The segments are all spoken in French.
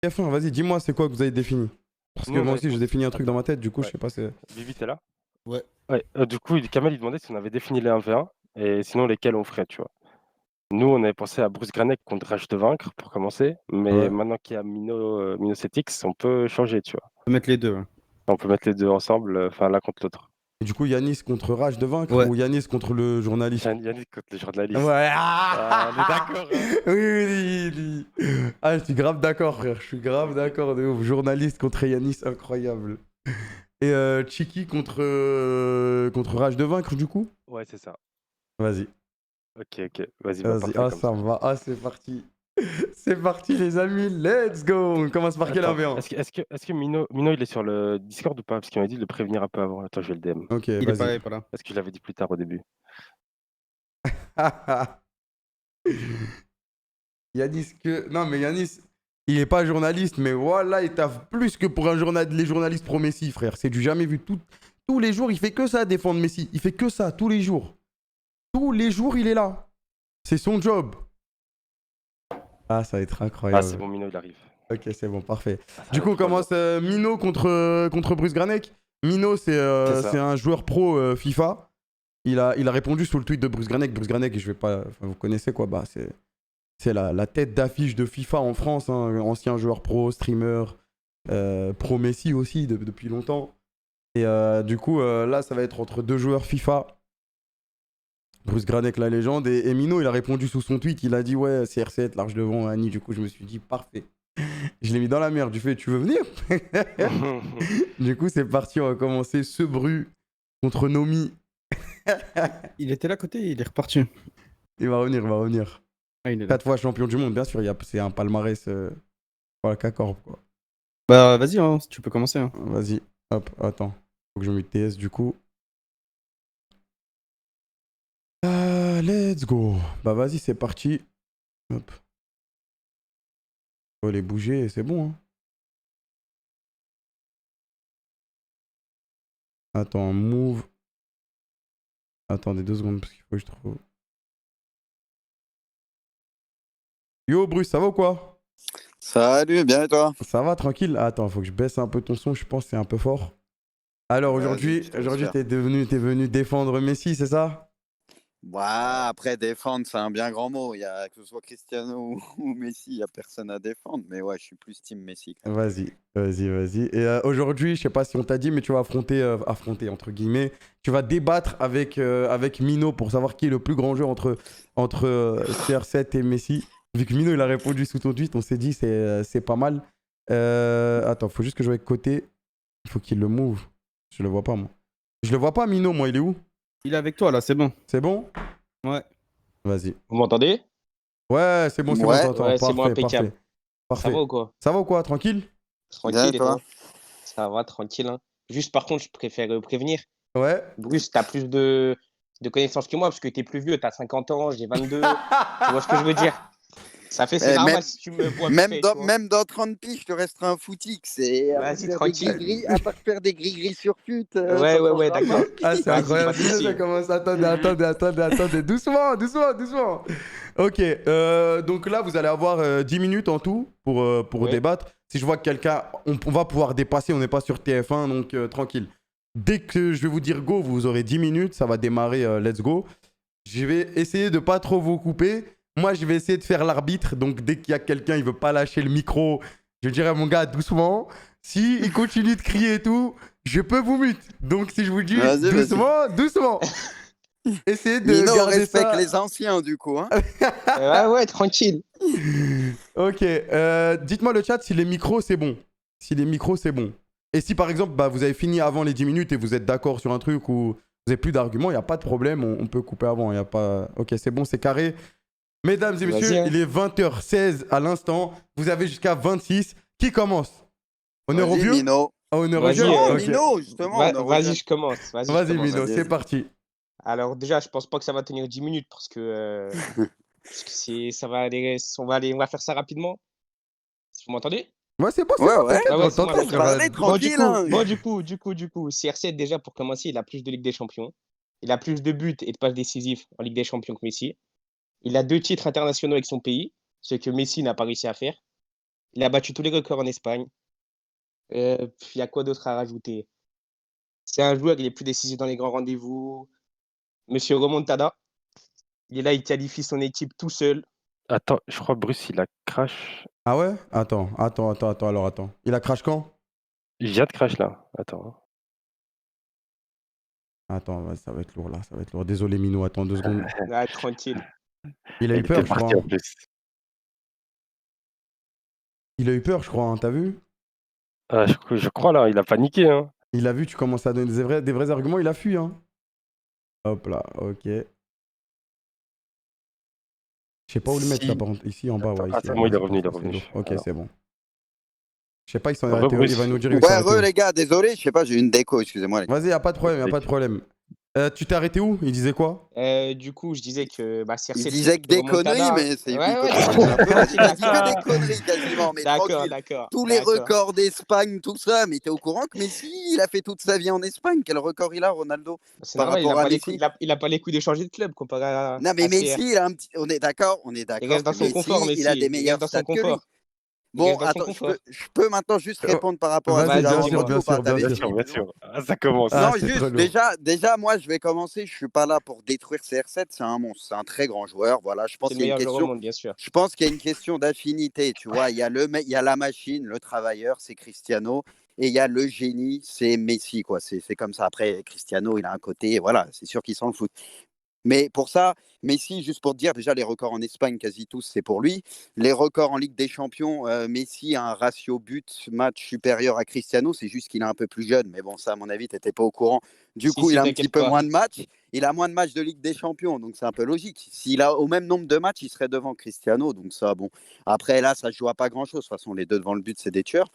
TF1, vas-y, dis-moi, c'est quoi que vous avez défini? Parce que Nous, on moi avait aussi, j'ai défini un truc dans ma tête, du coup, je ouais. sais pas c'est. Vivi, t'es là? Ouais. Ouais, du coup, Kamel, il demandait si on avait défini les 1v1 et sinon lesquels on ferait, tu vois? Nous, on avait pensé à Bruce Granek contre Rage de Vaincre pour commencer, mais Ouais. maintenant qu'il y a Mino Cetix, on peut changer, tu vois? On peut mettre les deux. Ouais. On peut mettre les 2 ensemble, enfin l'un contre l'autre. Et du coup, Yanis contre Rage de Vaincre Ouais. ou Yanis contre le journaliste? Yannick contre les journalistes. Ouais, Ah, on est d'accord, hein? Oui, oui, Ah, je suis grave d'accord, frère. Je suis grave d'accord de ouf. Journaliste contre Yanis, incroyable. Et Chiki contre Rage de Vaincre, du coup? Ouais, c'est ça. Vas-y, OK. Vas-y, bah, vas-y. parfait Ah, comme ça ça. me va. Ah, c'est parti. C'est parti, les amis. Let's go. On commence par quel Attends, 1v1? est-ce que Mino, il est sur le Discord ou pas? Parce qu'il m'a dit de le prévenir un peu avant. Attends, je vais le DM. Ok, Il vas-y. est pas là. Parce que je l'avais dit plus tard au début. Yanis que... Non, mais Yanis, il est pas journaliste, mais voilà, il taffe plus que pour les journalistes pro Messi, frère. C'est du jamais vu. Tous les jours, il fait que ça, défendre Messi. Il fait que ça, tous les jours. Tous les jours, il est là. C'est son job. Ah, ça va être Ah, incroyable. c'est bon, Mino, il arrive. Ok, c'est bon, parfait. Ah, ça Du va coup, on être trop commence Mino contre Bruce Granek. Mino, C'est ça. c'est un joueur pro FIFA. Il a répondu sur le tweet de Bruce Granek. Bruce Granek, je vais pas... Enfin, vous connaissez quoi? Bah, c'est la tête d'affiche de FIFA en France. Hein. Ancien joueur pro, streamer, pro Messi aussi depuis longtemps. Et du coup, là, ça va être entre deux joueurs FIFA. Bruce Granek, la légende. Et Mino, il a répondu sous son tweet. Il a dit, ouais, CR7, large devant, Annie. Du coup, je me suis dit, parfait. Je l'ai mis dans la merde. Du fait, tu veux venir? Du coup, c'est parti. On va commencer ce Bru contre Nomi. Il était là à côté, il est reparti. Il va revenir. Ah, il est là. 4 fois champion du monde, bien sûr. C'est un palmarès pour la K-Corp, quoi. Bah, vas-y, hein, tu peux commencer. Hein. Vas-y. Hop, attends. Faut que je mette TS, du coup. Let's go. Bah, vas-y, c'est parti. Hop. Faut les bouger, c'est bon, hein. Attends, move. Attendez 2 secondes, parce qu'il faut que je trouve. Yo, Bruce, ça va ou quoi? Salut, bien et toi? Ça va, tranquille? Attends, faut que je baisse un peu ton son, je pense que c'est un peu fort. Alors, Vas-y, aujourd'hui, je te laisse faire. t'es venu défendre Messi, c'est ça? Bah, après, défendre, c'est un bien grand mot. Que ce soit Cristiano ou Messi, il n'y a personne à défendre. Mais ouais, je suis plus team Messi quand même. Vas-y. Et aujourd'hui, je sais pas si on t'a dit, mais tu vas affronter entre guillemets, tu vas débattre avec Mino pour savoir qui est le plus grand joueur entre CR7 et Messi. Vu que Mino il a répondu sous ton tweet, on s'est dit c'est pas mal. Attends, faut juste que je vois avec côté. Il faut qu'il le move. Je le vois pas moi. Je le vois pas Mino, moi il est où? Il est avec toi là, c'est bon. C'est bon? Ouais. Vas-y. Vous m'entendez? Ouais, c'est bon, Ouais. t'entends. Ouais, c'est bon, Parfait, impeccable. Ça parfait. va ou quoi? Ça va ou quoi? Tranquille? Bien Tranquille et et toi? toi? Ça va, tranquille. Hein. Juste par contre, je préfère prévenir. Ouais. Bruce, t'as plus de connaissances que moi parce que t'es plus vieux, t'as 50 ans, j'ai 22. Tu vois ce que je veux dire? C'est Eh, normal si tu me vois vite fait, tu vois. même dans 30 piges, je te resterai un footix. Vas-y, tranquille. À part faire des gris-gris sur fut, Ouais, ça ouais, changera d'accord. Ah, c'est Vas-y, incroyable. pas de Déjà, souci. ça commence. Attendez. Doucement. Ok. Donc là, vous allez avoir 10 minutes en tout pour Ouais. débattre. Si je vois que quelqu'un. On va pouvoir dépasser. On n'est pas sur TF1, donc tranquille. Dès que je vais vous dire go, vous aurez 10 minutes. Ça va démarrer. Let's go. Je vais essayer de pas trop vous couper. Moi, je vais essayer de faire l'arbitre. Donc, dès qu'il y a quelqu'un, il veut pas lâcher le micro, je dirais à mon gars doucement. Si il continue de crier et tout, je peux vous mute. Donc, si je vous dis Vas-y, doucement, essayez de Mino garder respecte ça. les anciens, du coup. Hein. Ouais, tranquille. Ok. Dites-moi le chat si les micros, c'est bon. Si les micros, c'est bon. Et si par exemple, bah, vous avez fini avant les 10 minutes et vous êtes d'accord sur un truc ou vous n'avez plus d'arguments, il n'y a pas de problème. On peut couper avant. Y a pas... Ok, c'est bon, c'est carré. Mesdames et messieurs, Vas-y, hein. il est 20h16 à l'instant. Vous avez jusqu'à 26. Qui commence? Honneur au Vas-y, vieux? Mino. Ah, honneur au Vas-y, vieux? Non, Ok. Mino, justement. on en Vas-y, revient. je commence. Vas-y, je Vas-y, commence. Mino, Vas-y, c'est vas-y. parti. Alors déjà, je pense pas que ça va tenir 10 minutes parce que ça va aller, on va faire ça rapidement. Vous m'entendez? Ouais, c'est bon, Ouais, ouais. t'inquiète, Ouais, on c'est bon, t'entend, Laisse impeccable. frère. parler tranquille. Hein. Du coup, CR7, déjà, pour commencer, il a plus de Ligue des Champions. Il a plus de buts et de passes décisives en Ligue des Champions que Messi. Il a 2 titres internationaux avec son pays, ce que Messi n'a pas réussi à faire. Il a battu tous les records en Espagne. Puis il y a quoi d'autre à rajouter? C'est un joueur, il est plus décisif dans les grands rendez-vous. Monsieur Remontada, il est là, il qualifie son équipe tout seul. Attends, je crois Bruce, il a crash. Ah ouais? Attends, alors attends. Il a crash quand? Il vient de crash là. Attends. Attends, ouais, ça va être lourd là, ça va être lourd. Désolé Mino, attends 2 secondes. Ah, tranquille. Il a Il eu peur, était je crois. parti en plus. Il a eu peur, je crois, hein, t'as vu? Ah, je crois là, il a paniqué. Hein. Il a vu, tu commences à donner des vrais arguments, il a fui, hein. Hop là, ok. Je sais pas où le mettre là, Si- par contre. Ici, en bas, ouais. Ah, Ici, c'est en bon, bas, il est c'est revenu, il est parfait, c'est revenu. lourd. Ok, Alors. c'est bon. Je sais pas, il s'en est Re, arrêté où. Bruce. Il va nous dire où il s'est Ouais, arrêté où. les gars, désolé, je sais pas, j'ai eu une déco, excusez-moi. Vas-y, y a pas de problème, y a pas de problème. Tu t'es arrêté où? Il disait quoi? Du coup, je disais que bah, Il CR7 disait que des remontada. conneries, mais c'est Ouais, il peut ouais, tranquille un peu. Il a dit tranquille, que des conneries quasiment, mais d'accord, tranquille. d'accord, Tous les d'accord. records d'Espagne, tout ça, mais t'es au courant que Messi, il a fait toute sa vie en Espagne. Quel record il a, Ronaldo, C'est par normal, il a rapport à pas les couilles, Messi? il a pas les couilles de changer de club comparé Non, mais à CR. Messi, il a un petit... on est d'accord Il que reste dans son confort, Messi, il a Messi. des Il reste meilleurs dans son stats que lui. confort. Il Bon, reste dans son attends, confort. je peux maintenant juste répondre par rapport à Vas-y, Vas-y, bien dis-moi. sûr, bien ou pas? sûr, bien T'avais Bien sûr. sûr, bien sûr. Ah, ça commence. Ah, Non, c'est trop juste, lourd. déjà, moi, je vais commencer. Je suis pas là pour détruire CR7. C'est un monstre, c'est un très grand joueur. Voilà, je pense C'est le qu'il y a une meilleur joueur au question. monde, bien sûr. Je pense qu'il y a une question d'affinité. Tu vois, il y a il y a la machine, le travailleur, c'est Cristiano, et il y a le génie, c'est Messi, quoi. C'est comme ça. Après, Cristiano, il a un côté, voilà, c'est sûr qu'il s'en fout. Mais pour ça, Messi, juste pour te dire, déjà les records en Espagne, quasi tous, c'est pour lui. Les records en Ligue des Champions, Messi a un ratio but-match supérieur à Cristiano. C'est juste qu'il est un peu plus jeune. Mais bon, ça, à mon avis, tu n'étais pas au courant. Du coup, il a un petit T'inquiète peu pas. moins de matchs. Il a moins de matchs de Ligue des Champions. Donc, c'est un peu logique. S'il a au même nombre de matchs, il serait devant Cristiano. Donc, ça, bon. Après, là, ça ne joue à pas grand-chose. De toute façon, les deux devant le but, c'est des tueurs.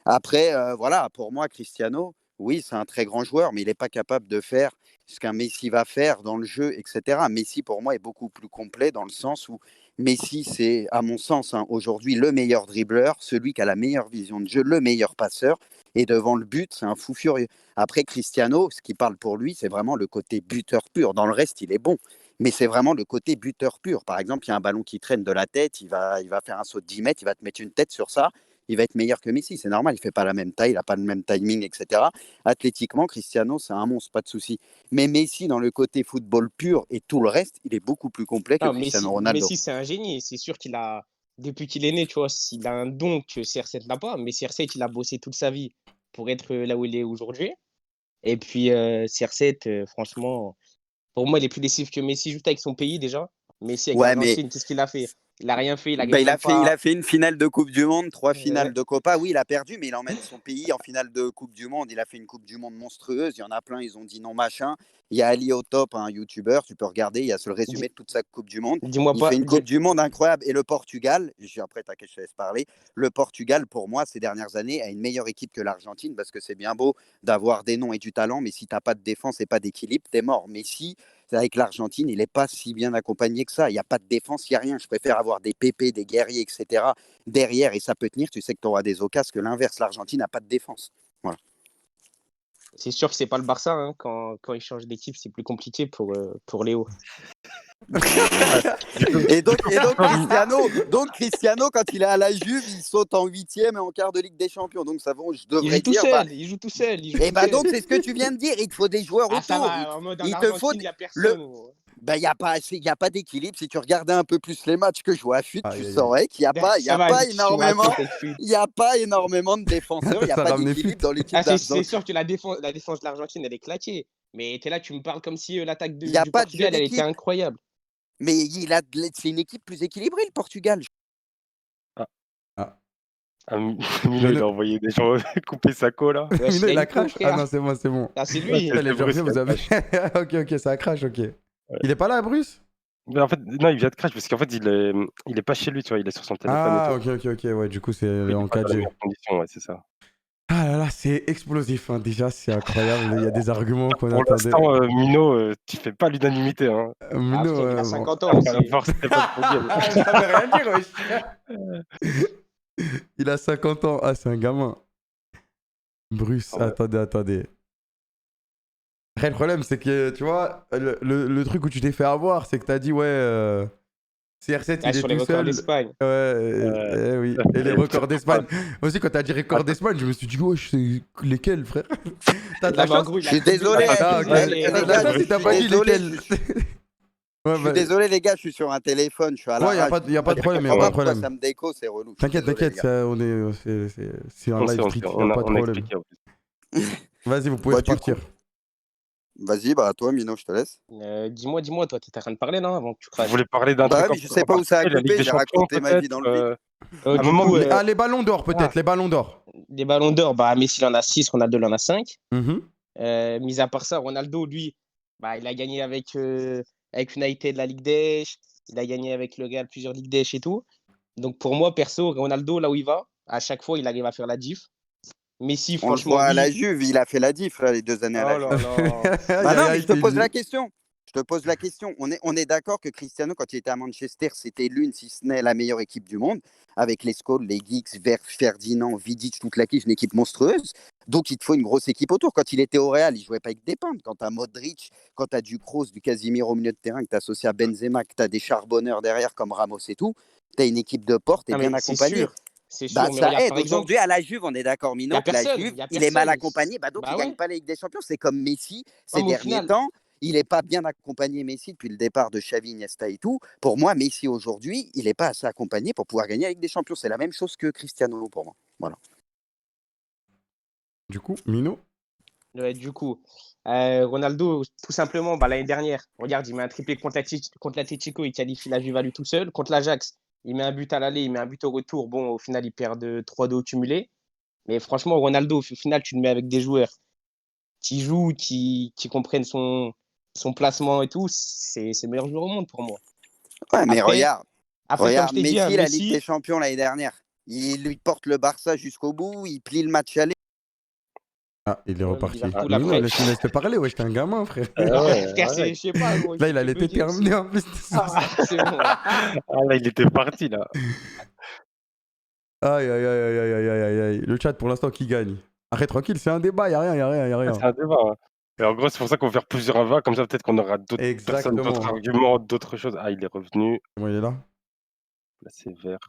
Après, voilà, pour moi, Cristiano, oui, c'est un très grand joueur, mais il n'est pas capable de faire ce qu'un Messi va faire dans le jeu, etc. Messi, pour moi, est beaucoup plus complet dans le sens où Messi, c'est, à mon sens, hein, aujourd'hui, le meilleur dribbleur, celui qui a la meilleure vision de jeu, le meilleur passeur. Et devant le but, c'est un fou furieux. Après, Cristiano, ce qui parle pour lui, c'est vraiment le côté buteur pur. Dans le reste, il est bon. Mais c'est vraiment le côté buteur pur. Par exemple, il y a un ballon qui traîne de la tête, il va faire un saut de 10 mètres, il va te mettre une tête sur ça, il va être meilleur que Messi. C'est normal, il ne fait pas la même taille, il n'a pas le même timing, etc. Athlétiquement, Cristiano, c'est un monstre, pas de souci. Mais Messi, dans le côté football pur et tout le reste, il est beaucoup plus complet que Non, Cristiano Ronaldo. Messi, c'est un génie. C'est sûr qu'il a, depuis qu'il est né, tu vois, s'il a un don que CR7 n'a pas, mais CR7, il a bossé toute sa vie pour être là où il est aujourd'hui. Et puis, CR7, franchement, pour moi, il est plus décisif que Messi, juste avec son pays déjà. Messi, avec Ouais, mais l'Argentine, qu'est-ce qu'il a fait? Il a rien fait, il a bah, même il pas. a fait une finale de Coupe du Monde, 3 Ouais. finales de Copa. Oui, il a perdu, mais il emmène son pays en finale de Coupe du Monde. Il a fait une Coupe du Monde monstrueuse. Il y en a plein, ils ont dit non, machin. Il y a Ali au top, un YouTuber, tu peux regarder, il y a le résumé de toute sa Coupe du Monde. Dis-moi Il pas. fait une Coupe du Monde incroyable. Et le Portugal, après, t'inquiète, je te laisse parler. Le Portugal, pour moi, ces dernières années, a une meilleure équipe que l'Argentine parce que c'est bien beau d'avoir des noms et du talent, mais si t'as pas de défense et pas d'équilibre, t'es mort. Mais si avec l'Argentine, il n'est pas si bien accompagné que ça. Il n'y a pas de défense, il n'y a rien. Je préfère avoir des pépés, des guerriers, etc. derrière et ça peut tenir. Tu sais que tu auras des occasions que l'inverse. L'Argentine n'a pas de défense. Voilà. C'est sûr que c'est pas le Barça. Hein. Quand il change d'équipe, c'est plus compliqué pour Léo. et donc Cristiano, quand il est à la Juve, il saute en 8e et en quart de Ligue des Champions. Donc ça va, je devrais dire. Il joue tout seul. Et bah donc c'est ce que tu viens de dire. Il te faut des joueurs Ah, ça autour. va, en mode en Il te faut Argentine, il n'y a personne. il n'y a pas d'équilibre. Si tu regardais un peu plus les matchs que je vois à FUT, tu saurais qu'il n'y a pas, énormément de défenseurs, il n'y a pas d'équilibre dans l'équipe d'Argentine. C'est sûr que la défense de l'Argentine, elle est claquée. Mais tu es là, tu me parles comme si l'attaque du pas Portugal, elle était incroyable. Mais c'est une équipe plus équilibrée, le Portugal. Mino, il a envoyé des gens couper sa co là. Ouais, Mino, il a crash. Ah non, c'est bon. Ah, c'est lui. Les janvier, vous avez. ok, ça a crash, ok. Ouais. Il est pas là, Bruce? Mais en fait, non, il vient de crash parce qu'en fait, il est pas chez lui, tu vois, il est sur son téléphone. Ah, ok, ouais, du coup, c'est en 4G. Ouais, c'est ça. Ah là là, c'est explosif, hein. Déjà, c'est incroyable. Il y a des arguments qu'on Pour attendait. l'instant, Mino, tu fais pas l'unanimité. Hein. Mino, il a 50 ans aussi. Ça veut rien dire, wesh. Il a 50 ans. Ah, c'est un gamin. Bruce, ouais. Attendez. Après, le problème, c'est que, tu vois, le truc où tu t'es fait avoir, c'est que t'as dit, ouais, CR7, Ah, il est sur les tout records seul. d'Espagne. Ouais, oui. Et les records d'Espagne. Aussi, quand t'as dit record d'Espagne, je me suis dit, wesh, c'est lesquels, frère? T'as de la Non, mais en chance. gros, Je suis désolé, Ah, ok. les T'as de gars, la chance si je t'as suis pas dit désolé, lesquels. je Ouais, suis bah, désolé les gars, je suis sur un téléphone, je suis à ouais, l'arrache. y a pas de problème, y Je a sais pas pas de pourquoi problème. ça me déco, c'est relou. Je suis T'inquiète, désolé, t'inquiète, les gars. c'est un On sait, live on street, sait. y a pas de On a problème. expliqué. Vas-y, vous pouvez Bah, du coup, repartir. vas-y, bah, toi, Mino, je te laisse. Dis-moi, toi, t'étais en train de parler, non, avant que tu Vous craches. voulez parler d'un Bah, truc ouais, en mais je sais pas où ça a particulier, la Ligue coupé, des j'ai Champions raconté ma vie peut-être dans le vide. à un Du moment, coup, Les ballons d'or, peut-être, les ballons d'or. des ballons d'or, bah, Messi, il en a 6, Ronaldo, il en a 5. Mhm. Mis à part ça, Ronaldo, lui, bah, il a gagné avec United la Ligue des. Il a gagné avec le Real plusieurs Ligues des et tout. Donc, pour moi, perso, Ronaldo, là où il va, à chaque fois, il arrive à faire la diff. Messi, On le franchement, voit à la oui. Juve, il a fait la diff, là, les 2 années à la Oh Juve. là là. Aïe, Bah aïe, non, mais aïe, je te t'es pose dit. la question. Je te pose la question. On est d'accord que Cristiano, quand il était à Manchester, c'était l'une, si ce n'est la meilleure équipe du monde, avec les Scholes, les Giggs, Ferdinand, Vidic, toute la clique, une équipe monstrueuse. Donc il te faut une grosse équipe autour. Quand il était au Real, il jouait pas avec des peintres. Quand tu as Modric, quand tu as du Kroos, du Casemiro au milieu de terrain, que tu associé à Benzema, que tu as des charbonneurs derrière comme Ramos et tout, tu as une équipe de porte et Non, bien mais c'est accompagnée. sûr. C'est Bah, sûr. Mais ça regarde, aide. par exemple, Aujourd'hui, à la Juve, on est d'accord, il n'y Mino, a que la personne. Juve, Il y a il est mal personne. accompagné, bah donc il Bah gagne ouais. pas la Ligue des Champions. C'est comme Messi Ouais, ces mais au derniers final, temps. Il n'est pas bien accompagné, Messi, depuis le départ de Xavi, Iniesta et tout. Pour moi, Messi, aujourd'hui, il n'est pas assez accompagné pour pouvoir gagner la Ligue des Champions. C'est la même chose que Cristiano, pour moi. Voilà. Du coup, Mino? ouais, du coup, Ronaldo, tout simplement, bah, l'année dernière, regarde, il met un triplé contre l'Atlético, il qualifie la Juve à lui tout seul. Contre l'Ajax, il met un but à l'aller, il met un but au retour. Bon, au final, il perd de 3-2 au cumulé. Mais franchement, Ronaldo, au final, tu le mets avec des joueurs qui jouent, qui comprennent son placement et tout. C'est le meilleur joueur au monde pour moi. Ouais, mais Après, regarde, comme je regarde, t'ai dit, hein, Messi, la Ligue des Messi, Champions l'année dernière. Il lui porte le Barça jusqu'au bout, il plie le match aller. Ah, il est ouais, mais reparti. Liverpool, Mino, après. laisse-le parler, wesh, t'es un gamin, frère. Frère, je sais pas, gros, Là, il j'ai allait te bugué aussi. terminer en plus. C'est bon. Ah là, il était parti là. Aïe, aïe, aïe, aïe, aïe, aïe, aïe, aïe. Le chat, pour l'instant, qui gagne? Arrête, tranquille, c'est un débat, y a rien, y a rien, y a Ouais, rien. c'est un débat. Hein. Et en gros, c'est pour ça qu'on va faire plusieurs avas, comme ça peut-être qu'on aura d'autres personnes, d'autres Exactement. arguments, d'autres choses. Ah, il est revenu. Comment il est là? Là, c'est vert.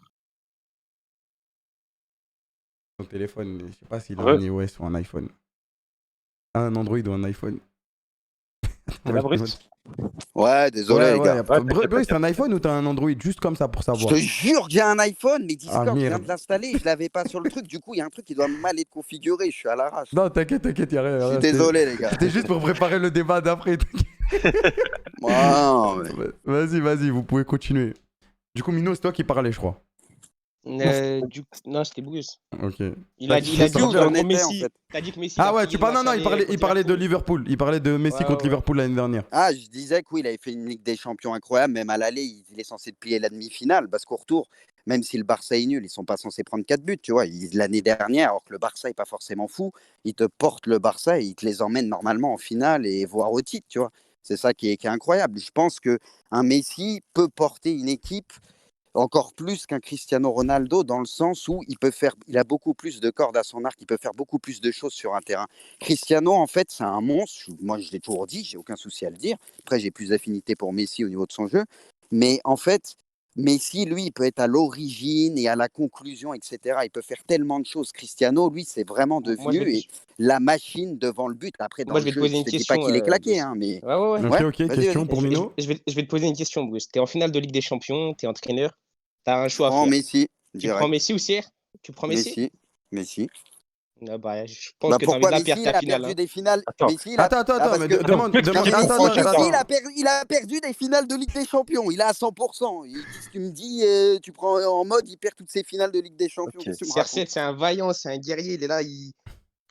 Son téléphone, je sais pas s'il a Ouais. un iOS ou un iPhone. Un Android ou un iPhone. T'es là, Bruce? Ouais, désolé, Ouais, les gars. ouais. Ouais, t'inquiète, Bruce, c'est un t'inquiète. iPhone ou t'as un Android? Juste comme ça pour Je savoir. te jure que j'ai un iPhone, mais Discord, Ah, je viens merde. de l'installer, je l'avais pas sur le truc. Du coup, il y a un truc qui doit mal être configuré. Je suis à l'arrache. Non, t'inquiète, y a rien. Je suis désolé, les gars. C'était juste pour préparer le débat d'après. Wow, mais- Vas-y, vous pouvez continuer. Du coup, Mino, c'est toi qui parlais, je crois. Non, c'était Bruce. Ok. Il Bah, a dit, où j'en en gros, étais, Messi. en fait. T'as dit que Messi. Ah a ouais, plié tu le parles. match Non, aller il parlait de Liverpool. Liverpool. Il parlait de Messi Ouais, contre ouais. Liverpool l'année dernière. Ah, je disais que oui, il avait fait une Ligue des Champions incroyable. Même à l'aller, il est censé plier la demi-finale. Parce qu'au retour, même si le Barça est nul, ils sont pas censés prendre 4 buts. Tu vois, l'année dernière, alors que le Barça est pas forcément fou, ils te portent le Barça et ils te les emmènent normalement en finale et voire au titre. Tu vois, c'est ça qui est incroyable. Je pense que un Messi peut porter une équipe encore plus qu'un Cristiano Ronaldo dans le sens où il a beaucoup plus de cordes à son arc, il peut faire beaucoup plus de choses sur un terrain. Cristiano, en fait, c'est un monstre. Moi, je l'ai toujours dit, j'ai aucun souci à le dire. Après, j'ai plus d'affinité pour Messi au niveau de son jeu. Mais en fait, Messi, lui, il peut être à l'origine et à la conclusion, etc. Il peut faire tellement de choses. Cristiano, lui, c'est vraiment Moi, je devenu vais, la machine devant le but. Après, dans moi, je le vais te jeu, poser je une te dis pas question, qu'il est claqué, Bruce. hein, mais Ouais, ouais, ouais. Ok, ouais, ok. vas-y, Question vas-y. pour Mino. Je vais te poser une question, Bruce. Tu es en finale de Ligue des Champions, tu es entraîneur, tu as un Je choix à prends faire. Messi, Tu prends direct. Messi ou CR? Tu prends Messi? Messi, Messi. Ah bah, je pense Bah que tu as envie pourquoi de la Messi perdre il ta a finale. perdu des finales. Attends. Messi il a Attends, ah, parce mais que demande. peux non mais expliquer Messi, pourquoi Attends, chacun. il a perdu des finales de Ligue des Champions. Il est à 100%. Qu'est-ce que tu me dis tu prends en mode il perd toutes ses finales de Ligue des Champions. Ok. Qu'est-ce que tu me CR7, racontes? c'est un vaillant, c'est un guerrier. Il est là,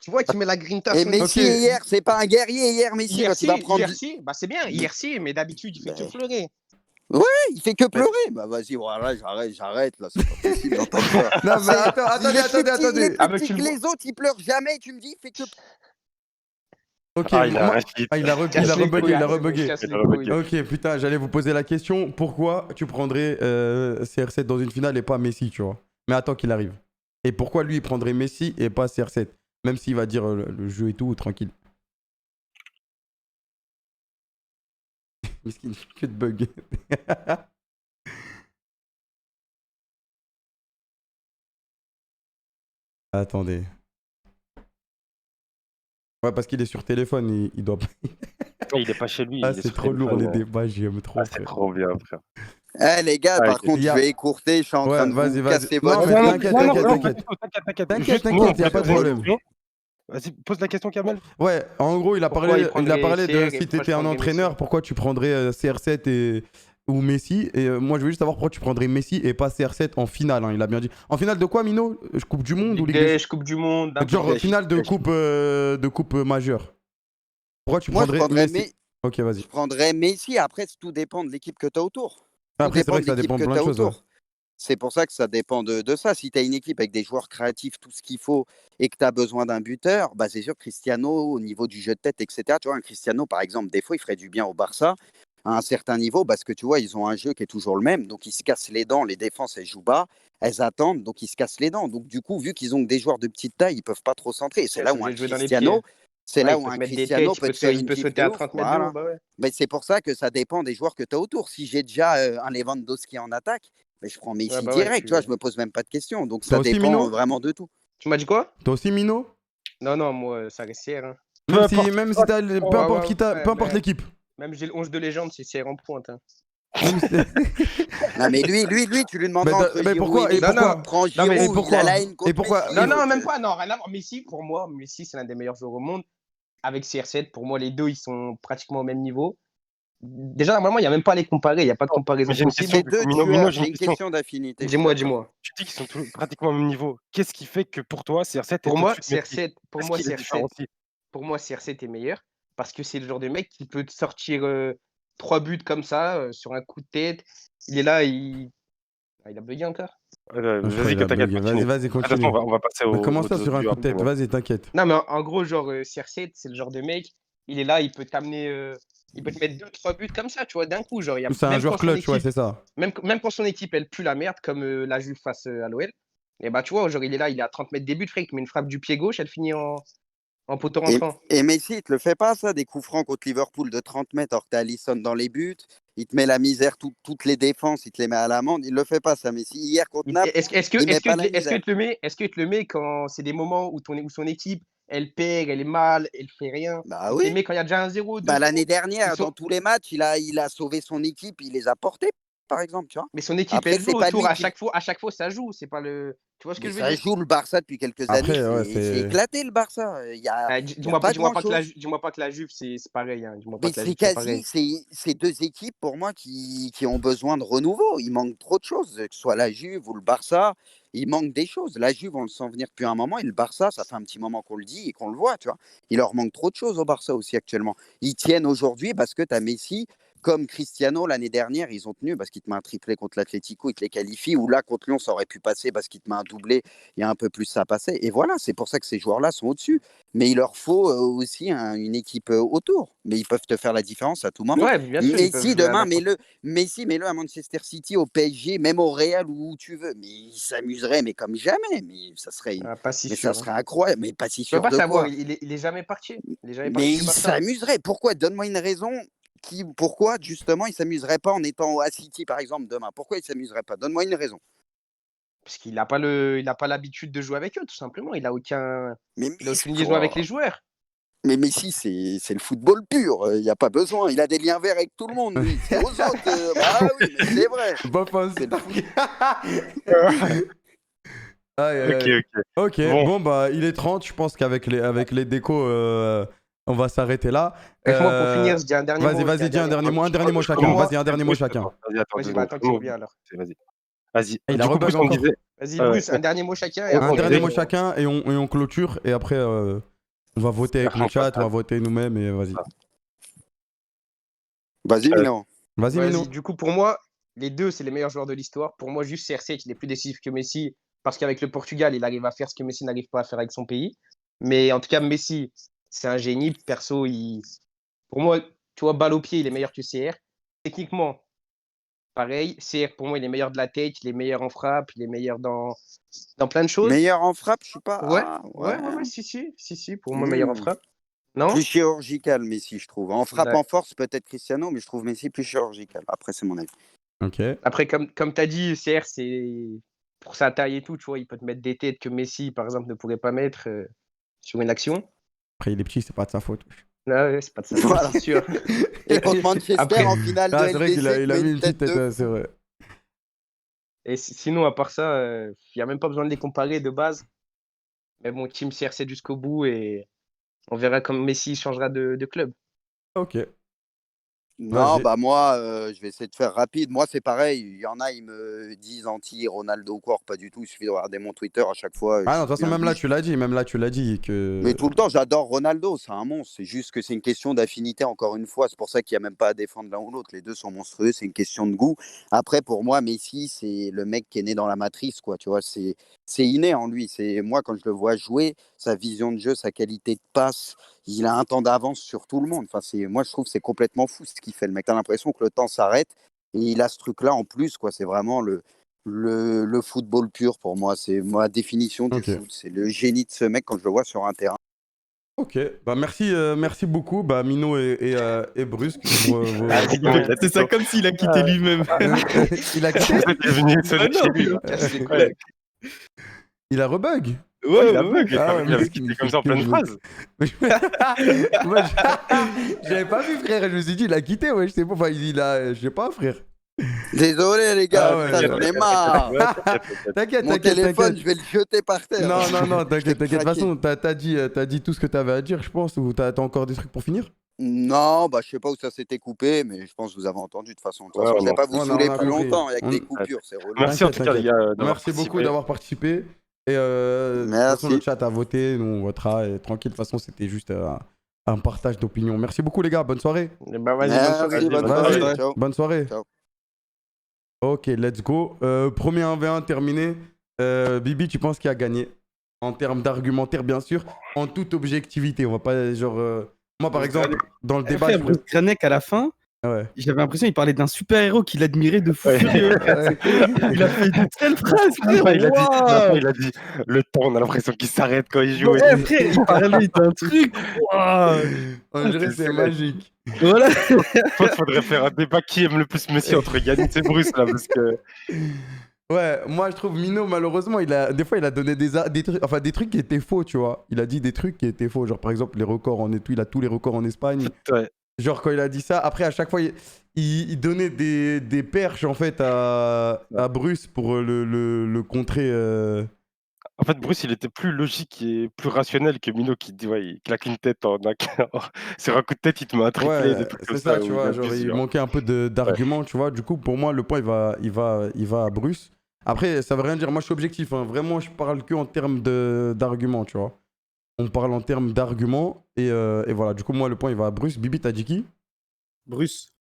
tu vois, il met la grinta Et sur une Ok. Messi hier, c'est pas un guerrier hier Messi quand il va prendre Bah c'est bien, IRC, mais d'habitude, il fait que Ben, pleurer. il fait que pleurer. Bah vas-y, voilà, j'arrête là, c'est pas possible d'entendre ça. Non, mais Il est plus attendez. petit Ah, mais que tu le les autres, il pleure jamais, tu me dis, il fait que Ok, Ah, il a moi. arrêté. Ah, il a casse les couilles, rebugué. ah, c'est bon, je casse Il a les couilles. rebugué. Ok, putain, j'allais vous poser la question. Pourquoi tu prendrais CR7 dans une finale et pas Messi, tu vois? Mais attends qu'il arrive. Et pourquoi lui, il prendrait Messi et pas CR7? Même s'il va dire le jeu et tout, tranquille. Miskin, que de bug. Attendez. Ouais, parce qu'il est sur téléphone, il doit pas. Il est pas chez lui. Ah, il est c'est sur trop lourd les téléphone. débats, j'aime trop. Ah, c'est frère. trop bien, frère. Eh les gars, Ah, par ok. contre, Il y a- je vais écourter, je suis en train Ouais, de vas-y, vous vas-y. casser Non, votre mais vie. t'inquiète, non, t'inquiète, non, t'inquiète. t'inquiète. T'inquiète, Juste, t'inquiète, nous, on y a pas de préfère problème. jouer. Vas-y, pose la question, Kamel. Ouais, en gros, il a Pourquoi il parlé prendrait de CR et si pourquoi t'étais je un prendrais entraîneur, Messi? pourquoi tu prendrais CR7 ou Messi. Et moi, je veux juste savoir pourquoi tu prendrais Messi et pas CR7 en finale. Hein, il a bien dit. En finale de quoi, Mino? Coupe du Monde ou Ligue Ligue des des Coupe du Monde, un peu Genre de finale de Dèche. coupe majeure. Pourquoi tu Moi, je prendrais prendrais, Messi? Ok, vas-y. je prendrais Messi. Après, tout dépend de l'équipe que tu as autour. Tout Après, c'est dépend vrai de que ça l'équipe dépend de que plein tu de as choses. Ouais. autour. C'est pour ça que ça dépend de ça. Si tu as une équipe avec des joueurs créatifs, tout ce qu'il faut, et que tu as besoin d'un buteur, bah c'est sûr, Cristiano, au niveau du jeu de tête, etc. Tu vois, un Cristiano, par exemple, des fois, il ferait du bien au Barça à un certain niveau parce que tu vois, ils ont un jeu qui est toujours le même. Donc, ils se cassent les dents. Les défenses, elles jouent bas. Elles attendent. Donc, ils se cassent les dents. Donc, du coup, vu qu'ils ont que des joueurs de petite taille, ils peuvent pas trop centrer. C'est Ouais, là c'est où un obligé de jouer dans les Cristiano, pieds. c'est Ouais, là il où peut un te mettre des Cristiano têtes, peut te faire il une peut diff sauter de à ouf. 30 mètres de haut. Voilà. Bah ouais. Mais c'est pour ça que ça dépend des joueurs que tu as autour. Si j'ai déjà un Lewandowski en attaque, mais je prends Ouais, Messi bah ouais, direct, tu vois, je me pose même pas de questions. Donc Toi ça aussi, dépend Mino? vraiment de tout. Tu m'as dit quoi? Toi aussi, Mino? Non, non, moi, ça reste CR. Hein. Peu importe. Peu Ouais, importe ouais, peu ouais, importe l'équipe. même j'ai le 11 de légende, c'est CR en pointe. Hein. Même si Non, mais lui, tu lui demanderas entre mais Giroud et pourquoi? Et Messi. Non, non, pourquoi? Prends non, mais, Et Giroud, il a pourquoi? la haine Et contre pourquoi? Messi. non, non, Donc, même pas, non, rien à voir. Messi, pour moi, Messi, c'est l'un des meilleurs joueurs au monde. Avec CR7, pour moi, les deux, ils sont pratiquement au même niveau. Déjà, normalement, il n'y a même pas à les comparer, il n'y a pas de comparaison J'ai une possible. question, c'est du coup. deux Mino, tueurs. j'ai C'est une une question. question d'affinité, je suis Dis-moi, d'accord. dis-moi. Tu dis qu'ils sont pratiquement au même niveau. Qu'est-ce qui fait que pour toi, CR7 Pour est moi, au-dessus de Messi? Pour Qu'est-ce moi, qui les CR7, différencie? pour moi, CR7 est meilleur parce que c'est le genre de mec qui peut te sortir 3 buts comme ça sur un coup de tête. Il est là, Ah, il a bugué encore. Je crois Vas-y, qu'il que a t'inquiète, bugué. continue. Vas-y, De toute façon, continue. on va passer Mais comment ça au sur un duo coup de après, tête? mais- Vas-y, t'inquiète. Non, mais en gros, genre, CR7, c'est le genre de mec, il est là, il peut t'amener, il peut te mettre 2, 3 buts comme ça, tu vois, d'un coup. Genre, C'est un même joueur quand son clutch, ouais, équipe, c'est ça. même quand son équipe, elle pue la merde, comme la Juve face à l'OL, et bah, tu vois, genre, il est là, il est à 30 mètres des buts, frère, il te met une frappe du pied gauche, elle finit en poteau rentrant. Et Messi, il te le fait pas, ça, des coups francs contre Liverpool de 30 mètres, alors que t'as Alisson dans les buts. Il te met la misère, toutes les défenses, il te les met à l'amende. Il le fait pas, ça, Messi. Hier, contre Naples, il met pas la misère. Est-ce qu'il te le met quand c'est des moments où son équipe, elle perd, elle est mal, elle fait rien. Bah Il te oui. les met quand il y a déjà un 0, Bah, 2-0. l'année Ils dernière, sont... dans tous les matchs, il a sauvé son équipe, il les a portés, par exemple, tu vois. Mais son équipe, Après, elle joue c'est pas autour. lui qui. À chaque fois, ça joue. C'est pas le. Tu vois ce que Mais je veux ça dire? joue le Barça depuis quelques années, Après, ouais, c'est c'est. éclaté le Barça. Il y a pas grand-chose. Dis-moi pas que la Juve, c'est pareil. Hein. Dis-moi pas Mais que la c'est Juve, c'est quasi, pareil. c'est deux équipes pour moi qui ont besoin de renouveau. Il manque trop de choses, que ce soit la Juve ou le Barça. Il manque des choses. La Juve, on le sent venir depuis un moment, et le Barça, ça fait un petit moment qu'on le dit et qu'on le voit, tu vois. Il leur manque trop de choses au Barça aussi actuellement. Ils tiennent aujourd'hui parce que tu as Messi, comme Cristiano l'année dernière, ils ont tenu parce qu'il te met un triplé contre l'Atlético, il te les qualifie. Ou là, contre Lyon, ça aurait pu passer parce qu'il te met un doublé, il y a un peu plus ça passait. Et voilà, c'est pour ça que ces joueurs-là sont au-dessus. Mais il leur faut aussi une équipe autour. Mais ils peuvent te faire la différence à tout moment. Ouais, bien sûr, ils peuvent Messi, jouer à demain, n'importe. mets-le à Manchester City, au PSG, même au Real ou où tu veux. Mais il s'amuserait, mais comme jamais. Mais Ah, pas si mais ça sûr. Hein. serait incroyable. Mais pas si Tu peux sûr pas de savoir. quoi. Il est jamais parti. Il est jamais Mais parti du il Barça. s'amuserait. Pourquoi? Donne-moi une raison. Pourquoi, justement, il s'amuserait pas en étant à City, par exemple, demain? Pourquoi il s'amuserait pas? Donne-moi une raison. Parce qu'il n'a pas l'habitude de jouer avec eux, tout simplement. Mais, Il a aucune liaison avec les joueurs. mais Messi, c'est le football pur. Il n'y a pas besoin. Il a des liens verts avec tout le monde, lui. C'est aux autres. Bah oui, mais c'est vrai. Pas fun, C'est le foot. Aïe, aïe, Ok, aïe. ok. Ok, Bon. bon, bah, il est 30. Je pense qu'avec avec les décos, on va s'arrêter là. Avec moi, pour finir, je dis un dernier mot. Vas-y, dis un dernier mot. Un dernier mot Pour chacun. moi, Vas-y, un dernier mot chacun. Vas-y, attends, Vas-y, 2 bah secondes. attends qu'il revient alors. Vas-y. Vas-y. Il Du a coup, rebug Bruce, on encore. disait. Vas-y, Bruce, un dernier mot chacun. Et Un après, Un on dernier fait- mot chacun et on clôture. Et après, on va voter avec le chat, on va voter nous-mêmes et vas-y. Vas-y, Milan. Vas-y, Mino. Vas-y, du coup, pour moi, les deux, c'est les meilleurs joueurs de l'histoire. Pour moi, juste CR7, il est plus décisif que Messi parce qu'avec le Portugal, il arrive à faire ce que Messi n'arrive pas à faire avec son pays. Mais en tout cas, Messi, c'est un génie. Perso, pour moi, tu vois, balle au pied, il est meilleur que CR. Techniquement, pareil. CR, pour moi, il est meilleur de la tête, il est meilleur en frappe, il est meilleur dans plein de choses. Meilleur en frappe, je suis pas. Ouais, Ah, ouais, si, pour moi, meilleur en frappe. Non? Plus chirurgical, Messi, je trouve. En frappe, Ouais. en force, peut-être Cristiano, mais je trouve Messi plus chirurgical. Après, c'est mon avis. Ok. Après, comme tu as dit, CR, c'est pour sa taille et tout, tu vois, il peut te mettre des têtes que Messi, par exemple, ne pourrait pas mettre sur une action. Après, il est petit, c'est pas de sa faute. Là, ouais, c'est pas de ça, Voilà. c'est sûr. Et contre Manchester Après- en finale de Ah, c'est vrai LDC, qu'il a, il a met mis une une petite tête tête, de ouais, c'est vrai. Et sinon, à part ça, il n'y a même pas besoin de les comparer de base. Mais bon, Team CR7 jusqu'au bout et on verra comme Messi changera de club. Ok. Non, Vas-y. bah moi, je vais essayer de faire rapide. Moi, c'est pareil. Il y en a, ils me disent anti-Ronaldo ou quoi. Pas du tout. Il suffit de regarder mon Twitter à chaque fois. Ah Je non, de toute suis façon, bien même là, dit. tu l'as dit que. Mais tout le temps, j'adore Ronaldo. C'est un monstre. C'est juste que c'est une question d'affinité, encore une fois. C'est pour ça qu'il n'y a même pas à défendre l'un ou l'autre. Les deux sont monstrueux. C'est une question de goût. Après, pour moi, Messi, c'est le mec qui est né dans la matrice, quoi. Tu vois, c'est inné en lui. C'est moi, quand je le vois jouer, sa vision de jeu, sa qualité de passe, il a un temps d'avance sur tout le monde. Enfin, moi, je trouve que c'est complètement fou ce qu'il fait. Le mec, t'as l'impression que le temps s'arrête et il a ce truc-là en plus, quoi. C'est vraiment le football pur pour moi. C'est ma définition du Ok. foot. C'est le génie de ce mec quand je le vois sur un terrain. Ok. Bah, merci beaucoup, bah, Mino et Brusque. Pour, vos- Ah, vos- c'est bon, il a C'est ça dit comme s'il a quitté lui-même. Il a quitté. Il est venu sonner Ah non, chez lui. là. Ouais. Il a rebug. Ouais, il a bug. Ah ouais, Il avait mais quitté c'est- comme ça en c'est pleine terrible. phrase. Moi, j'avais pas vu, frère. Je me suis dit, il a quitté. Ouais, je sais pas. Enfin, il a. Je sais pas, frère. Désolé les gars, Ah ouais, putain, ouais, j'en ouais, ai marre. Ouais, t'inquiète. Mon téléphone, je vais le jeter par terre. Non, t'inquiète. De toute craqué. façon, t'as dit tout ce que t'avais à dire, je pense. Ou t'as encore des trucs pour finir? Non, bah je sais pas où ça s'était coupé, mais je pense que vous avez entendu de toute façon. De toute Ouais, façon, on je vais a- pas vous on a- saouler on a plus compris. longtemps avec On- des coupures, c'est relou. Merci en tout cas, les gars, d'avoir Merci beaucoup participé. d'avoir participé. Et de toute façon, Merci. le chat a voté. Nous, on votera. Et tranquille, de toute façon, c'était juste un partage d'opinion. Merci beaucoup, les gars. Bonne soirée. Bah, vas-y, bonne Merci, soirée. bonne Vas-y. soirée. Ciao. Bonne soirée. Ciao. Ok, let's go. Premier 1v1 terminé. Bibi, tu penses qui a gagné? En termes d'argumentaire, bien sûr. En toute objectivité. On va pas genre. Moi, par exemple, dans le débat. Frère, je- Bruce Granek, à la fin, Ouais. j'avais l'impression qu'il parlait d'un super-héros qu'il admirait de fou Ouais. furieux. Il a fait de telles phrases, frère. Il a dit, Waouh. il a dit, le temps, on a l'impression qu'il s'arrête quand il joue. Ouais, frère, il parlait d'un truc. Waouh. On dirait que c'est magique. Voilà. Faudrait faire un débat qui aime le plus Messi entre Yannick et Bruce là, parce que Ouais, moi je trouve Mino, malheureusement, des fois il a donné des trucs qui étaient faux, tu vois. Il a dit des trucs qui étaient faux. Genre par exemple, les records en tout, il a tous les records en Espagne. ouais. Genre quand il a dit ça, après à chaque fois, il donnait des perches en fait à Bruce pour le contrer. En fait, Bruce, il était plus logique et plus rationnel que Mino qui dit, ouais, il claque une tête sur un coup de tête, il te met un triplé, Ouais, des trucs comme c'est ça, où tu vois. Genre, abuse, il genre. manquait un peu d'arguments, tu vois. Du coup, pour moi, le point, il va à Bruce. Après, ça veut rien dire. Moi, je suis objectif. Hein. Vraiment, je parle que en termes d'arguments, tu vois. On parle en termes d'arguments. Et voilà. Du coup, moi, le point, il va à Bruce. Bibi, t'as dit qui? Bruce.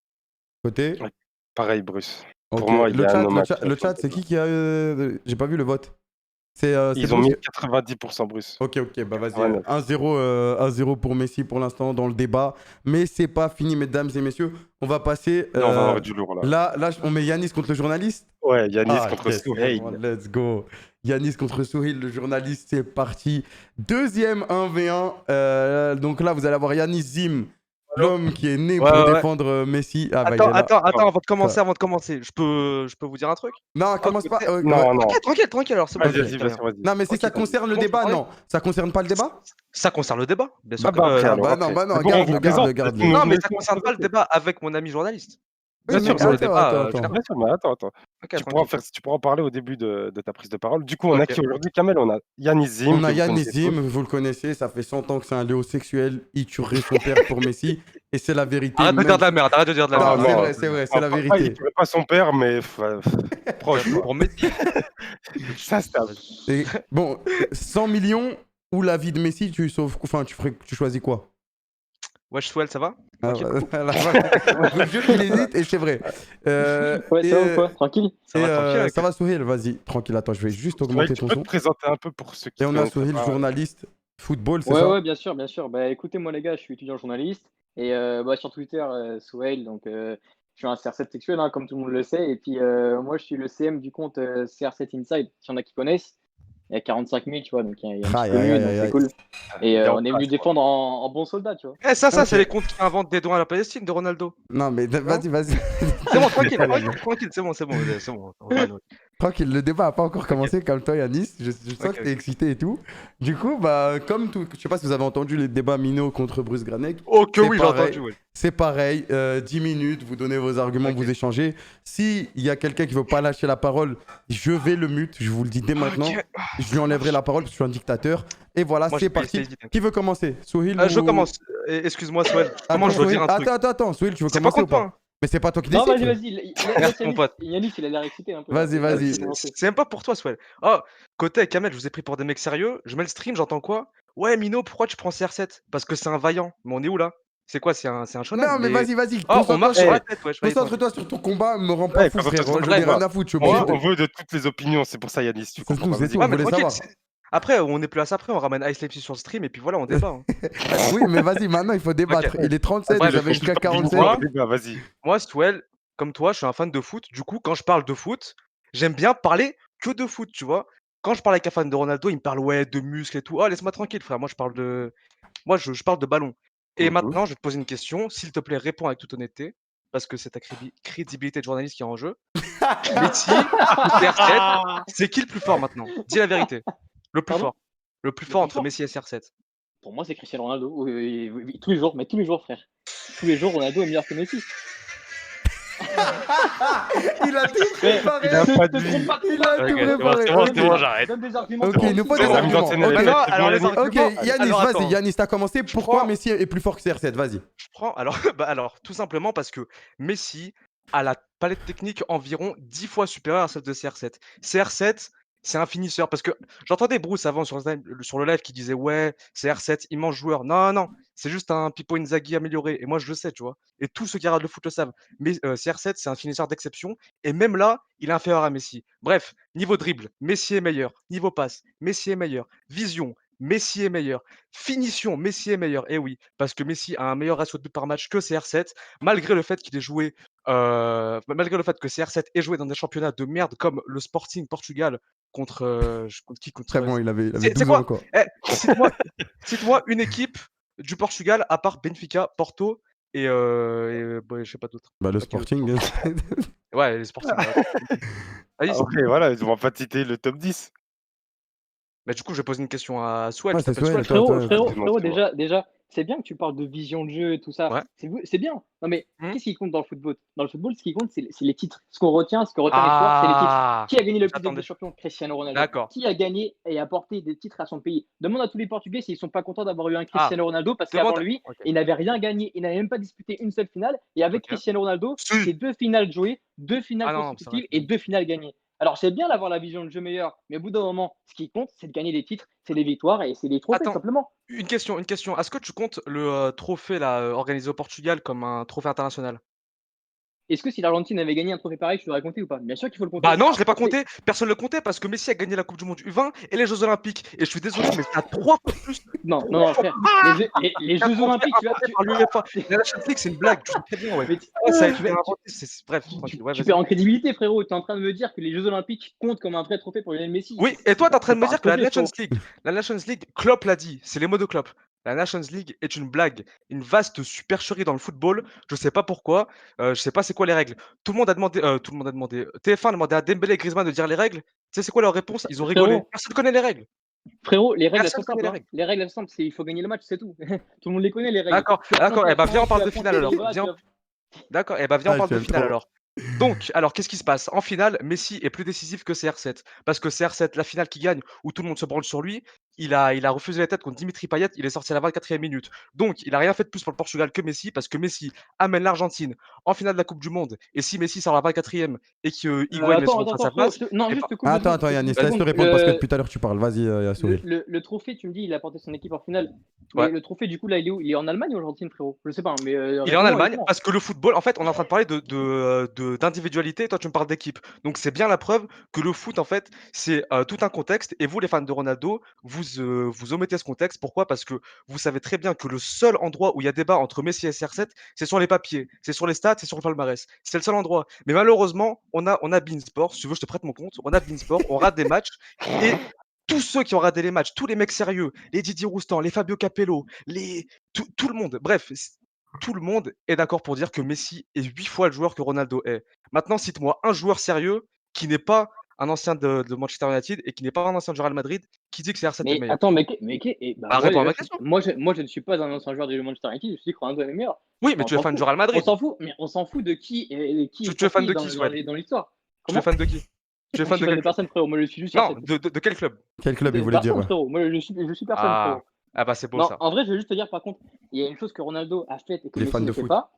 Côté. Ouais. Pareil, Bruce. Ok. Pour moi, il le y a chat, un homme le chat, c'est qui a. J'ai pas vu le vote. C'est Ils Bruce ont mis qui- 90% Bruce. Ok, bah vas-y. Ouais, 1-0 pour Messi pour l'instant dans le débat. Mais c'est pas fini, mesdames et messieurs. On va passer. Non, on va avoir du lourd là. Là, on met Yanis contre le journaliste. Ouais, Yanis Ah, contre yes, Souhail. let's go. Yanis contre Souhail, le journaliste, c'est parti. Deuxième 1v1. Donc là, vous allez avoir Yanis Zim, l'homme qui est né Ouais, pour ouais. défendre Messi. Ah, bah, il est là. Attends, avant de commencer, je peux vous dire un truc? Non, commence pas. Non, non. Tranquille, alors c'est bon. Vas-y, ok, vas-y, très bien. vas-y. Non, mais si Ok, ça vas-y. concerne le C'est bon, débat, je peux non. Ça concerne pas le débat? Ça concerne le débat, bien sûr. Bah, après, Ah, alors, bah après. non, C'est bon, on garde-le, vous présente, garde-le. laisse-nous- Non, mais laisse-nous- ça concerne pas le débat avec mon ami journaliste. Oui, Bien mais sûr, sur le attends, débat, attends. général. Bien sûr, mais attends. Ok, Tu pourras en parler au début de ta prise de parole. Du coup, on a Ok. qui aujourd'hui, Kamel? On a Yanis Zim. On a que vous Yanis connaissez Zim, vous le connaissez, ça fait 100 ans que c'est un léosexuel. Il tuerait son père pour Messi. Et c'est la vérité. Arrête de même- dire de la merde, arrête de dire de la Non, Ah, merde. c'est non, vrai, c'est vrai, c'est la Ah, Il vérité. tuerait pas son père, mais proche. quoi. Pour Messi. Ça, c'est un- Et, bon, 100 millions ou la vie de Messi, tu choisis quoi? Wesh, Swell, ça va? Ah, Ok. voilà. Je vous jure qu'il hésite et c'est vrai. Ouais, et, ça va ou quoi? Tranquille? Ça va, tranquille, ça va, Souhail, vas-y, tranquille, attends, je vais juste Ouais, augmenter tu ton peux son. te présenter un peu pour ceux qui Et on a connaissent Souhail, pas. journaliste football, c'est Ouais, ça? ouais, bien sûr, bien sûr. Bah écoutez, moi les gars, je suis étudiant journaliste et bah, sur Twitter, Souheil, donc je suis un CR7 sexuel, hein, comme tout le monde le sait. Et puis moi, je suis le CM du compte CR7 Inside, s'il y en a qui connaissent. Il y a 45 000, tu vois, donc il y a une Aïe, petite aïe, commune, aïe, donc aïe, c'est aïe. cool. Et Il est en on est venu défendre en bon soldat, tu vois. Eh, ça, Ok. c'est les comptes qui inventent des dons à la Palestine de Ronaldo. Non, mais vas-y. C'est bon, tranquille, c'est bon. On va, Tranquille, le débat n'a pas encore commencé comme toi, Yanis. Je sens Ok, que t'es excité et tout. Du coup, bah, comme tout, je sais pas si vous avez entendu les débats Mino contre Bruce Granek. Oh que C'est oui, j'ai pareil. entendu, ouais. C'est pareil, 10 minutes, vous donnez vos arguments, Ok. vous échangez. S'il y a quelqu'un qui veut pas lâcher la parole, je vais le mute, je vous le dis dès maintenant. Ok. Je lui enlèverai la parole parce que je suis un dictateur. Et voilà, Moi, je c'est vais parti. essayer vite, Qui veut commencer? Souhil Je ou... commence. Excuse-moi, Swell. Je Attends, commence, je dois dire un truc. attends, Souhil, tu veux C'est pas commencer ou contre moi. pas? Hein. Mais c'est pas toi qui Non, décides. vas-y. Merci, mon pote. Yanis, il a l'air excité un peu. Vas-y, là. vas-y. Tu peux lancer. C'est même pas pour toi, Swell. Oh, côté avec Kamel, je vous ai pris pour des mecs sérieux. Je mets le stream, j'entends quoi? Ouais, Mino, pourquoi tu prends CR7? Parce que c'est un vaillant. Mais on est où là? C'est quoi? C'est un shonen? Non, mais vas-y. Oh, on marche sur la Eh, tête, wesh. Vas-y, Concentre-toi sur ton combat, me rends pas Ouais, fou, concentre-toi frérot. sur Je ton n'ai rien combat. à foutre, je suis obligé On de... veut de toutes les opinions, c'est pour ça, Yanis, tu comprends tout, pas. c'est Vas-y. tout. Ouais, on mais voulait tranquille. savoir. Après, on est plus à ça après, on ramène Ice Leipzig sur le stream et puis voilà, on débat. Hein. Oui, mais vas-y, maintenant, il faut débattre. Il est 37, Ouais, vous mais avez jusqu'à 47. Moi, Vas-y. Moi, Swell, comme toi, je suis un fan de foot. Du coup, quand je parle de foot, j'aime bien parler que de foot, tu vois. Quand je parle avec un fan de Ronaldo, il me parle ouais, de muscles et tout. Oh, laisse-moi tranquille, frère. Moi, je parle de ballon. Et maintenant, je vais te poser une question. S'il te plaît, réponds avec toute honnêteté, parce que c'est ta crédibilité de journaliste qui est en jeu. Messi ou CR7, c'est qui le plus fort maintenant? Dis la vérité. Le plus Pardon? fort. Le plus Le fort plus entre fort? Messi et CR7. Pour moi, c'est Cristiano Ronaldo. Oui, tous les jours, mais tous les jours, frère. Tous les jours, Ronaldo est meilleur que Messi. Il a tout Mais préparé. Il a pas te dit. trompe pas, Il a Ok, tout c'est bon, préparé. c'est bon, j'arrête. Donne des arguments. Ok, pour il nous faut Messi. des C'est bon, arguments. vous enchaînez Ok, les mecs, c'est alors bon, les vas-y. arguments. Ok, Yanis, Alors, attends. vas-y. Yanis, t'as commencé. Pourquoi prends- Messi est plus fort que CR7? Vas-y. Je prends alors, alors tout simplement parce que Messi a la palette technique environ 10 fois supérieure à celle de CR7. CR7, c'est un finisseur parce que j'entendais Bruce avant sur le live qui disait ouais, CR7, immense joueur. Non, non, c'est juste un Pippo Inzaghi amélioré. Et moi, je le sais, tu vois. Et tous ceux qui regardent le foot le savent. Mais CR7, c'est un finisseur d'exception. Et même là, il est inférieur à Messi. Bref, niveau dribble, Messi est meilleur. Niveau passe, Messi est meilleur. Vision, Messi est meilleur. Finition, Messi est meilleur. Et oui, parce que Messi a un meilleur ratio de buts par match que CR7, malgré le fait qu'il ait joué, malgré le fait que CR7 ait joué dans des championnats de merde comme le Sporting Portugal contre qui contre, Très bon, il avait c'est 12 quoi ans, quoi. Eh, cite-moi une équipe du Portugal à part Benfica, Porto et je sais pas d'autres. Bah, le Ok, Sporting. hein. Ouais, les Sporting. Vas-y, Après, voilà, ils vont pas citer le top 10. bah, du coup, je vais poser une question à Swell. Ouais, Tu c'est t'appelles Swell, Swell? toi, Frérot, déjà, c'est bien que tu parles de vision de jeu et tout ça. Ouais. C'est bien. Non, mais Hmm. qu'est-ce qui compte dans le football? Dans le football, ce qui compte, c'est les titres. Ce qu'on retient l'histoire, c'est les titres. Ah, Qui a gagné le plus de Ligue j'attendais. des Champions? Cristiano Ronaldo. D'accord. Qui a gagné et apporté des titres à son pays? Demande à tous les Portugais s'ils sont pas contents d'avoir eu un Cristiano Ronaldo parce qu'avant Demande- lui, Ok. il n'avait rien gagné. Il n'avait même pas disputé une seule finale. Et avec Ok. Cristiano Ronaldo, Si. c'est 2 finales jouées, 2 finales Ah non, c'est consécutives vrai. et 2 finales gagnées. Alors, c'est bien d'avoir la vision de jeu meilleure, mais au bout d'un moment, ce qui compte, c'est de gagner des titres, c'est des victoires et c'est des trophées, Attends. simplement. Une question. Est-ce que tu comptes le trophée là, organisé au Portugal comme un trophée international? Est-ce que si l'Argentine avait gagné un trophée pareil, tu l'aurais compté ou pas? Bien sûr qu'il faut le compter. Bah non, C'est je l'ai pas un trophée. compté. Personne le comptait parce que Messi a gagné la Coupe du Monde U20 et les Jeux Olympiques. Et je suis désolé, mais c'est à 3 fois plus. Non, frère. Les Jeux Olympiques, tu vas. Par l'UEFA. La Nations League, c'est une blague. Tu sais très bien, ouais. Mais Ça a tu été vas- inventé. Bref, tranquille. Ouais, tu vas-y. perds en crédibilité, frérot. Tu es en train de me dire que les Jeux Olympiques comptent comme un vrai trophée pour Lionel Messi. Oui, et toi, t'es en train de me C'est dire que pas un trophée, la Nations League, Klopp l'a dit, c'est les mots de Klopp. La Nations League est une blague, une vaste supercherie dans le football. Je sais pas pourquoi, je sais pas c'est quoi les règles. Tout le monde a demandé, TF1 a demandé à Dembélé et Griezmann de dire les règles. Tu sais c'est quoi leur réponse? Ils ont rigolé. Frérot. Personne connaît les règles. Frérot, les règles, elles Personne sont connaît simples. les hein. règles. Les règles, elles sont simples. C'est il faut gagner le match, c'est tout. Tout le monde les connaît, les règles. D'accord, Tu affrontes d'accord. Eh ben viens, on parle de tu finale affrontes alors. les Pays-Bas, Viens, d'accord. Eh ben viens, on Ah, parle de j'aime finale trop. alors. Donc, alors qu'est-ce qui se passe? En finale, Messi est plus décisif que CR7. Parce que CR7, la finale qui gagne, où tout le monde se branle sur lui, il a refusé la tête contre Dimitri Payet, il est sorti à la 24e minute. Donc, il a rien fait de plus pour le Portugal que Messi, parce que Messi amène l'Argentine en finale de la Coupe du Monde. Et si Messi sort à la 24e et que Higuaín met son face à frérot, face, non, eh juste ben, te coupe deux Attends, secondes, Yanis, deux laisse te secondes. répondre parce que depuis tout à l'heure, tu parles. Vas-y, Yassouil. Le trophée, tu me dis, il a porté son équipe en finale. Mais Ouais. le trophée, du coup, là, il est où? Il est en Allemagne ou en Argentine, frérot? Je sais pas, mais. Il est en réponds-moi, Allemagne réponds-moi. parce que le football, en fait, on est en train de parler d'individualité, toi tu me parles d'équipe. Donc c'est bien la preuve que le foot, en fait, c'est tout un contexte. Et vous, les fans de Ronaldo, vous omettez ce contexte. Pourquoi? Parce que vous savez très bien que le seul endroit où il y a débat entre Messi et CR7, c'est sur les papiers, c'est sur les stats, c'est sur le palmarès. C'est le seul endroit. Mais malheureusement, on a Beansport. Si tu veux, je te prête mon compte. On a Beansport, on rate des matchs. Et tous ceux qui ont raté les matchs, tous les mecs sérieux, les Didier Roustan, les Fabio Capello, tout le monde, bref, tout le monde est d'accord pour dire que Messi est 8 fois le joueur que Ronaldo est. Maintenant, cite-moi un joueur sérieux qui n'est pas un ancien de Manchester United et qui n'est pas un ancien du Real Madrid qui dit que CR7 est le Mais meilleur? attends, bah, Bah, moi, réponds à les ma gars, question. moi, je ne suis pas un ancien joueur de Manchester United, je dis que Ronaldo est le meilleur. Oui, mais On tu es s'en fan du fout. Real On Madrid. s'en fout, mais on s'en fout de qui est Tu es pour fan qui de dans, qui, dans, Souel? dans l'histoire. Tu es Comment? fan de qui? Tu es Je fan suis de fan quel de club? personne, frérot. Moi, je suis juste Non, CR7. de quel club? Quel club il De voulait dire? personne, frérot. Moi, je suis personne, frérot. Ah bah c'est beau Non, ça. en vrai, je vais juste te dire, par contre, il y a une chose que Ronaldo a faite et que Les fans Messi de ne fait foot. pas.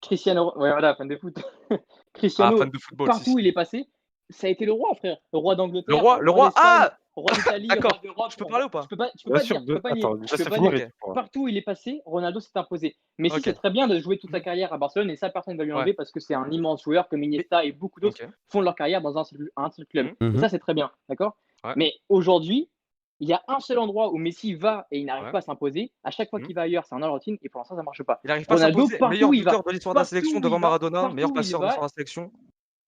Cristiano, ouais, voilà, fan de foot. Ah, Cristiano, fan de football, si, partout où il si. est passé, ça a été le roi, frère. Le roi Le d'Angleterre, roi, roi d'Espagne, ah! roi d'Italie, roi D'accord. d'Europe. Je peux parler ou pas? Tu peux Bien pas sûr, dire, tu peux pas nier. attends, Tu laisse peux pas finir nier. et tu pourras. Partout où il est passé, Ronaldo s'est imposé. Messi, Ok. c'est très bien de jouer toute sa carrière à Barcelone et ça, personne ne va lui enlever Ouais. parce que c'est un immense joueur comme Iniesta et beaucoup d'autres Ok. font leur carrière dans un seul club. Mhm. Et ça, c'est très bien, d'accord? Ouais. Mais aujourd'hui, il y a un seul endroit où Messi va et il n'arrive Ouais. pas à s'imposer. À chaque fois Mhm. qu'il va ailleurs, c'est en Argentine et pour l'instant, ça marche pas. Il arrive pas à Ronaldo, s'imposer. partout Meilleur où il va, buteur de l'histoire de la partout sélection où devant il va, Maradona, meilleur partout où il passeur de va, l'histoire de la sélection.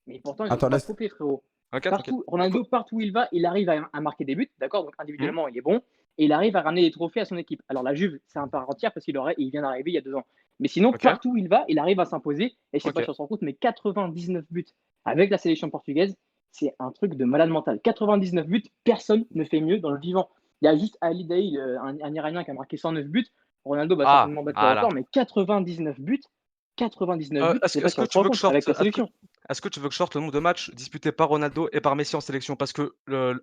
mais pourtant, ils Attends, sont pas laisse. trophées, frérot. Ok, tranquille. Partout, Ronaldo, partout où il va, il arrive à marquer des buts, d'accord? Donc individuellement, il est bon. Et il arrive à ramener des trophées à son équipe. Alors la Juve, c'est un part entière parce il vient d'arriver il y a 2 ans. Mais sinon, Ok. partout où il va, il arrive à s'imposer. Et je sais pas Ok. si on s'en compte, mais 99 buts avec la sélection portugaise, c'est un truc de malade mental. 99 buts, personne ne fait mieux dans le vivant. Il y a juste Ali Daei, un Iranien qui a marqué 109 buts. Ronaldo va Ah, certainement battre le voilà. record, mais 99 buts, 99 buts, je Est-ce sais que, pas est-ce si on que se tu rend veux que compte je sorte, avec la est-ce que, sélection. est-ce que tu veux que je sorte le nombre de matchs disputés par Ronaldo et par Messi en sélection? Parce que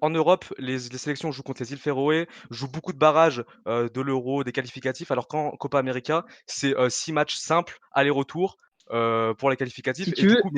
en Europe, les sélections jouent contre les îles Féroé, jouent beaucoup de barrages de l'Euro, des qualificatifs, alors qu'en Copa América, c'est 6 matchs simples, aller-retour pour les qualificatifs. Si Et tu du veux, coup,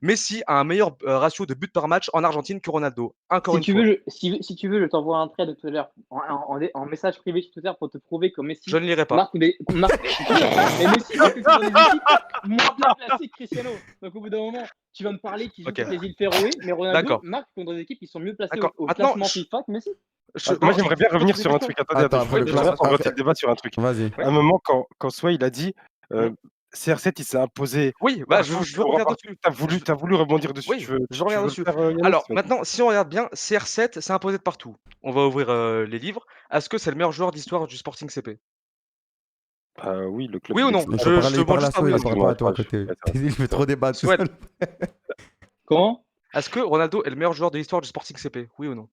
Messi a un meilleur ratio de buts par match en Argentine que Ronaldo. Encore Si une tu fois. veux, si tu veux, je t'envoie un trade tout à l'heure en message privé sur Twitter pour te prouver que Je Messi ne lirai pas. marque des. Mais Messi marque aussi dans des équipes moins bien placées que Cristiano. Donc au bout d'un moment, tu vas me parler qu'il joue Ok. contre les îles Féroé, mais Ronaldo D'accord. marque contre des équipes qui sont mieux placées D'accord. au Maintenant, classement FIFA que Messi. je- Moi, non, j'aimerais bien revenir sur un question. truc. Attendez, Attends, après le Oui, classement. j'aimerais qu'on Après, refait le débat sur un truc. vas-y. À un moment, quand Sway il a dit Mhm. CR7, il s'est imposé Oui, bah, je partout, veux revenir dessus. T'as voulu rebondir dessus. Oui, Tu veux, je reviens tu veux dessus. le faire, Yanis, Alors, vas-y. maintenant, si on regarde bien, CR7, c'est imposé de partout. On va ouvrir les livres. Est-ce que c'est le meilleur joueur d'histoire du Sporting CP? Oui, le club. Oui ou il non? existe. Il Je parle, te il demande parle à juste un soi, oui il ou non. parle Excuse-moi, pas à toi à je- côté. attends. Il fait trop débattre tout Souhaite. seul. Comment? Est-ce que Ronaldo est le meilleur joueur de l'histoire du Sporting CP? Oui ou non?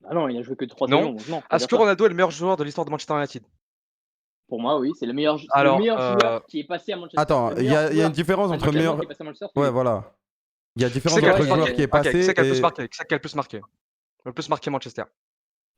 Ah non, il a joué que 3 Non. saisons. Donc non, faut pas Est-ce dire que ça. Ronaldo est le meilleur joueur de l'histoire de Manchester United? Pour moi, oui, c'est le meilleur Alors, joueur qui est passé à Manchester. Attends, Le il y meilleur a une joueur différence entre individuellement meilleur. qui est passé à Manchester. c'est Ouais, lui. voilà. Il y a qui différence c'est qui a le entre plus joueur marqué? qui est Ok, qui passé c'est qui a le plus et. marqué? Qui c'est qui a le plus marqué? Le plus marqué Manchester.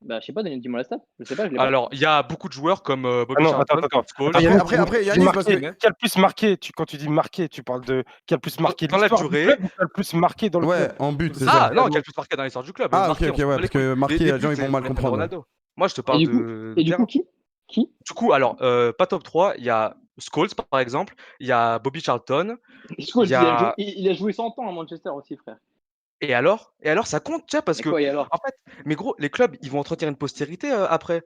Bah, je sais pas, Daniel, dis-moi la stat. Je sais pas, je l'ai pas. Alors, il y a beaucoup de joueurs comme Ah Bobby non, Charlton, attends. comme Scholes. Après, Yannick, après, tu dis Yannick, parce marqué. que. Qui a le plus marqué quand tu dis marqué, tu parles de qui a le plus marqué de Dans la l'histoire du durée. club ou qui a le plus marqué dans le Ouais, club? en but, c'est Ah ça. non, qui a le plus marqué dans l'histoire du club. Ah, Marqué, ok, on s'en bat ouais, les parce couilles. que marqué, Des les gens buts, ils vont c'est mal pour les fans de comprendre. Ronaldo. Moi, je te Et parle du coup, de du terrain. coup, qui? Du coup, alors, pas top 3, il y a Scholes, par exemple, il y a Bobby Charlton, Scholes, il y a... il a joué 100 ans à Manchester aussi, frère. Et alors, ça compte, tiens, parce Mais que, quoi, et alors? en fait, mais gros, les clubs, ils vont entretenir une postérité après.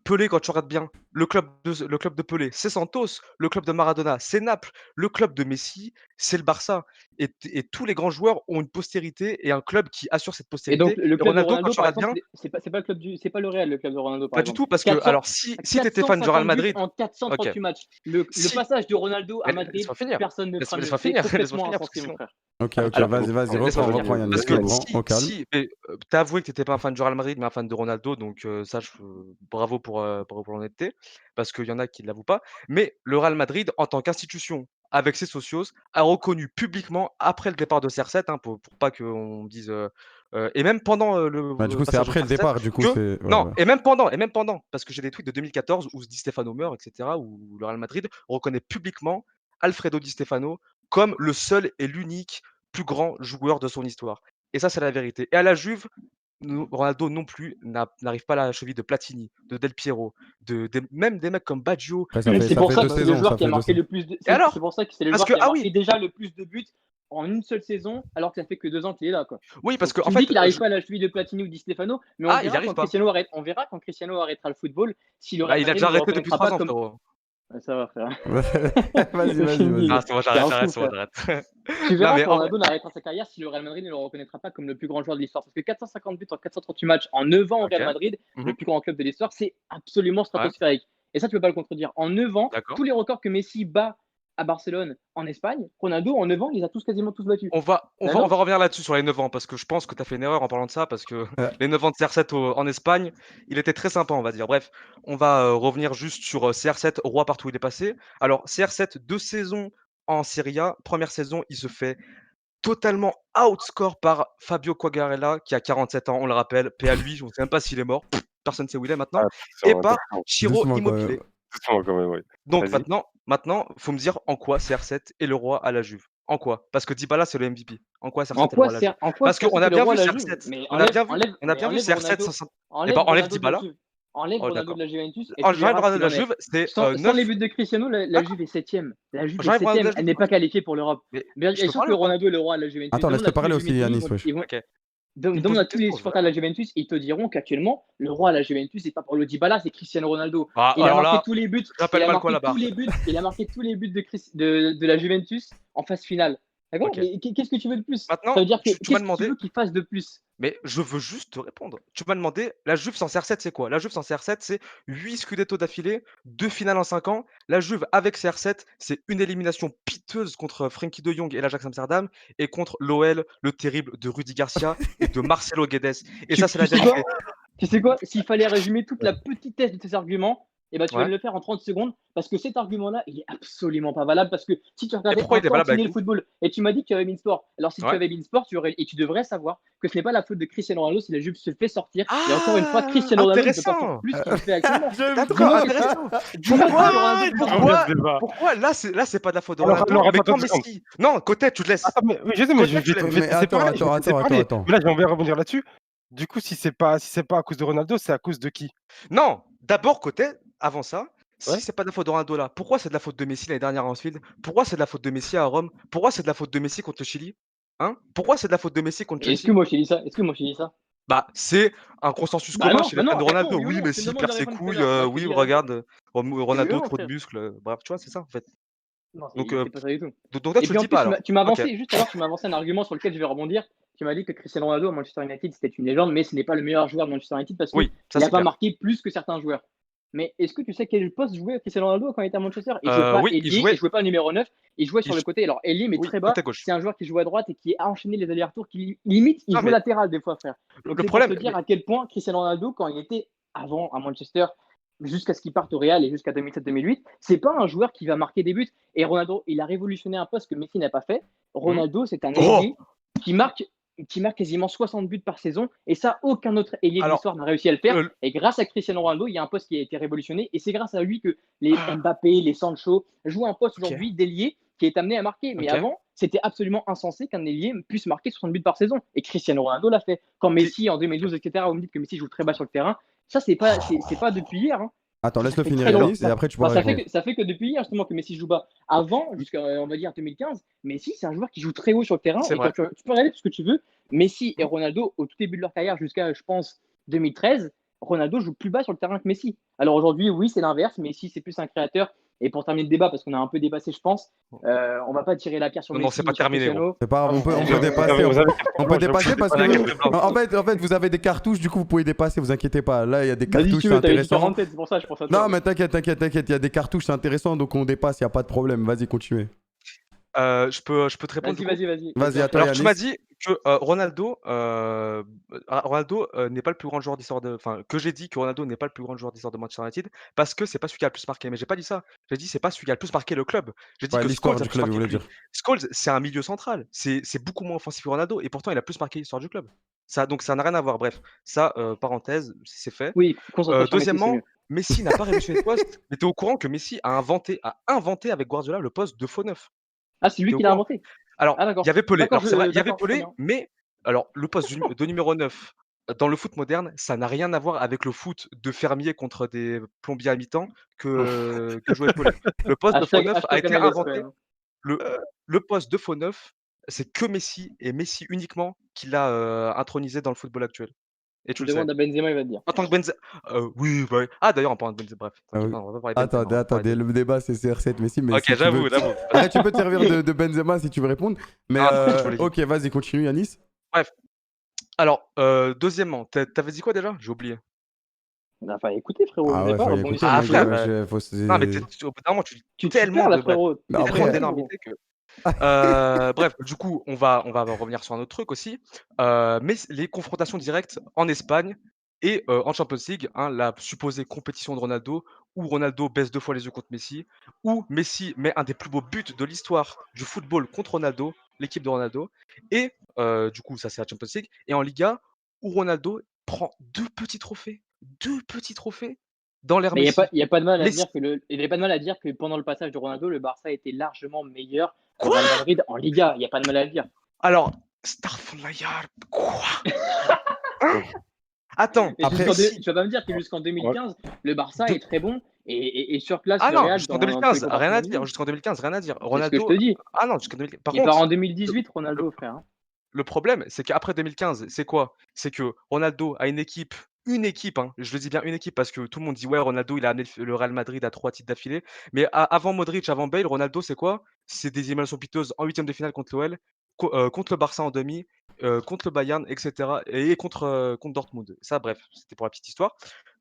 Pelé, quand tu regardes bien, le club de Pelé, c'est Santos. Le club de Maradona, c'est Naples. Le club de Messi, c'est le Barça. Et tous les grands joueurs ont une postérité et un club qui assure cette Et donc, postérité. le Et club de Ronaldo, quand Ronaldo, tu par regardes exemple, bien, c'est pas le club c'est pas le Real, le club de Ronaldo, par pas du exemple. tout, parce que, 400 alors, si tu étais fan du Real 450 buts Madrid, en ok, 438 matchs. Le si, passage de Ronaldo à mais Madrid, laisse-moi finir. personne ne fera mieux. Laisse-moi C'est finir, laisse-moi complètement finir, parce que insensé, mon sinon. frère. Ok, Alors, vas-y, laisse-moi reprends, finir. Yannick, Parce que reprends, au calme. si tu as avoué que tu étais pas un fan du Real Madrid, mais un fan de Ronaldo, donc ça, bravo pour l'honnêteté, parce qu'il y en a qui ne l'avouent pas. Mais le Real Madrid, en tant qu'institution, avec ses socios, a reconnu publiquement, après le départ de CR7, hein, pour pas qu'on me dise... et même pendant Bah, du coup, c'est passage de après le CR7, départ, du coup, que... c'est. Ouais, Non, ouais. et même pendant, parce que j'ai des tweets de 2014 où Di Stefano meurt, etc., où le Real Madrid reconnaît publiquement Alfredo Di Stefano comme le seul et l'unique plus grand joueur de son histoire. Et ça, c'est la vérité. Et à la Juve, Ronaldo non plus n'arrive pas à la cheville de Platini, de Del Piero, même des mecs comme Baggio. Après, ça Mais fait, c'est ça pour fait ça deux que c'est le saisons. joueur Ça qui a fait deux marqué saisons. le plus de... Et C'est alors? pour ça que c'est le Parce joueur que, qui a ah marqué oui, déjà le plus de buts en une seule saison, alors que ça fait que 2 ans qu'il est là, quoi. oui, parce que, Tu en me dis fait, qu'il n'arrive pas à la cheville de Platini ou Di Stefano, mais ah, il n'y arrive pas. on verra quand Cristiano arrêtera le football, si le Bah, Real il a Madrid déjà ne le arrêté depuis reconnaîtra 3 pas ans, comme... frérot. Ouais, ça va, frère. Vas-y. Ah, c'est bon, T'es un j'arrête, fou, c'est bon, frère. j'arrête. Tu Non, verras mais que en vrai, Ronaldo n'arrêtera sa carrière si le Real Madrid ne le reconnaîtra pas comme le plus grand joueur de l'histoire. Parce que 450 buts en 438 matchs en 9 ans au ok, Real Madrid, le plus grand club de l'histoire, c'est absolument ouais, stratosphérique. Et ça, tu peux pas le contredire. En 9 ans, d'accord. tous les records que Messi bat à Barcelone, en Espagne. Ronaldo, en 9 ans, il les a quasiment tous battus. On va D'accord. revenir là-dessus sur les 9 ans parce que je pense que tu as fait une erreur en parlant de ça parce que Ouais. les 9 ans de CR7 en Espagne, il était très sympa, on va dire. Bref, on va revenir juste sur CR7, roi partout où il est passé. Alors, CR7, 2 saisons en Serie A. Première saison, il se fait totalement outscore par Fabio Quagliarella qui a 47 ans, on le rappelle. Paix à lui, on ne sait même pas s'il est mort. Personne ne sait où il est maintenant. Ah, Et doucement, par doucement, Ciro Doucement, quand Immobile. même. doucement quand même, ouais. Donc Vas-y. maintenant, faut me dire en quoi CR7 est le roi à la Juve. En quoi? Parce que Dybala, c'est le MVP. En quoi CR7 En est le roi quoi, à la Juve? en quoi Parce qu'on CR7 a est le bien roi vu à la Juve? CR7. Mais On a bien vu enlève CR7 Ronaldo, 500. Eh enlève ben, enlève Ronaldo de la Dybala. Juve. Enlève Oh, Ronaldo d'accord. de la Juventus et tu J'enlève verras ce Ronaldo qu'il de la en est. Juve, c'est Sans les 9. buts de Cristiano, la D'accord. Juve est 7ème. La Juve est J'enlève Ronaldo de 7ème. la Elle Juve. n'est pas qualifiée pour l'Europe. Mais Bien je peux sûr parler que ou pas? Ronaldo est le roi de la Juventus. Attends, Demande laisse-le à tous les parler aussi, Juventus, Yanis, wesh. ils vont- Ok. Tu me demande poses à une tous les question, je supporters de la Juventus, ils te diront qu'actuellement, le roi à la Juventus, c'est pas Paulo Dybala, c'est Cristiano Ronaldo. Ah, Il a alors marqué là, tous les buts. Il j'appelle a mal quoi marqué là-bas. tous les buts. Il a marqué tous les buts de la Juventus en phase finale. D'accord? Ok. Mais qu'est-ce que tu veux de plus? Ça Maintenant, veut dire que tu m'as qu'est-ce que tu demandé, veux qu'il fasse de plus? mais je veux juste te répondre. Tu m'as demandé, la Juve sans CR7, c'est quoi? La Juve sans CR7, c'est 8 Scudetto d'affilée, 2 finales en 5 ans. La Juve avec CR7, c'est une élimination piteuse contre Frenkie de Jong et l'Ajax Amsterdam et contre l'OL, le terrible de Rudy Garcia et de Marcelo Guedes. Et ça, c'est la Tu sais vérité. quoi? Tu sais quoi? S'il fallait résumer toute la petitesse de tes arguments, eh ben, tu vas Ouais. me le faire en 30 secondes parce que cet argument-là, il est absolument pas valable parce que si tu Et regardais pourquoi un il est valable tantinet avec le vous? football et tu m'as dit que tu avais Beansport, alors si tu Ouais. avais Beansport, et tu devrais savoir que ce n'est pas la faute de Cristiano Ronaldo si la Juve se fait sortir. Et encore une fois, Ah, Cristiano Ronaldo ne peut pas faire intéressant. plus qu'il le fait actuellement. D'accord, Dis-moi que intéressant. dis-moi que Ronaldo Il peut faut pas qu'on faire laisse Pourquoi, le débat. pourquoi là, c'est pas de la faute de Alors, Ronaldo, mais attends, quand 2 secondes. Messi. Non, Côté, tu te laisses. Attends, mais oui, je sais, mais Côté, tu je laisses. vais Mais te laisser attends, parler, je vais te laisser parler. attends. Mais là, j'aimerais rebondir là-dessus. Du coup, si c'est pas à cause de Ronaldo, c'est à cause de qui? Non, d'abord Côté, avant ça, si Ouais. c'est pas de la faute de Ronaldo là, pourquoi c'est de la faute de Messi l'année dernière à Anfield? Pourquoi c'est de la faute de Messi à Rome? Pourquoi c'est de la faute de Messi contre le Chili? Hein? Pourquoi c'est de la faute de Messi contre Est-ce Chelsea? que moi j'ai dit ça? Est-ce que moi j'ai dit ça? Bah, c'est un consensus Bah commun non, chez les fans de réponds Ronaldo. oui ou Oui, non. Je te Messi demande de perd ses répondre tout à couilles, l'heure. Bah, je te oui, dis la réponse. regarde, C'est oui ou Ronaldo, non, trop de frère. muscles, bref, tu vois, c'est ça en fait. Non, Donc, c'est pas ça du tout. donc là, Et tu puis le en dis plus, pas alors. tu m'as Ok. avancé, juste alors, tu m'as avancé un argument sur lequel je vais rebondir. Tu m'as dit que Cristiano Ronaldo à Manchester United, c'était une légende, mais ce n'est pas le meilleur joueur de Manchester United parce qu'il Oui, ça n'a c'est pas clair. marqué plus que certains joueurs. Mais est-ce que tu sais quel poste jouait Cristiano Ronaldo quand il était à Manchester? Il jouait pas Oui, il ailier, jouait, il jouait pas numéro 9, il jouait il sur le jou- côté. Alors ailier, mais oui, très bas, côté gauche. c'est un joueur qui joue à droite et qui a enchaîné les allers-retours, qui limite, il Non, joue mais latéral des fois, frère. Donc le c'est pour te problème, dire à quel point Cristiano Ronaldo, quand il était avant à Manchester, jusqu'à ce qu'il parte au Real et jusqu'à 2007-2008, c'est pas un joueur qui va marquer des buts. Et Ronaldo, il a révolutionné un poste que Messi n'a pas fait. Ronaldo, c'est un Oh ailier qui marque, quasiment 60 buts par saison. Et ça, aucun autre ailier de Alors, l'histoire n'a réussi à le faire. euh, Et grâce à Cristiano Ronaldo, il y a un poste qui a été révolutionné. Et c'est grâce à lui que les Mbappé, les Sancho jouent un poste ok, aujourd'hui d'ailier qui est amené à marquer. Mais ok. avant, c'était absolument insensé qu'un ailier puisse marquer 60 buts par saison. Et Cristiano Ronaldo l'a fait. Quand Puis- Messi, en 2012, etc., vous me dites que Messi joue très bas sur le terrain. Ça, c'est pas depuis hier. Hein. Attends, Ça laisse-le fait finir, très longtemps. Yanis, et après tu pourras Enfin, répondre. ça fait que depuis hier, justement, que Messi joue bas. Avant, jusqu'à, on va dire, 2015, Messi, c'est un joueur qui joue très haut sur le terrain. C'est Et vrai. quand tu peux regarder tout ce que tu veux, Messi et Ronaldo, au tout début de leur carrière, jusqu'à, je pense, 2013, Ronaldo joue plus bas sur le terrain que Messi. Alors aujourd'hui, oui, c'est l'inverse. Messi, c'est plus un créateur. Et pour terminer le débat, parce qu'on a un peu dépassé, je pense, on va pas tirer la pierre sur Non, Messi non, c'est pas ni sur terminé, Cristiano. C'est pas grave, on peut Vous dépasser. avez- vous avez- On peut dépasser parce pas la que. carte blanche. En fait, vous avez des cartouches, du coup, vous pouvez dépasser, vous inquiétez pas. Là, il y a des Vas-y, si cartouches, tu c'est veux, t'avais dit intéressant. 40 têtes, c'est pour ça, je pense à toi. Non, mais t'inquiète, il y a des cartouches, c'est intéressant, donc on dépasse, il n'y a pas de problème. Vas-y, continuez. Je peux te répondre Vas-y, du coup? vas-y. Vas-y, à toi, Alors, tu m'as Yanis. dit que Ronaldo, n'est pas le plus grand joueur d'histoire de. Enfin, que j'ai dit que Ronaldo n'est pas le plus grand joueur d'histoire de Manchester United parce que c'est pas celui qui a le plus marqué. Mais j'ai pas dit ça. J'ai dit c'est pas celui qui a le plus marqué le club. J'ai dit Ouais, que l'histoire Scholes a du plus club, il marqué voulait que lui. dire. Scholes, c'est un milieu central. C'est beaucoup moins offensif que Ronaldo et pourtant il a plus marqué l'histoire du club. Donc ça n'a rien à voir. Bref, ça, parenthèse, c'est fait. Oui, concentre sur Messi, c'est Deuxièmement, mieux. Messi n'a pas révolutionné le poste. Mais t'es au courant que Messi a inventé avec Guardiola le poste de faux neuf. Ah, c'est lui T'es au qui l'a courant? inventé. Alors, Ah, d'accord. il y avait Pelé. D'accord, Alors c'est vrai, il y avait d'accord, très Pelé, bien. mais alors le poste de numéro 9 dans le foot moderne, ça n'a rien à voir avec le foot de fermier contre des plombiers à mi-temps que jouait Pelé. Le poste de faux neuf a été Canales, inventé. ouais. Le, le poste de faux neuf, c'est que Messi et Messi uniquement qui l'a intronisé dans le football actuel. Et tu le sais. Demande à Benzema, il va te dire. En tant que Benzema. Oui, ouais. Ah, d'ailleurs, en parlant de Benzema, bref, Ah t'inquiète oui. pas, on va pas parler de Benzema. Attendez, on va pas parler de le débat c'est CR7 Messi, mais Ok, si tu j'avoue, veux. j'avoue. Après, tu peux te servir de Benzema si tu veux répondre. Mais Ah, non, je voulais dire. ok, vas-y, continue, Yanis. Bref. Alors, deuxièmement, t'avais dit quoi déjà? J'ai oublié. Enfin, écoutez, frérot, Ah vous ouais, n'avez pas faut un y bon écouter, Ah mec. frère, Faut non mais au bout d'un moment, tu dis Tu te tellement perds là, de bref, frérot. Bah T'es après- tellement très bon. d'énormités que bref, du coup, on va revenir sur un autre truc aussi. Mais les confrontations directes en Espagne et en Champions League, hein, la supposée compétition de Ronaldo, où Ronaldo baisse 2 fois les yeux contre Messi, où Messi met un des plus beaux buts de l'histoire du football contre Ronaldo, l'équipe de Ronaldo, et du coup, ça c'est la Champions League, et en Liga, où Ronaldo prend 2 petits trophées dans l'ère Mais il Messi. n'y a pas de mal à Messi dire que il y a pas de mal à dire que pendant le passage de Ronaldo, le Barça était largement meilleur que le Quoi? Real Madrid en Liga. Il n'y a pas de mal à le dire. Alors, Starfall quoi? Hein? Attends, Et Après- tu vas pas me dire que jusqu'en 2015, le Barça De- est très bon et surclasse Ah le non, Real jusqu'en dans tous les 2015, rien à compartiments du dire. monde. Jusqu'en 2015, rien à dire. C'est ce que je Ronaldo. te dis. Ah non, jusqu'en 2015. Par Il part en contre, 2018, Ronaldo, frère. Hein. le problème, c'est qu'après 2015, c'est quoi? C'est que Ronaldo a une équipe, hein, je le dis bien une équipe parce que tout le monde dit ouais, Ronaldo, il a amené le Real Madrid à 3 titres d'affilée. Mais avant Modric, avant Bale, Ronaldo, c'est quoi? C'est des éliminations piteuses en huitième de finale contre l'OL, contre le Barça en demi, contre le Bayern, etc. Et contre Dortmund. Ça, bref, c'était pour la petite histoire.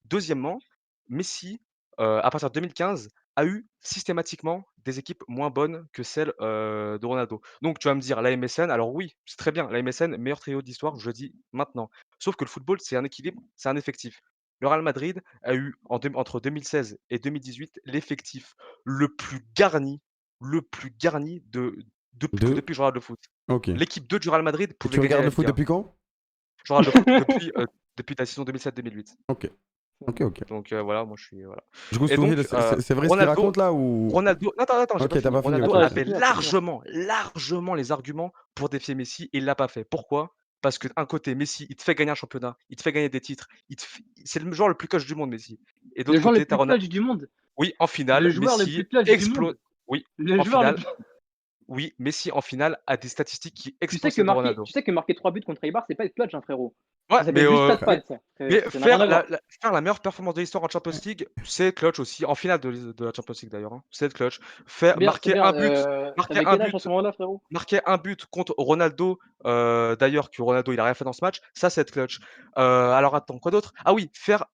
Deuxièmement, Messi, à partir de 2015, a eu systématiquement des équipes moins bonnes que celles de Ronaldo. Donc tu vas me dire, la MSN, alors oui, c'est très bien, la MSN, meilleur trio d'histoire, je le dis maintenant. Sauf que le football, c'est un équilibre, c'est un effectif. Le Real Madrid a eu entre 2016 et 2018 l'effectif le plus garni De- depuis que je regarde le foot. Ok. Et L'équipe 2 du Real Madrid pouvait tu gagner regardes la le foot Liga. depuis quand? Je regarde le foot depuis la saison 2007-2008. Ok. Ok. Donc voilà, moi je suis voilà. Du coup, Et donc, c'est vrai ce qu'il Ronaldo- raconte là ou... Ronaldo, non, attends, j'ai Ok, pas t'as fini. pas fini, Ronaldo ok. Attends, avait c'est clair. largement les arguments pour défier Messi et il l'a pas fait. Pourquoi? Parce que d'un côté, Messi, il te fait gagner un championnat, il te fait gagner des titres, c'est le joueur le plus clutch du monde, Messi. Et Le d'autre joueur le côté, t'as plus Ronaldo. clutch du monde. Oui, en finale, Le joueur le Messi plus clutch du explose. monde. Oui, Le en joueur le finale, oui, Messi en finale a des statistiques qui Tu sais explosent que celles de marquer, Ronaldo. tu sais que marquer 3 buts contre Eibar, c'est pas être clutch, hein, frérot. Ouais, Ça s'appelle juste 4 pattes, ça. mais Ça n'a rien à voir. faire la meilleure performance de l'histoire en Champions League, c'est être clutch aussi, en finale de la Champions League d'ailleurs, hein, c'est être clutch. C'est bien, Marquer un but, t'avais quel âge à ce moment-là, frérot? marquer un but contre Ronaldo, d'ailleurs que Ronaldo il a rien fait dans ce match, ça c'est être clutch. Alors attends, quoi d'autre? Ah oui, faire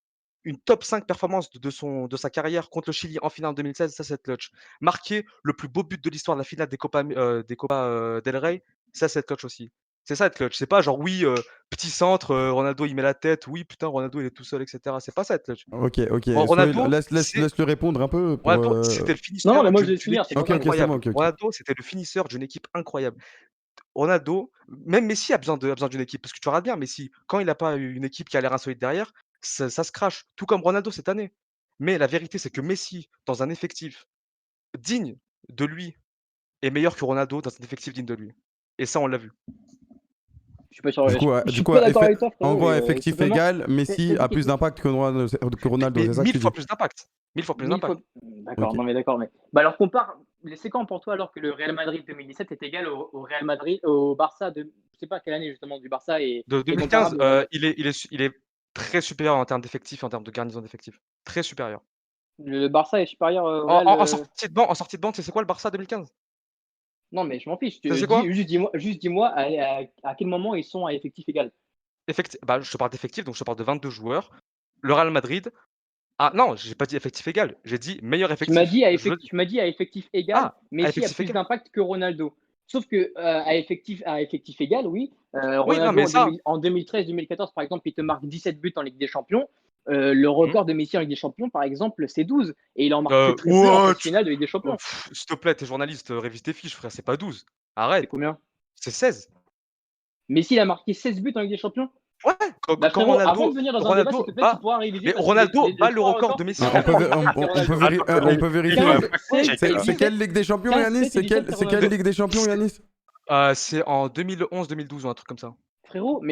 une top 5 performance de sa carrière contre le Chili en finale en 2016, ça c'est être clutch. Marquer le plus beau but de l'histoire de la finale des Copa del Rey, ça c'est être clutch aussi. C'est ça être clutch. C'est pas genre oui, petit centre, Ronaldo il met la tête, oui putain Ronaldo il est tout seul, etc. C'est pas ça être clutch. Ok. Ronaldo, Laisse-le répondre un peu pour... Ronaldo, c'était le finisseur Non, mais moi, je d'une vais finir, équipe c'est bon. Ok, c'est incroyable. bon, ok. Ronaldo, c'était le finisseur d'une équipe incroyable. Ronaldo, même Messi a besoin d'une équipe. Parce que tu regardes bien, Messi, quand il n'a pas eu une équipe qui a l'air insolite derrière, ça se crache. Tout comme Ronaldo cette année. Mais la vérité, c'est que Messi, dans un effectif digne de lui, est meilleur que Ronaldo dans un effectif digne de lui. Et ça, on l'a vu. Je suis pas sûr. Je Du suis coup, pas d'accord avec toi, frérot. en gros, et, effectif simplement, égal, Messi a plus d'impact que Ronaldo, Mais c'est ça que 1000 tu dis? fois plus d'impact. 1000 fois plus 1000 d'impact. fois. D'accord, Ok. non mais d'accord, mais. Bah alors compare. C'est quand pour toi alors que le Real Madrid 2017 est égal au Real Madrid, au Barça de. Je sais pas quelle année justement du Barça De est 2015, comparable au. il est très supérieur en termes d'effectifs, en termes de garnison d'effectifs. Très supérieur. Le Barça est supérieur au En, Real. en- en sortie de banc, c'est quoi le Barça 2015? Non mais je m'en fiche. C'est quoi? Juste dis-moi à quel moment ils sont à effectif égal. Bah, je te parle d'effectifs, donc je te parle de 22 joueurs. Le Real Madrid. Ah non, j'ai pas dit effectif égal, j'ai dit meilleur Tu m'as effectif. dit Je- à effectif égal, Ah, à Messi a effectif plus égal. d'impact que Ronaldo. Sauf que à effectif égal, oui. Oui, non, Ronaldo mais ça, en 2013-2014, par exemple, il te marque 17 buts en Ligue des Champions. Le record de Messi en Ligue des Champions, par exemple, c'est 12. Et il en marque que très peu en phase finale de Ligue des Champions. S'il te plaît, t'es journaliste, révise tes fiches, frère, c'est pas 12. C'est Arrête, combien? c'est 16. Messi, il a marqué 16 buts en Ligue des Champions. Ouais, quand Bah, frérot, avant de venir dans un débat, s'il Ronaldo te plaît, tu bat, pourras réviser. mais Parce que Ronaldo bat les le trois record records, de Messi. c'est On peut vérifier. 15, 16 et C'est 17. quelle Ligue des Champions, 15, Yanis? 16 et 17, C'est quelle Ligue des Champions, Yanis? C'est en 2011-2012 ou un truc comme ça. Frérot,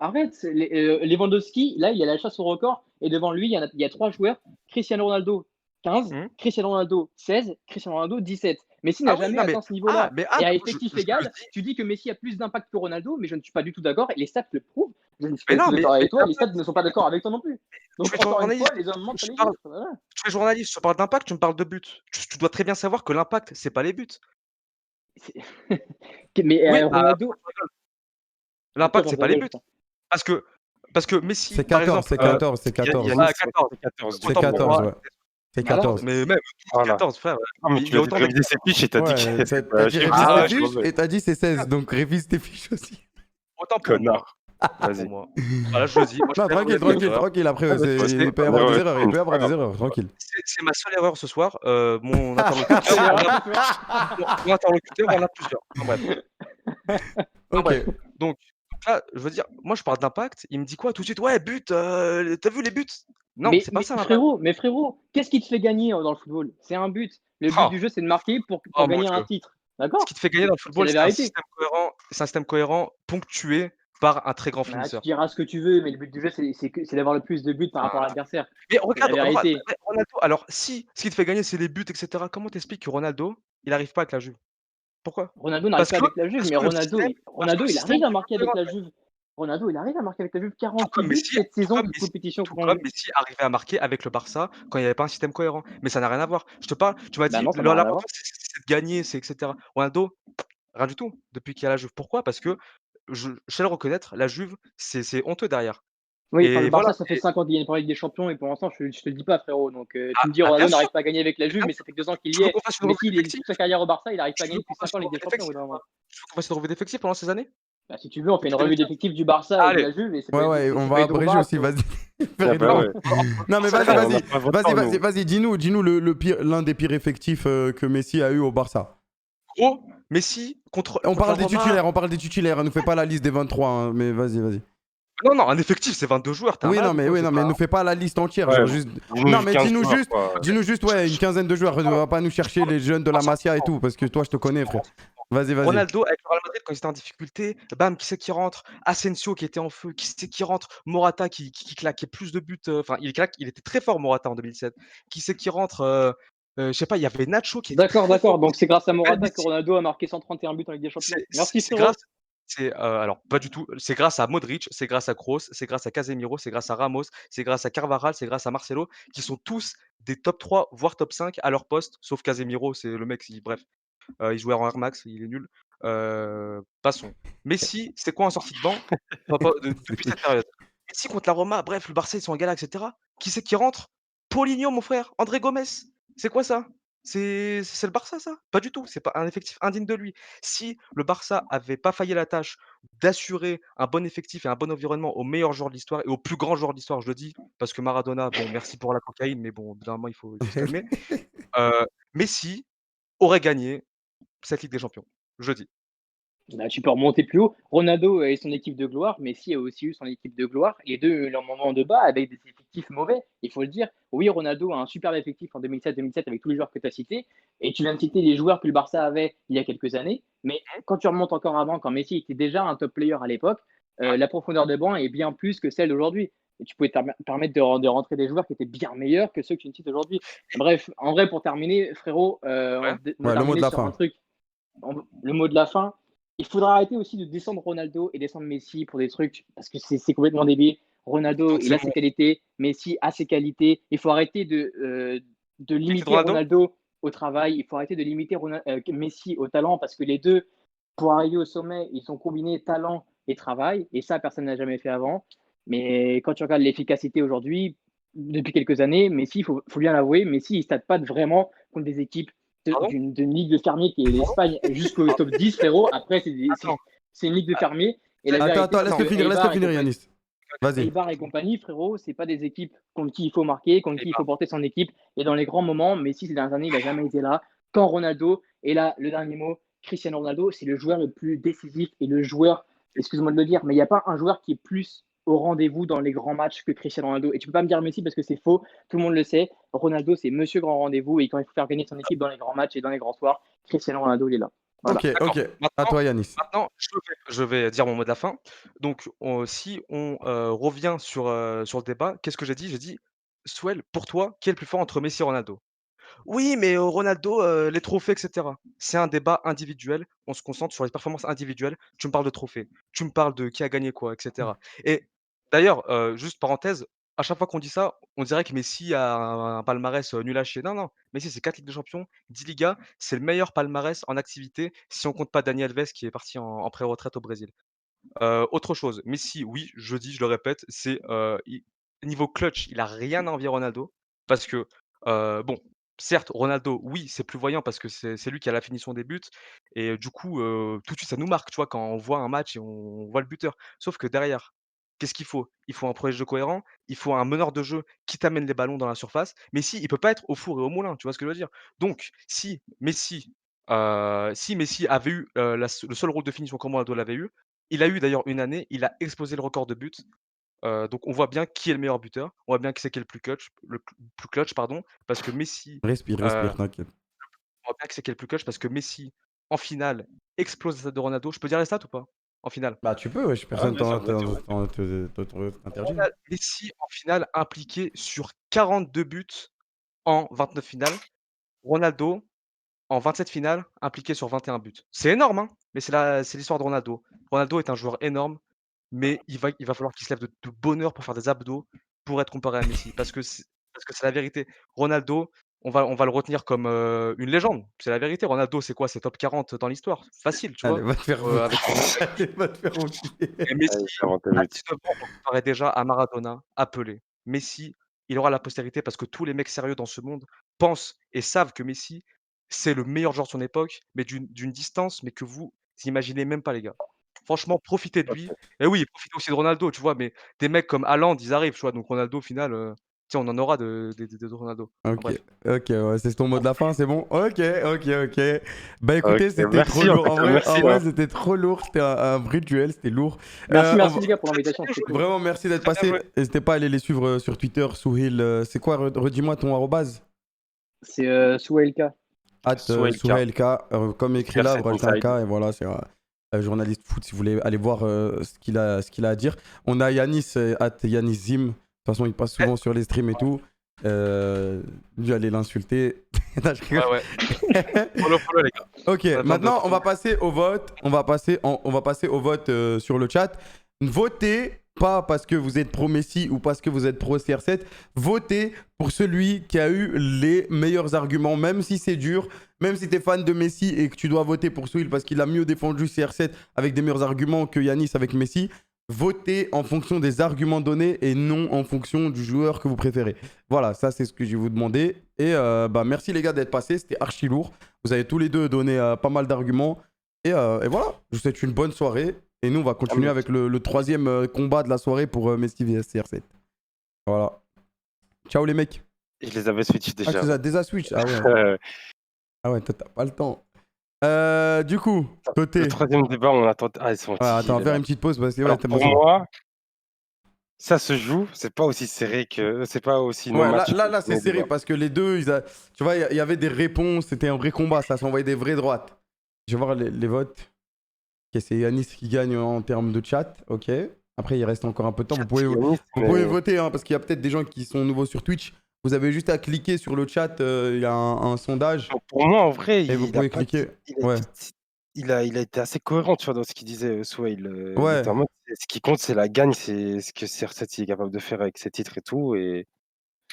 arrête. Lewandowski, là, il y a la chasse au record. Et devant lui, il y a 3 joueurs. Cristiano Ronaldo, 15. Cristiano Ronaldo, 16. Cristiano Ronaldo, 17. Messi n'a jamais atteint ce niveau-là. Et à effectif égal, tu dis que Messi a plus d'impact que Ronaldo, mais je ne suis pas du tout d'accord. Et les stats le prouvent. Je ne suis pas du tout d'accord avec toi. Les stats ne sont pas d'accord avec toi non plus. Donc, encore une fois, les hommes mentent, pas les chiffres. Voilà. Tu es journaliste, je parle d'impact, tu me parles de buts. Tu dois très bien savoir que l'impact, c'est pas les buts. Mais Oui, Ronaldo. l'impact, c'est Attends, pas les rigole, buts. Parce que Parce que Messi, C'est par 14, exemple, c'est 14, c'est 14. Yannis, ah, 14, c'est 14. C'est autant pour 14, moi. ouais. C'est Voilà. 14. Mais même Voilà. 14, frère. Ah, mais Il tu y a as dit autant de mecs. réviser ses fiches et t'as dit Ouais, que t'as c'est t'as dit révise Ah tes ouais, fiches et t'as dit c'est 16, donc révise tes fiches aussi. Autant pour moi. connard. Autant pour Vas-y. moi. Voilà, je le dis. Moi, je Non, préfère tranquille, honnête avec tranquille, toi. tranquille. Après, Ah, bah, c'est- c'est- il peut y avoir Ouais, des ouais, erreurs, il peut y avoir c'est pas des erreurs, tranquille. C'est ma seule erreur ce soir. Mon interlocuteur, C'est mon l'erreur. mon interlocuteur en a plusieurs. Enfin, bref. Enfin, Ok. bref. Donc là, je veux dire, moi, je parle d'impact. Il me dit quoi tout de suite? Ouais, but, t'as vu les buts? Non, Mais, c'est pas mais ça l'impact. frérot, qu'est-ce qui te fait gagner dans le football? C'est un but. Le but Oh, du jeu, c'est de marquer pour oh mon gagner un Dieu. titre. Ce D'accord? qui te fait gagner dans le C'est football, la c'est un vérité. système cohérent, ponctué par un très grand Bah, tu finisseur. diras ce que tu veux, mais le but du jeu, c'est d'avoir le plus de buts par rapport à l'adversaire. Mais C'est la regarde, vérité. Ronaldo, alors si ce qui te fait gagner, c'est les buts, et cetera, comment t'expliques que Ronaldo, il arrive pas avec la Juve? Pourquoi? Ronaldo n'arrive Parce pas que avec la Juve, parce mais que le système Ronaldo, il système arrive à est pas marquer avec cohérent. la Juve. Ronaldo, il arrive à marquer avec la Juve Tout 48 comme buts Messi cette tout saison, comme toutes Messi compétitions tout comme confondues. Messi arrivait à marquer avec le Barça quand il y avait pas un système cohérent. Mais ça n'a rien à voir. Je te parle, tu m'as Bah dit non, ça n'a rien à l'important voir. c'est de gagner, c'est et cetera. Ronaldo, rien du tout depuis qu'il y a la Juve. Pourquoi? Parce que je sais le reconnaître, la Juve, c'est honteux derrière. Oui, enfin, Et le Barça, voilà ça fait et 5 ans qu'il gagne pas la Ligue des Champions et pour l'instant, je te le dis pas, frérot. Donc, tu ah me dis bien Ronaldo sûr, n'arrive pas à gagner avec la Juve, bien mais sûr. ça fait que 2 ans qu'il Tu y veux est. qu'on fasse une revue Messi, il est d'effectifs? toute sa carrière au Barça, il n'arrive pas à Tu veux gagner qu'on depuis 5 fasse ans une Ligue des revue Champions au d'effectifs bout d'un ou moment. pas? Tu veux qu'on fasse une revue d'effectifs pendant ces années? Bah, si tu veux, on fait Depuis une revue 2015? d'effectifs du Barça et de Allez, la Juve et ça peut Ouais, être, ouais, et on ça peut va être abréger drôle, aussi, frérot. vas-y. Ah, Faire une bah loi. ouais. Non, mais Ça, vas-y, On vas-y. n'a pas votre Vas-y, temps, vas-y, nous. vas-y, dis-nous l'un des pires effectifs que Messi a eu au Barça. Gros, Messi contre On contre la parle des Roma. titulaires, on parle des titulaires. Ne fais pas la liste des 23, hein, mais vas-y, vas-y. Non, un effectif, c'est 22 joueurs, tu un malade ou quoi? Oui, C'est non, mais pas ne fais pas la liste entière. Ouais, Genre juste. dis-nous Non, mais 15 joueurs, quoi. dis-nous juste, ouais, une quinzaine de joueurs. Ne va pas nous chercher les jeunes de la Masia et tout, parce que toi, je te connais, frère. Vas-y, vas-y. Ronaldo avec le Real Madrid quand ils étaient en difficulté, bam, qui c'est qui rentre? Asensio qui était en feu, qui c'est qui rentre? Morata qui claquait plus de buts, enfin il était très fort Morata en 2007. Qui c'est qui rentre? Je sais pas, il y avait Nacho qui était très fort D'accord. Donc, c'est grâce à aussi. Morata que Ronaldo a marqué 131 buts en Ligue des Champions. Merci, C'est grâce frérot. alors pas du tout, c'est grâce à Modric, c'est grâce à Kroos, c'est grâce à Casemiro, c'est grâce à Ramos, c'est grâce à Carvajal, c'est grâce à Marcelo, qui sont tous des top 3 voire top 5 à leur poste, sauf Casemiro, c'est le mec, bref. Il jouait en Air Max, il est nul. Passons. Messi, c'est quoi en sortie de banc? Depuis cette période. Messi contre la Roma, bref, le Barça, ils sont en galère, et cetera. Qui c'est qui rentre? Paulinho, mon frère, André Gomes. C'est quoi ça? C'est le Barça, ça? Pas du tout, c'est pas un effectif indigne de lui. Si le Barça avait pas failli à la tâche d'assurer un bon effectif et un bon environnement aux meilleurs joueurs de l'histoire et aux plus grands joueurs de l'histoire, je le dis, parce que Maradona, bon, merci pour la cocaïne, mais bon, au bout d'un moment, il faut se calmer. Messi aurait gagné cette Ligue des Champions, je dis. Bah, tu peux remonter plus haut. Ronaldo et son équipe de gloire, Messi a aussi eu son équipe de gloire. Les deux ont eu leur moment de bas avec des effectifs mauvais, il faut le dire. Oui, Ronaldo a un superbe effectif en 2007 avec tous les joueurs que tu as cités. Et tu viens de citer les joueurs que le Barça avait il y a quelques années. Mais quand tu remontes encore avant, quand Messi était déjà un top player à l'époque, la profondeur de banc est bien plus que celle d'aujourd'hui. Et tu pouvais te permettre de rentrer des joueurs qui étaient bien meilleurs que ceux que tu me cites aujourd'hui. Bref, en vrai, pour terminer, frérot, Ouais. on va Ouais, le mot de terminer la sur un fin. truc. Le mot de la fin. Il faudra arrêter aussi de descendre Ronaldo et descendre Messi pour des trucs parce que c'est complètement débile. Ronaldo, Donc il c'est a bon. ses qualités, Messi a ses qualités. Il faut arrêter de limiter Ronaldo? Ronaldo au travail. Il faut arrêter de limiter Messi au talent parce que les deux, pour arriver au sommet, ils sont combinés talent et travail. Et ça, personne n'a jamais fait avant. Mais quand tu regardes l'efficacité aujourd'hui, depuis quelques années, Messi, il faut bien l'avouer, Messi, il ne stade pas vraiment contre des équipes Pardon? d'une ligue de fermiers qui est l'Espagne jusqu'au top 10, frérot. Après, Attends. c'est une ligue de fermiers. Et la Attends, vérité, laisse-le c'est que finir, Eibar et compagnie- Yanis. Vas-y. Eibar et compagnie, frérot, c'est pas des équipes contre qui il faut marquer, contre qui il faut porter son équipe. Et dans les grands moments, Messi, ces dernières années, il n'a jamais été là. Quand Ronaldo, et là, le dernier mot, Cristiano Ronaldo, c'est le joueur le plus décisif et le joueur, excuse-moi de le dire, mais il n'y a pas un joueur qui est plus au rendez-vous dans les grands matchs que Cristiano Ronaldo. Et tu peux pas me dire Messi parce que c'est faux, tout le monde le sait. Ronaldo, c'est monsieur grand rendez-vous et quand il faut faire gagner son équipe dans les grands matchs et dans les grands soirs, Cristiano Ronaldo, il est là. Voilà. Ok, D'accord. ok. À Maintenant toi, Yanis. maintenant, je vais dire mon mot de la fin. Donc si on, revient sur le débat, qu'est-ce que j'ai dit? J'ai dit: «Souel, pour toi, qui est le plus fort entre Messi et Ronaldo?» «Oui, mais Ronaldo, les trophées et cetera». C'est un débat individuel, on se concentre sur les performances individuelles. Tu me parles de trophées, tu me parles de qui a gagné quoi et cetera et d'ailleurs, juste parenthèse, à chaque fois qu'on dit ça, on dirait que Messi a un palmarès, nul à chier. Non, non, Messi, c'est 4 Ligues des Champions, 10 Ligas, c'est le meilleur palmarès en activité si on compte pas Dani Alves qui est parti en pré-retraite au Brésil. Autre chose, Messi, oui, je dis, je le répète, c'est, niveau clutch, il a rien à envier Ronaldo parce que, bon, certes, Ronaldo, oui, c'est plus voyant parce que c'est lui qui a la finition des buts et du coup, tout de suite, ça nous marque, tu vois? Quand on voit un match et on voit le buteur. Sauf que derrière, qu'est-ce qu'il faut? Il faut un projet de jeu cohérent, il faut un meneur de jeu qui t'amène les ballons dans la surface. Messi, il peut pas être au four et au moulin, tu vois ce que je veux dire? Donc si Messi avait eu, le seul rôle de finition comme Ronaldo l'avait eu, il a eu d'ailleurs une année, il a explosé le record de buts. Donc on voit bien qui est le meilleur buteur. On voit bien qui c'est qui est le plus clutch pardon, parce que Messi, Respire, heu, respire, t'inquiète. on voit bien qui c'est qui est le plus clutch parce que Messi, en finale, explose les stats de Ronaldo. Je peux dire les stats ou pas? En finale? Bah, tu peux, wesh, Ah, personne bien sûr, vas-y, ouais. t'interdit. Messi en finale impliqué sur 42 buts en 29 finales. Ronaldo en 27 finales impliqué sur 21 buts. C'est énorme, hein, mais c'est l'histoire de Ronaldo. Ronaldo est un joueur énorme, mais il va falloir qu'il se lève de bonne heure pour faire des abdos pour être comparé à Messi. Parce que c'est la vérité. Ronaldo, on va le retenir comme, une légende. C'est la vérité. Ronaldo, c'est quoi? C'est top 40 dans l'histoire. Facile, tu Allez, vois? va te faire Avec foutre. Allez, va te faire enculer. et Messi, Allez, 40 à minutes. 19 ans, on le comparait déjà à Maradona, à Pelé. Messi, il aura la postérité parce que tous les mecs sérieux dans ce monde pensent et savent que Messi, c'est le meilleur joueur de son époque, mais d'une distance, mais que vous imaginez même pas, les gars. Franchement, profitez de lui. Et oui, profitez aussi de Ronaldo, tu vois? Mais des mecs comme Haaland, ils arrivent, tu vois? Donc Ronaldo, au final, tu sais, on en aura de Ronaldo. Enfin, Ok, bref. ok, ouais, c'est ton mot de la fin, c'est bon? Ok, ok, ok. Bah écoutez, Ok, c'était trop merci en lourd. tout cas, merci, En vrai hein. c'était trop lourd. C'était un vrai duel, c'était lourd. Merci, On merci va- les gars pour l'invitation, c'était cool. Vraiment, merci d'être Très bien passé. joué. N'hésitez pas à aller les suivre sur Twitter, Souhil. C'est quoi? Redis-moi ton arrobase. C'est Souailka. @Souhailk, comme écrit là, Merci, vous rajoutez un K Inside. et voilà, c'est un journaliste foot si vous voulez aller voir ce qu'il a à dire. On a Yanis, @YanisZim. De toute façon, il passe souvent sur les streams et tout. Dû aller l'insulter. Non, je rigole. Ouais, ouais. Follow, les gars. Ok, On a plein de maintenant potes. on va passer au vote. On va passer au vote sur le chat. Votez pas parce que vous êtes pro Messi ou parce que vous êtes pro CR7. Votez pour celui qui a eu les meilleurs arguments, même si c'est dur, même si tu es fan de Messi et que tu dois voter pour Souil parce qu'il a mieux défendu CR7 avec des meilleurs arguments que Yanis avec Messi. Votez en fonction des arguments donnés et non en fonction du joueur que vous préférez. Voilà, ça c'est ce que je vais vous demander. Et bah, merci les gars d'être passés, c'était archi lourd. Vous avez tous les deux donné pas mal d'arguments. Et voilà, je vous souhaite une bonne soirée. Et nous, on va continuer avec le troisième combat de la soirée pour Messi vs CR7. Voilà. Ciao les mecs. Je les avais switch Ah, tu déjà. les as déjà switch. Ah ouais. Ah ouais, toi, t'as pas le temps. Du coup, côté. Le troisième débat, on attend. Ah, ils sont Ah, attends, on va là. faire une petite pause parce que Alors, t'as pour besoin. moi, ça se joue. C'est pas aussi serré que. C'est pas aussi non Ouais, match. là c'est serré parce que les deux, tu vois, il y avait des réponses, c'était un vrai combat, ça s'envoyait des vraies droites. Je vais voir les votes. Ok, c'est Yanis qui gagne en termes de chat, ok. Après, il reste encore un peu de temps. Vous pouvez voter, hein, parce qu'il y a peut-être des gens qui sont nouveaux sur Twitch. Vous avez juste à cliquer sur le chat, il y a un sondage. Pour moi, en vrai, Et vous pouvez cliquer. Ouais. Il a été assez cohérent, tu vois, dans ce qu'il disait, Souhail. Il Ouais. était en mode, ce qui compte, c'est la gagne, c'est ce que CR7 est capable de faire avec ses titres et tout. Et...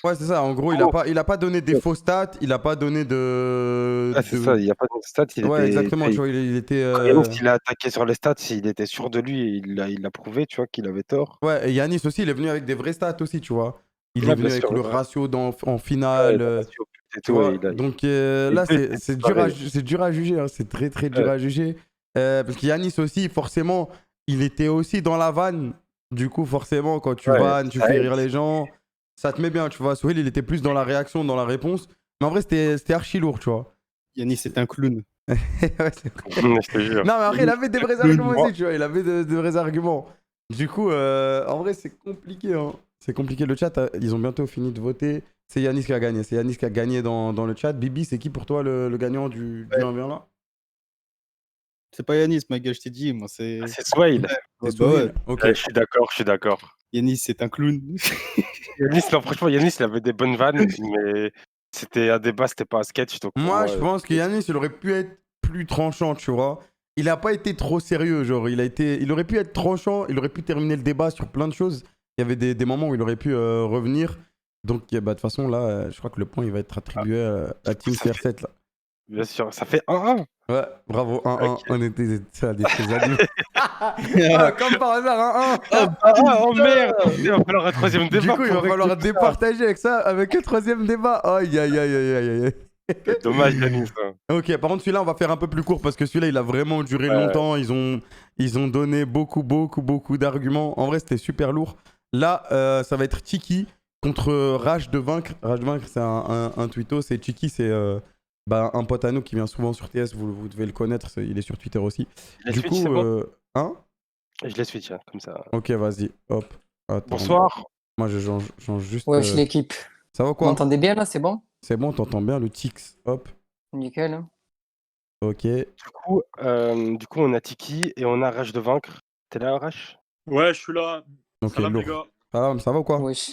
Ouais, c'est ça. En gros, il a pas donné des faux stats, il a pas donné de. Ah, c'est ça, il n'y a pas de stats. Ouais, exactement. Tu vois, il était. Yanis, il a attaqué sur les stats, il était sûr de lui, et il l'a prouvé, tu vois, qu'il avait tort. Ouais, et Yanis aussi, il est venu avec des vrais stats aussi, tu vois. Il Ouais, est venu bien avec sûr, le ouais. ratio en finale. Ouais, le ratio et tu tout, vois. et il a- Donc là, deux, c'est dur, pareil. c'est dur à juger. Hein. C'est très, très dur à juger. Parce que Yanis aussi, forcément, il était aussi dans la vanne. Du coup, forcément, quand tu vannes, tu ça fais aide. rire les gens, ça te met bien, tu vois. Souhail, il était plus dans la réaction, dans la réponse. Mais en vrai, c'était archi lourd, tu vois. Yanis, c'est un clown. Ouais, c'est cool. Je te jure. Non, mais après, il avait des vrais arguments aussi, tu vois. Il avait de vrais arguments. Du coup, en vrai, c'est compliqué. Hein. C'est compliqué le chat. Ils ont bientôt fini de voter. C'est Yanis qui a gagné. C'est Yanis qui a gagné dans le chat. Bibi, c'est qui pour toi le gagnant du 1v1 là? C'est pas Yanis, ma gueule, je t'ai dit. Moi, c'est. C'est Souhail. Ouais, C'est bah ouais. Souhail. Ok. Je suis d'accord, je suis d'accord. Yanis, c'est un clown. Yanis, non, franchement, Yanis, il avait des bonnes vannes, mais c'était un débat, c'était pas un sketch. Donc pour Moi, je pense que Yanis, il aurait pu être plus tranchant, tu vois. Il a pas été trop sérieux, genre. Il aurait pu être tranchant, il aurait pu terminer le débat sur plein de choses. Il y avait des moments où il aurait pu revenir. Donc, bah, de toute façon, là, je crois que le point, il va être attribué à Team CR7, là. Bien sûr, ça fait 1-1. Ouais, bravo, 1-1. Ok. On était ça, des très adieux. Ah, comme par hasard, 1-1. Oh merde! Il va falloir un troisième Du débat coup, il pour va falloir régler tout ça. départager avec ça, avec un troisième débat. Aïe, aïe, aïe, aïe, aïe, aïe. Dommage, Yanis. Ok, par contre, celui-là, on va faire un peu plus court parce que celui-là, il a vraiment duré Ouais. longtemps. Ils ont donné beaucoup d'arguments. En vrai, c'était super lourd. Là, ça va être Tiki contre Rage de Vaincre. Rage de Vaincre, c'est un twitto. C'est Tiki, c'est un pote à nous qui vient souvent sur TS. Vous devez le connaître. Il est sur Twitter aussi. Je laisse Du switch, coup, c'est bon? hein? Je laisse switch, hein, comme ça. Ok, vas-y. Hop. Attends. Bonsoir. Moi, je change juste. Wesh l'équipe. Ça va Vous quoi? m'entendez bien là, c'est bon? C'est bon, t'entends bien le Tix. Hop. Nickel. Hein. Ok. Du coup, on a Tiki et on a Rage de Vaincre. T'es là, Rage? Ouais, je suis là. Ok, Salam les lourd. gars. Ça va ou quoi? Wesh.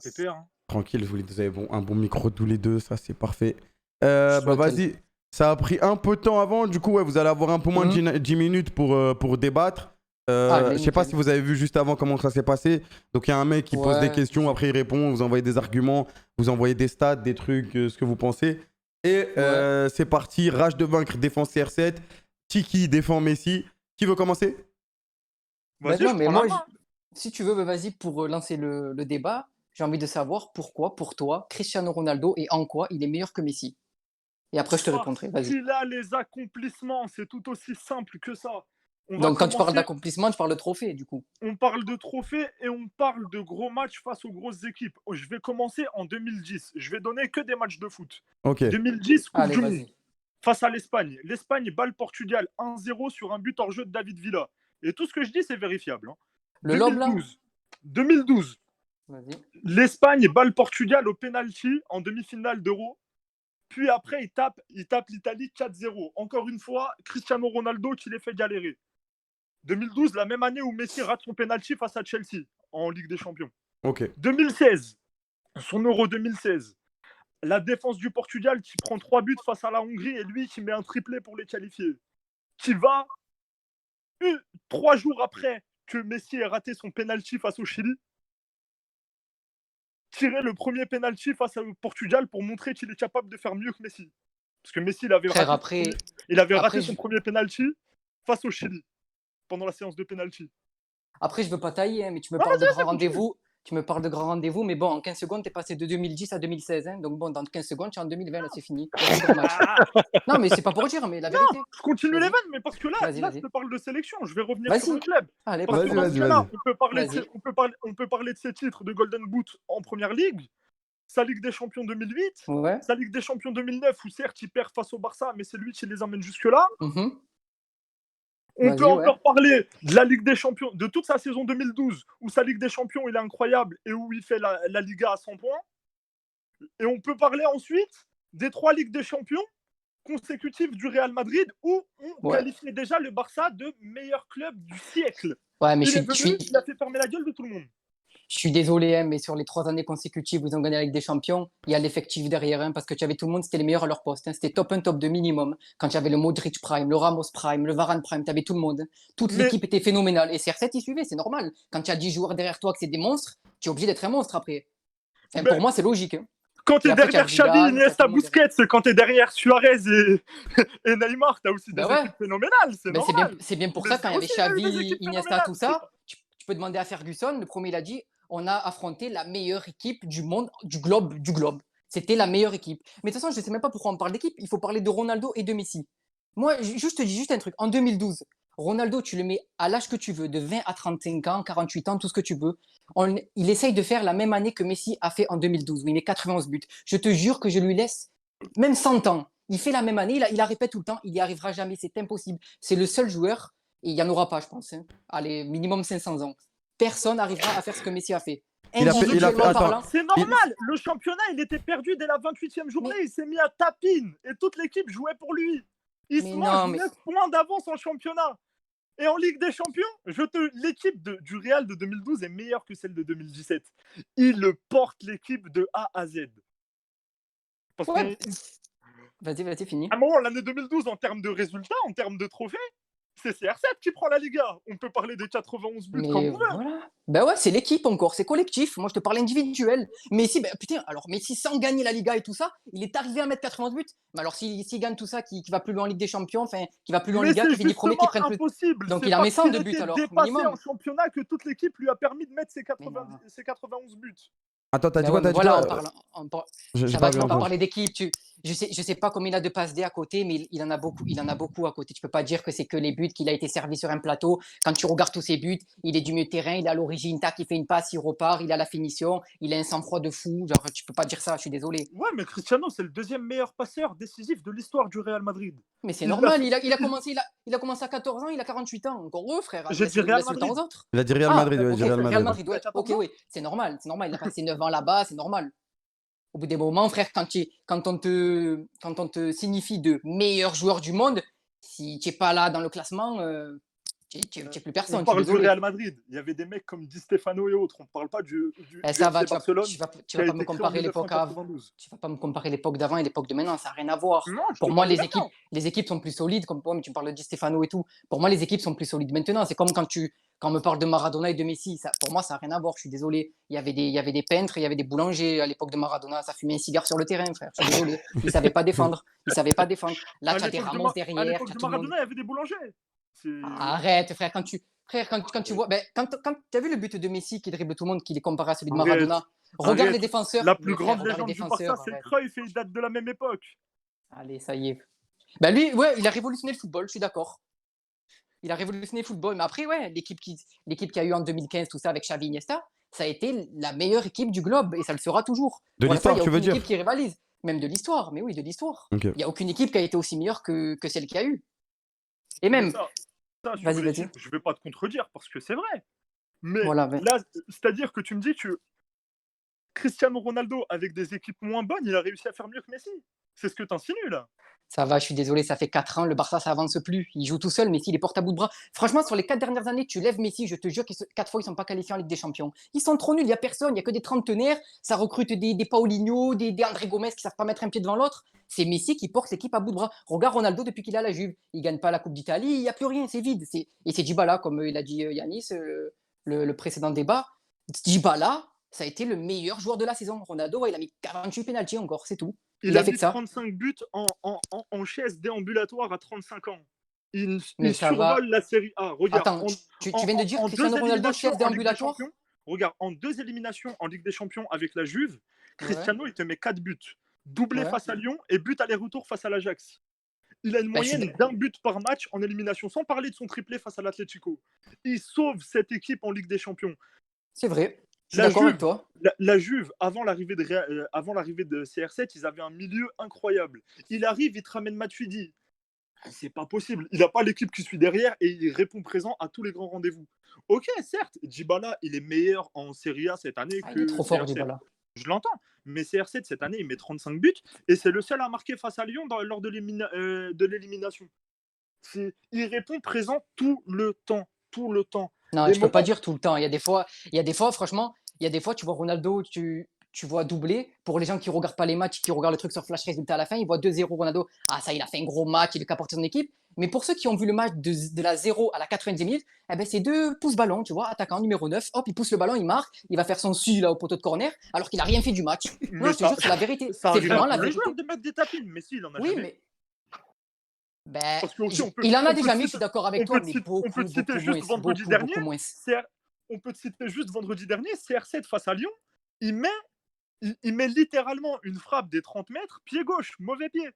Pépère. Hein. Tranquille, vous avez un bon micro tous les deux, ça c'est parfait. Bah vas-y, ça a pris un peu de temps avant, du coup ouais, vous allez avoir un peu moins de 10 minutes pour débattre. Je sais pas si vous avez vu juste avant comment ça s'est passé. Donc il y a un mec qui pose des questions, après il répond, vous envoyez des arguments, vous envoyez des stats, des trucs, ce que vous pensez. Et c'est parti, Rage de Vaincre défend CR7, Tiki défend Messi. Qui veut commencer? Vas-y, non, mais prends moi, la main. si tu veux, bah, vas-y pour lancer le débat. J'ai envie de savoir pourquoi, pour toi, Cristiano Ronaldo et en quoi il est meilleur que Messi. Et après, je te répondrai. Vas-y. Il a les accomplissements, c'est tout aussi simple que ça. Donc, quand tu parles d'accomplissement, tu parles de trophée, du coup. On parle de trophées et on parle de gros matchs face aux grosses équipes. Je vais commencer en 2010. Je vais donner que des matchs de foot. Ok. 2010, Coupe Allez, du Monde. vas-y. Face à l'Espagne. L'Espagne bat le Portugal 1-0 sur un but hors jeu de David Villa. Et tout ce que je dis, c'est vérifiable. Hein. Le lob, là 2012. Vas-y. L'Espagne bat le Portugal au penalty en demi-finale d'Euro. Puis après, il tape l'Italie 4-0. Encore une fois, Cristiano Ronaldo qui les fait galérer. 2012, la même année où Messi rate son penalty face à Chelsea en Ligue des Champions. Ok. 2016, son Euro 2016. La défense du Portugal qui prend 3 buts face à la Hongrie et lui qui met un triplé pour les qualifier. Qui va, 3 jours après que Messi ait raté son penalty face au Chili, tirer le premier penalty face au Portugal pour montrer qu'il est capable de faire mieux que Messi. Parce que Messi, il avait raté son premier penalty face au Chili pendant la séance de penalty. Après, je veux pas tailler, hein, mais tu me parles de grand rendez-vous. Tu me parles de grand rendez-vous, mais bon, en 15 secondes, tu es passé de 2010 à 2016. Hein, donc bon, dans 15 secondes, tu es en 2020, là, c'est fini. Non, mais c'est pas pour dire, mais la vérité. Non, je continue les vannes, mais parce que là, je te parle de sélection. Je vais revenir sur le club. Allez, parce que vas-y. là, on peut parler de ses titres de Golden Boot en Première Ligue, sa Ligue des Champions 2008, sa Ligue des Champions 2009, où certes, il perd face au Barça, mais c'est lui qui les emmène jusque-là. On peut encore parler de la Ligue des Champions, de toute sa saison 2012, où sa Ligue des Champions, il est incroyable et où il fait la Liga à 100 points. Et on peut parler ensuite des 3 Ligues des Champions consécutives du Real Madrid, où on qualifiait déjà le Barça de meilleur club du siècle. Ouais, mais il a fait fermer la gueule de tout le monde. Je suis désolé, hein, mais sur les 3 années consécutives où ils ont gagné la Ligue des Champions, il y a l'effectif derrière, hein, parce que tu avais tout le monde, c'était les meilleurs à leur poste. Hein, c'était top 1, top 2 minimum. Quand tu avais le Modric Prime, le Ramos Prime, le Varane Prime, tu avais tout le monde. Hein. Toute l'équipe était phénoménale. Et CR7, ils suivaient, c'est normal. Quand tu as 10 joueurs derrière toi, que c'est des monstres, tu es obligé d'être un monstre après. Enfin, pour moi, c'est logique. Hein. Quand tu es derrière Xavi, Iniesta, Busquets, quand tu es derrière Suarez et Neymar, tu as aussi des équipes phénoménales. C'est normal. C'est bien pour ça, quand il y avait Xavi, Iniesta, tout ça, tu peux demander à Ferguson, le premier, il a dit on a affronté la meilleure équipe du monde, du globe. C'était la meilleure équipe. Mais de toute façon, je ne sais même pas pourquoi on parle d'équipe. Il faut parler de Ronaldo et de Messi. Moi, je te dis juste un truc. En 2012, Ronaldo, tu le mets à l'âge que tu veux, de 20 à 35 ans, 48 ans, tout ce que tu veux. Il essaye de faire la même année que Messi a fait en 2012, où il met 91 buts. Je te jure que je lui laisse même 100 ans. Il fait la même année, il la répète tout le temps, il n'y arrivera jamais, c'est impossible. C'est le seul joueur, et il n'y en aura pas, je pense. Hein. Allez, minimum 500 ans. Personne n'arrivera à faire ce que Messi a fait. C'est normal, le championnat, il était perdu dès la 28e journée, il s'est mis à tapine, et toute l'équipe jouait pour lui. Il se mange 9 points d'avance en championnat. Et en Ligue des Champions, l'équipe du Real de 2012 est meilleure que celle de 2017. Il porte l'équipe de A à Z. Vas-y, fini. À un moment, l'année 2012, en termes de résultats, en termes de trophées, c'est CR7 qui prend la Liga. On peut parler des 91 buts comme Mais on veut. voilà. Ben ouais, c'est l'équipe encore, c'est collectif. Moi, je te parle individuel. Messi, ben, putain, alors Messi, sans gagner la Liga et tout ça, il est arrivé à mettre 80 buts. Mais alors, s'il gagne tout ça, qui va plus loin en Ligue des Champions, enfin, qui va plus loin en Mais Liga, c'est qui finit premier, qui justement prenne plus. impossible. Donc, C'est il en met parce 100 qu'il de buts était alors, dépassé minimum. en championnat que toute l'équipe lui a permis de mettre ses Mais non. 91 buts. Attends, t'as Ben dit quoi? ouais, mais T'as dit voilà, quoi? J'ai ça pas va, bien tu vas pas entendu. parler d'équipe. Je sais pas combien il a de passes D à côté, mais il en a beaucoup. Il en a beaucoup à côté. Tu peux pas dire que c'est que les buts qu'il a été servi sur un plateau. Quand tu regardes tous ses buts, il est du milieu de terrain, il est à l'origine, tac, il fait une passe, il repart, il a la finition, il a un sang-froid de fou. Genre, tu peux pas dire ça. Je suis désolé. Ouais, mais Cristiano, c'est le deuxième meilleur passeur décisif de l'histoire du Real Madrid. Mais c'est Il normal. l'a- Il a commencé à 14 ans, il a 48 ans. Encore heureux, frère. J'ai dit Real Laisse le temps Madrid. aux autres. Il a dit Real Ah, Madrid, ouais, ok, dit Real Real Madrid. Madrid, ouais. Il a Ok, 14 ans. oui, c'est normal. Il a passé 9 ans là-bas, c'est normal. Au bout des moments, frère, quand on te signifie de meilleur joueur du monde, si tu n'es pas là dans le classement, tu n'es plus On personne. Je suis parle du désolé. Real Madrid. Il y avait des mecs comme Di Stefano et autres. On ne parle pas du Ça va, FC Barcelone tu vas qui pas a me été créé en comparer l'époque avant. 1992. Tu vas pas me comparer l'époque d'avant et l'époque de maintenant, ça n'a rien à voir. Non, je Pour te moi, parle maintenant. les équipes sont plus solides, comme toi, mais tu me parles de Di Stefano et tout. Pour moi, les équipes sont plus solides maintenant. C'est comme quand on me parle de Maradona et de Messi. Pour moi, ça n'a rien à voir. Je suis désolé. Il y avait des peintres, il y avait des boulangers à l'époque de Maradona. Ça fumait un cigare sur le terrain, frère. Je suis désolé. Ils ne savaient pas défendre. Là, À tu as des l'époque de Ramos Ma- à derrière. l'époque Tu as de tout le monde. Maradona, il y avait des boulangers. Arrête, frère. Quand tu vois. Quand tu as vu le but de Messi qui dribble tout le monde, qui est comparé à celui de Maradona, regarde Arrête. les défenseurs. La plus Mais frère, grande regarde les légende du Barça, défenseurs. c'est Arrête. Cruyff et il date de la même époque. Allez, ça y est. Bah lui, ouais, il a révolutionné le football, je suis d'accord. Il a révolutionné le football. Mais après, ouais, l'équipe qu'il y a eu en 2015, tout ça, avec Xavi Iniesta, ça a été la meilleure équipe du globe et ça le sera toujours. De Pour l'instant, l'histoire, il y a tu veux aucune dire? équipe qui rivalise. Même de l'histoire, mais oui, de l'histoire. Ok. Il n'y a aucune équipe qui a été aussi meilleure que celle qu'il y a eu. Et Mais même, ça, sur vas-y, l'équipe, je ne vais pas te contredire parce que c'est vrai. Mais voilà, là, c'est-à-dire que tu me dis que Cristiano Ronaldo, avec des équipes moins bonnes, il a réussi à faire mieux que Messi. C'est ce que tu insinues là. ça va, je suis désolé, ça fait 4 ans, le Barça, ça avance plus. Il joue tout seul, Messi, il est porte à bout de bras. Franchement, sur les 4 dernières années, tu lèves Messi, je te jure que 4 fois, ils ne sont pas qualifiés en Ligue des Champions. Ils sont trop nuls, il n'y a personne, il n'y a que des trentenaires. Ça recrute des Paulinho, des André Gomes qui ne savent pas mettre un pied devant l'autre. C'est Messi qui porte l'équipe à bout de bras. Regarde Ronaldo depuis qu'il est à la Juve. Il ne gagne pas la Coupe d'Italie, il n'y a plus rien, c'est vide. Et c'est Dybala, comme il a dit Yanis, le précédent débat. Dybala, ça a été le meilleur joueur de la saison. Ronaldo, ouais, il a mis 48 pénaltys encore, c'est tout. Il a fait mis que ça. 35 buts en chaise déambulatoire à 35 ans. Il Mais ça survole la Série A. Regarde, Attends, tu viens de dire Cristiano Ronaldo chaise déambulatoire? Regarde, en 2 éliminations en Ligue des Champions avec la Juve, Cristiano, il te met 4 buts. Doublé Ouais. face à Lyon et but aller-retour face à l'Ajax. Il a une Bah, je suis moyenne d'un but par match en élimination, sans parler de son triplé face à l'Atlético. Il sauve cette équipe en Ligue des Champions. C'est vrai. Je suis La d'accord Juve, avec toi. La Juve, avant l'arrivée de CR7, ils avaient un milieu incroyable. Il arrive, il te ramène Matuidi. C'est pas possible. Il n'a pas l'équipe qui suit derrière et il répond présent à tous les grands rendez-vous. Ok, certes, Dybala, il est meilleur en Serie A cette année que Il est trop fort, CR7. Dybala. Je l'entends. Mais CR7, cette année, il met 35 buts et c'est le seul à marquer face à Lyon lors de l'élimination. Il répond présent tout le temps. Tout le temps. Non, Des tu peux pas moments- dire tout le temps. Il y a des fois, franchement, tu vois Ronaldo, tu vois doubler. Pour les gens qui regardent pas les matchs, qui regardent le truc sur Flash Résultat à la fin, ils voient 2-0 Ronaldo. Ah, ça, il a fait un gros match, il a apporté son équipe. Mais pour ceux qui ont vu le match de la 0 à la 90e minute, eh ben, c'est 2 pouces ballon, tu vois, attaquant numéro 9. Hop, il pousse le ballon, il marque, il va faire son su là au poteau de corner, alors qu'il a rien fait du match. Non, je te jure, c'est la vérité. Ça C'est arrive vraiment à la tous les vérité. joueurs de mettre des tapines, mais si, il en a Oui, jamais. mais. Ben, Parce que aussi, on peut- il en on a peut déjà te mis, je citer- suis d'accord avec on toi, peut te mais citer- beaucoup, on peut te citer beaucoup juste moins. vendredi Beaucoup, dernier. beaucoup moins. On peut te citer juste vendredi dernier, CR7 face à Lyon, il met littéralement une frappe des 30 mètres, pied gauche, mauvais pied.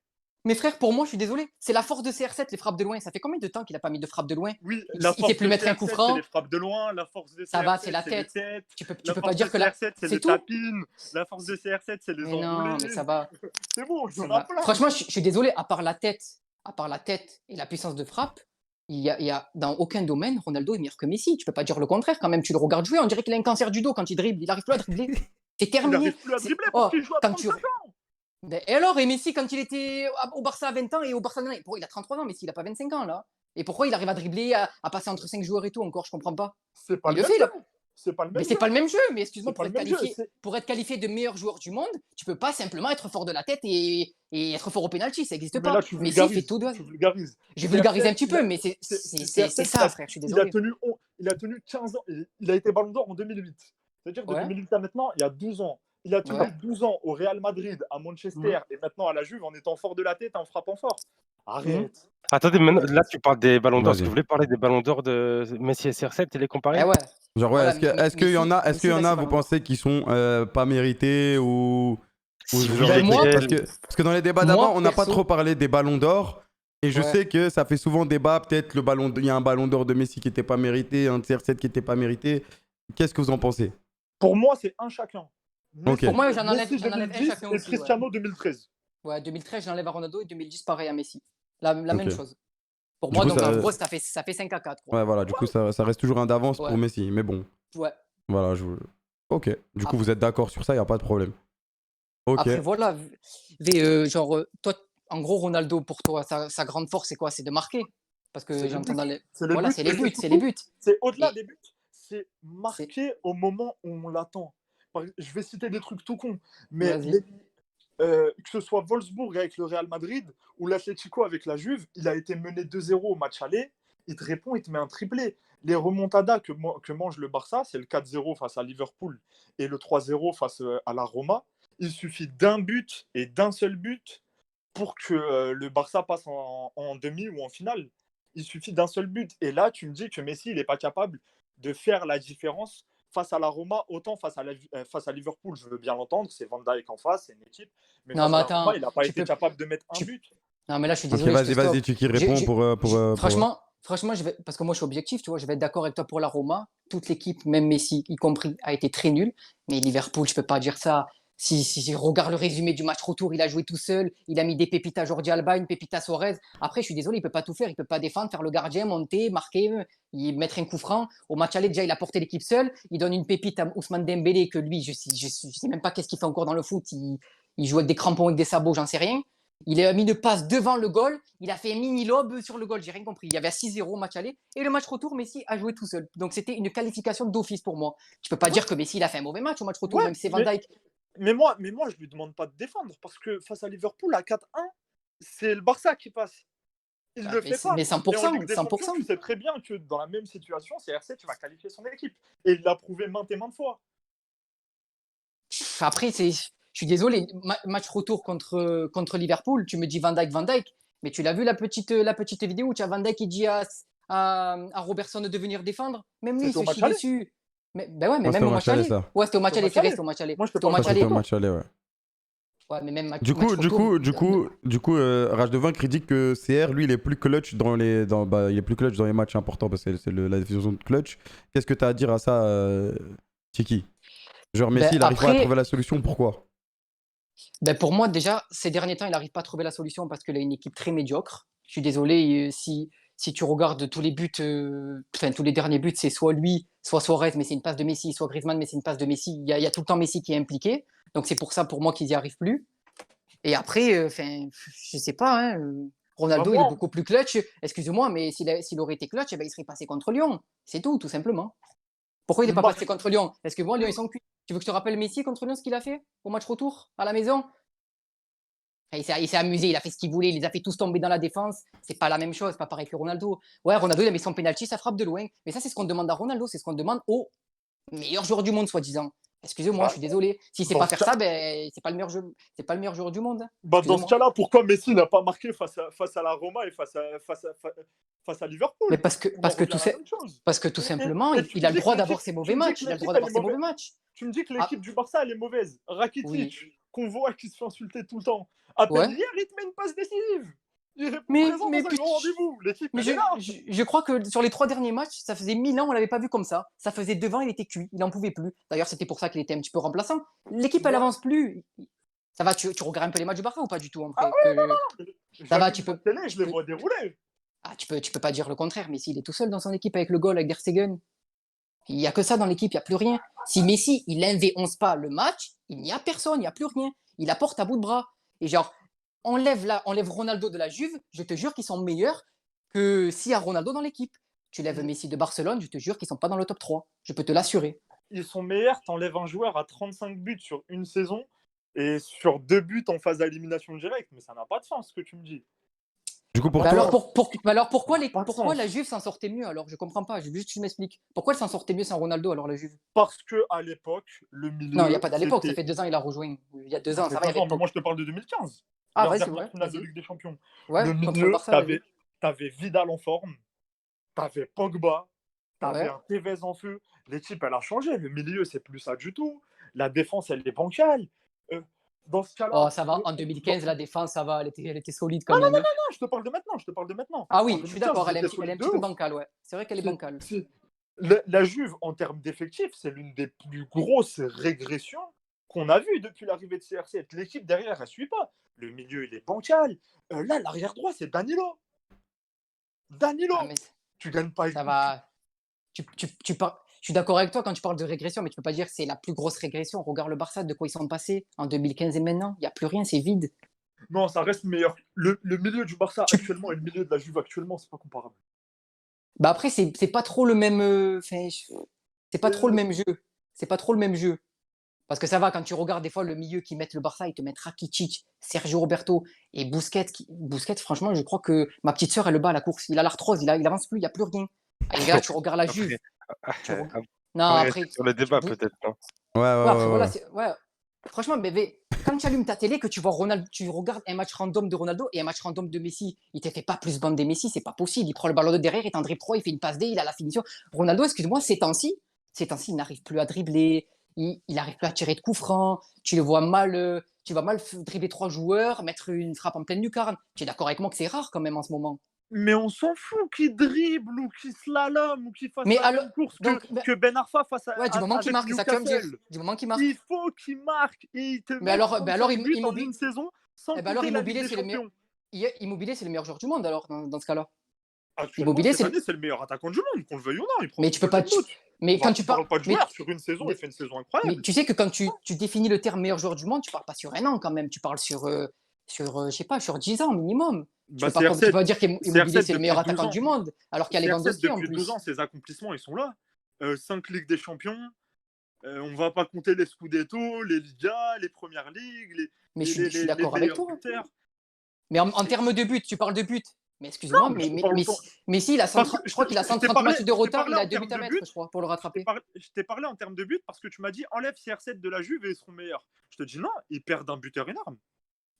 Mais frère, pour moi, je suis désolé, c'est la force de CR7, les frappes de loin. Ça fait combien de temps qu'il a pas mis de frappe de loin? Oui, Il la sait force plus de mettre un CR7, coup franc. c'est les frappes de loin, la force de Ça CR7, va, c'est la les tête. têtes, Tu peux la pas force dire de que la. CR7, c'est C'est les tout. tapines, la force de CR7, c'est les Mais non, enroulés. mais ça va. C'est bon, Ça j'en va. ai plein. Franchement, je suis désolé, à part la tête et la puissance de frappe, il y a dans aucun domaine, Ronaldo est meilleur que Messi. Tu peux pas dire le contraire quand même. Tu le regardes jouer, on dirait qu'il a un cancer du dos quand il dribble. Il arrive plus à dribbler. C'est Il terminé. n'arrive plus à C'est- dribbler Oh, parce qu'il joue à quand tu- 35 ans. Ben, et alors, et Messi, quand il était au Barça à 20 ans et au Barça maintenant, il a 33 ans, Messi, il a pas 25 ans là. Et pourquoi il arrive à dribbler, à passer entre 5 joueurs et tout encore, je comprends pas. C'est pas Il le le même fait, là. jeu. C'est pas le même Mais c'est jeu. pas le même jeu, mais excuse-moi, C'est pas le même jeu, c'est- pour être qualifié de meilleur joueur du monde, tu peux pas simplement être fort de la tête et Et être fort au penalty, ça n'existe Mais pas. là, tu Messi fait vulgarises. tout de. Tu vulgarises. J'ai vulgarisé un petit CR7, il a- peu, mais c'est CR7, ça, frère, je suis désolé. il a tenu 15 ans. Il a été Ballon d'Or en 2008. C'est-à-dire de Ouais. 2008 à maintenant, il y a 12 ans. Il a tenu Ouais. 12 ans au Real Madrid, à Manchester et maintenant à la Juve en étant fort de la tête, en frappant fort. Arrête. Attendez, maintenant, là, tu parles des ballons d'or. Est-ce que Vas-y. vous voulez parler des ballons d'or de Messi et CR7 et les comparer? Eh ouais. Genre, ouais, Voilà, est-ce qu'il y en a, Messi, est-ce qu'il y en Messi, a, c'est vous Ballon d'Or. pensez qu'ils sont pas mérités ou Si ce vous genre voulez de moi, trucs lesquels? parce que dans les débats Moi, d'avant, on n'a pas perso- trop parlé des ballons d'or. Et je Ouais. sais que ça fait souvent débat. Peut-être il y a un ballon d'or de Messi qui n'était pas mérité, un de CR7 qui n'était pas mérité. Qu'est-ce que vous en pensez? Pour moi, c'est un chacun. Ok. Pour moi, j'en enlève Messi un 2010 chacun et aussi. Cristiano 2013. Ouais, 2013, j'enlève à Ronaldo et 2010, pareil à Messi. La même Ok. chose. Pour Du moi, coup, donc ça- en gros, ça fait 5 à 4. Quoi. Ouais, voilà, du coup, ça reste toujours un d'avance pour Ouais. Messi. Mais bon, Ouais. voilà. Ok. Du coup, Après- vous êtes d'accord sur ça, il n'y a pas de problème. Ok. Après, voilà. Toi, en gros, Ronaldo, pour toi, sa grande force, c'est quoi? C'est de marquer. Parce que C'est les j'entends buts. dans les. C'est les Voilà, buts, c'est les mais buts, c'est c'est les surtout- buts. C'est au-delà Et- des buts, c'est marquer au moment où on l'attend. Je vais citer des trucs tout cons, mais Vas-y. que ce soit Wolfsburg avec le Real Madrid ou l'Atlético avec la Juve, il a été mené 2-0 au match aller, il te répond, il te met un triplé. Les remontadas que mange le Barça, c'est le 4-0 face à Liverpool et le 3-0 face à la Roma. Il suffit d'un but et d'un seul but pour que le Barça passe en demi ou en finale. Il suffit d'un seul but. Et là, tu me dis que Messi, il n'est pas capable de faire la différence face à la Roma, autant face à Liverpool, je veux bien l'entendre, c'est Van Dijk en face, c'est une équipe. Mais Non, face mais à la attends, Roma, il n'a pas tu été peux- capable de mettre un tu- but. Non, mais là, je suis Ok, désolé. je te vas-y, stoppe. tu qui J'ai- réponds j'ai- pour- Franchement, parce que moi, je suis objectif, tu vois, je vais être d'accord avec toi pour la Roma. Toute l'équipe, même Messi, y compris, a été très nulle. Mais Liverpool, je peux pas dire ça. Si je regarde le résumé du match retour, il a joué tout seul. Il a mis des pépites à Jordi Alba, une pépite à Suarez. Après, je suis désolé, il peut pas tout faire. Il peut pas défendre, faire le gardien, monter, marquer, mettre un coup franc. Au match aller, déjà, il a porté l'équipe seul. Il donne une pépite à Ousmane Dembélé, que lui, je sais même pas qu'est-ce qu'il fait encore dans le foot. Il joue avec des crampons, avec des sabots, j'en sais rien. Il a mis une passe devant le goal. Il a fait un mini lob sur le goal. J'ai rien compris. Il y avait 6-0 au match aller. Et le match retour, Messi a joué tout seul. Donc c'était une qualification d'office pour moi. Tu peux pas dire que Messi il a fait un mauvais match au match retour, Ouais, même si c'est Van Dijk. Mais moi, je lui demande pas de défendre parce que face à Liverpool, à 4-1, c'est le Barça qui passe. Il Ah, le mais fait c'est- pas. mais 100%, Et en Ligue des 100%. Champions, tu sais très bien que dans la même situation, CR7, tu vas qualifier son équipe. Et il l'a prouvé maintes et maintes fois. Après, je suis désolé. Match retour contre Liverpool, tu me dis Van Dijk. Mais tu l'as vu la petite vidéo où tu as Van Dijk qui dit à Robertson de venir défendre. Même lui, il C'était au se match chie aller. dessus. Ben ouais, mais Ouais, même c'était au au match match aller, aller. ça. Ouais, c'était au match C'était au aller, match c'est vrai, aller. c'était au match aller. Moi, je te C'était au parle match Ça, aller. c'était au match aller, ouais. Ouais, mais même Du coup, Rage de Vaincre, il dit que CR, lui, il est plus clutch dans les matchs importants parce que c'est la définition de clutch. Qu'est-ce que tu as à dire à ça, Tiki? Genre, Messi, il n'arrive pas à après- trouver la solution, pourquoi? Pour moi, déjà, ces derniers temps, il n'arrive pas à trouver la solution parce qu'il a une équipe très médiocre. Je suis désolé, si tu regardes tous les buts, tous les derniers buts, c'est soit lui, soit Suarez, mais c'est une passe de Messi, soit Griezmann, mais c'est une passe de Messi. Il y a tout le temps Messi qui est impliqué. Donc c'est pour ça, pour moi, qu'ils n'y arrivent plus. Et après, je sais pas, hein, Ronaldo, Bah, il est moi- beaucoup plus clutch. Excuse-moi, mais s'il aurait été clutch, il serait passé contre Lyon. C'est tout simplement. Pourquoi il n'est pas Bah- passé contre Lyon? Parce que moi, Lyon, ils sont cuits. Tu veux que je te rappelle Messi contre Lyon, ce qu'il a fait au match retour, à la maison? Il s'est amusé, il a fait ce qu'il voulait, il les a fait tous tomber dans la défense. C'est pas la même chose, pas pareil que Ronaldo. Ouais, Ronaldo, il a mis son penalty, ça frappe de loin. Mais ça, c'est ce qu'on demande à Ronaldo, c'est ce qu'on demande au meilleur joueur du monde, soi-disant. Excusez-moi, Ah, je suis désolé. S'il sait dans pas ce faire ça, c'est pas le meilleur joueur du monde. Bah, dans ce Excusez-moi. cas-là, pourquoi Messi n'a pas marqué face à la Roma et face à Liverpool? Mais parce que On en revient tout à la même chose. tout simplement, Et tu il a me le dis droit que d'avoir l'équipe- ses tu mauvais me dis matchs. que Il a le l'équipe, droit elle d'avoir est ses mauvais mauvaise. matchs. Tu me dis que Ah. l'équipe du Barça, elle est mauvaise. Rakitic, Oui. qu'on voit qui se fait insulter tout le temps. À peine Ouais. hier, il te met une passe décisive. Il répond Mais- présent mais dans un putain, grand rendez-vous. L'équipe, Mais elle est là. je crois que sur les 3 derniers matchs, ça faisait 1000 ans, on l'avait pas vu comme ça. Ça faisait 2 ans, il était cuit, il en pouvait plus. D'ailleurs, c'était pour ça qu'il était un petit peu remplaçant. L'équipe, elle Ouais. avance plus. Ça va, tu regardes un peu les matchs du Barça ou pas du tout en Ah vrai ouais, Ça va, J'allume tu ma peux- télé, je les tu vois dérouler. tu peux pas dire le contraire. Messi, il est tout seul dans son équipe avec le goal, avec Der Stegen. Il y a que ça dans l'équipe, il y a plus rien. Si Messi, il 1v11 pas le match, il n'y a personne, il n'y a plus rien. Il apporte à bout de bras. Et genre, enlève Ronaldo de la Juve, je te jure qu'ils sont meilleurs que s'il y a Ronaldo dans l'équipe. Tu lèves Messi de Barcelone, je te jure qu'ils sont pas dans le top 3. Je peux te l'assurer. Ils sont meilleurs, t'enlèves un joueur à 35 buts sur une saison. et sur 2 buts en phase d'élimination directe. Mais ça n'a pas de sens ce que tu me dis. Du coup, pour Bah toi, alors pourquoi Pas de pourquoi sens. la Juve s'en sortait mieux alors? Je comprends pas, juste tu m'expliques. Pourquoi elle s'en sortait mieux sans Ronaldo alors la Juve? Parce qu'à l'époque, le Non, il n'y a milieu, pas d'à l'époque, ça c'était. fait 2 ans il a rejoint. Il y a 2 ans, Ça ça fait va, il y 2 avait ans, mais l'époque. moi je te parle de 2015. Ah Leur vas-y, dernière ouais, finale de vas-y. Ligue des Champions. Ouais, Le contre le milieu, Barça, vas-y. t'avais Vidal en forme, t'avais Pogba, t'avais Ouais. un Tevez en feu. L'équipe, elle a changé. Le milieu, c'est plus ça du tout. La défense, elle est bancale. Euh, Dans ce cas-là, Oh, ça va, en dans- 2015, la défense, ça va, elle était solide quand même, hein. non, je te parle de maintenant. Je te parle de maintenant. Ah En oui, je suis 2015, d'accord, ils elle est étaient un solides de petit peu ouf. bancale, ouais. C'est vrai qu'elle est C'est- bancale. c'est- La Juve, en termes d'effectifs, c'est l'une des plus grosses régressions qu'on a vues depuis l'arrivée de CR7. L'équipe derrière, elle ne suit pas. Le milieu, il est bancal. Là, l'arrière droit, c'est Danilo. Danilo, Ah, mais tu gagnes pas. ça va. Je suis d'accord avec toi quand tu parles de régression, mais tu peux pas dire que c'est la plus grosse régression. Regarde le Barça, de quoi ils sont passés en 2015 et maintenant. Il n'y a plus rien, c'est vide. Non, ça reste meilleur. Le milieu du Barça actuellement et le milieu de la Juve actuellement, c'est pas comparable. Bah après, c'est pas trop le même. C'est pas trop le même jeu. C'est pas trop le même jeu. Parce que ça va, quand tu regardes des fois le milieu qui mettent le Barça, ils te mettent Rakitic, Sergio Roberto et Busquets. Busquets, franchement, je crois que ma petite sœur, elle le bat à la course. Il a l'arthrose, il avance plus, il n'y a plus rien. Et là, tu regardes la Juve. Non, après. Sur le débat, Bu- peut-être, non? ouais, Ouais, après, voilà. ouais. Ouais. Franchement, bébé, quand tu allumes ta télé, que tu vois Ronaldo, tu regardes un match random de Ronaldo et un match random de Messi, il te fait pas plus bander Messi, c'est pas possible. Il prend le ballon de derrière, il t'en dribble 3, il fait une passe D, il a la finition. Ronaldo, excuse-moi, ces temps-ci, il n'arrive plus à dribbler, il n'arrive plus à tirer de coups francs, tu vas mal dribbler 3 joueurs, mettre une frappe en pleine lucarne. Tu es d'accord avec moi que c'est rare quand même en ce moment? Mais on s'en fout qu'il dribble ou qu'il slalom ou qu'il fasse Mais la alors, même course donc, que Ben Arfa face à ouais, du moment qu'il avec marque, c'est ça que tu vas me dire. Newcastle. Du moment qu'il marque. Il faut qu'il marque et il te Mais met alors, 35 buts en Immobile, une saison sans eh ben alors compter la Ligue Immobilier, des c'est le meilleur. Champions. Immobilier, c'est le meilleur joueur du monde alors dans ce cas-là. Actuellement, Immobilier, cette année, c'est le meilleur attaquant du monde, qu'on le veuille ou non. Il prend Mais son tu peux pas. deuxième but. Mais quand On tu parle parles. pas de Mais, joueur sur une saison, il fait une saison mais incroyable. tu sais que quand tu définis le terme meilleur joueur du monde, tu parles pas sur un an quand même. Tu parles sur je sais pas, sur 10 ans minimum. Tu Bah, peux pas dire qu'Immobilier, c'est le meilleur depuis 12 attaquant ans. du monde, alors qu'il y a CR7 Lewandowski en depuis plus. 2 ans, ses accomplissements, ils sont là. 5 Ligues des Champions. On va pas compter les Scudetto, les Ligas, les Premières Ligues, Mais je suis d'accord avec meilleurs toi. buteurs. Mais en termes de but, tu parles de but. Mais excuse-moi, Non, mais je parle autant. Messi, il a Parce que 130 je crois qu'il a je t'ai 130 parlé- matchs de je t'ai retard, parlé il a en 2 buts à termes de mettre, but. je crois, pour le rattraper. Je t'ai parlé en termes de but parce que tu m'as dit enlève CR7 de la Juve et ils seront meilleurs. Je te dis non, ils perdent un buteur énorme.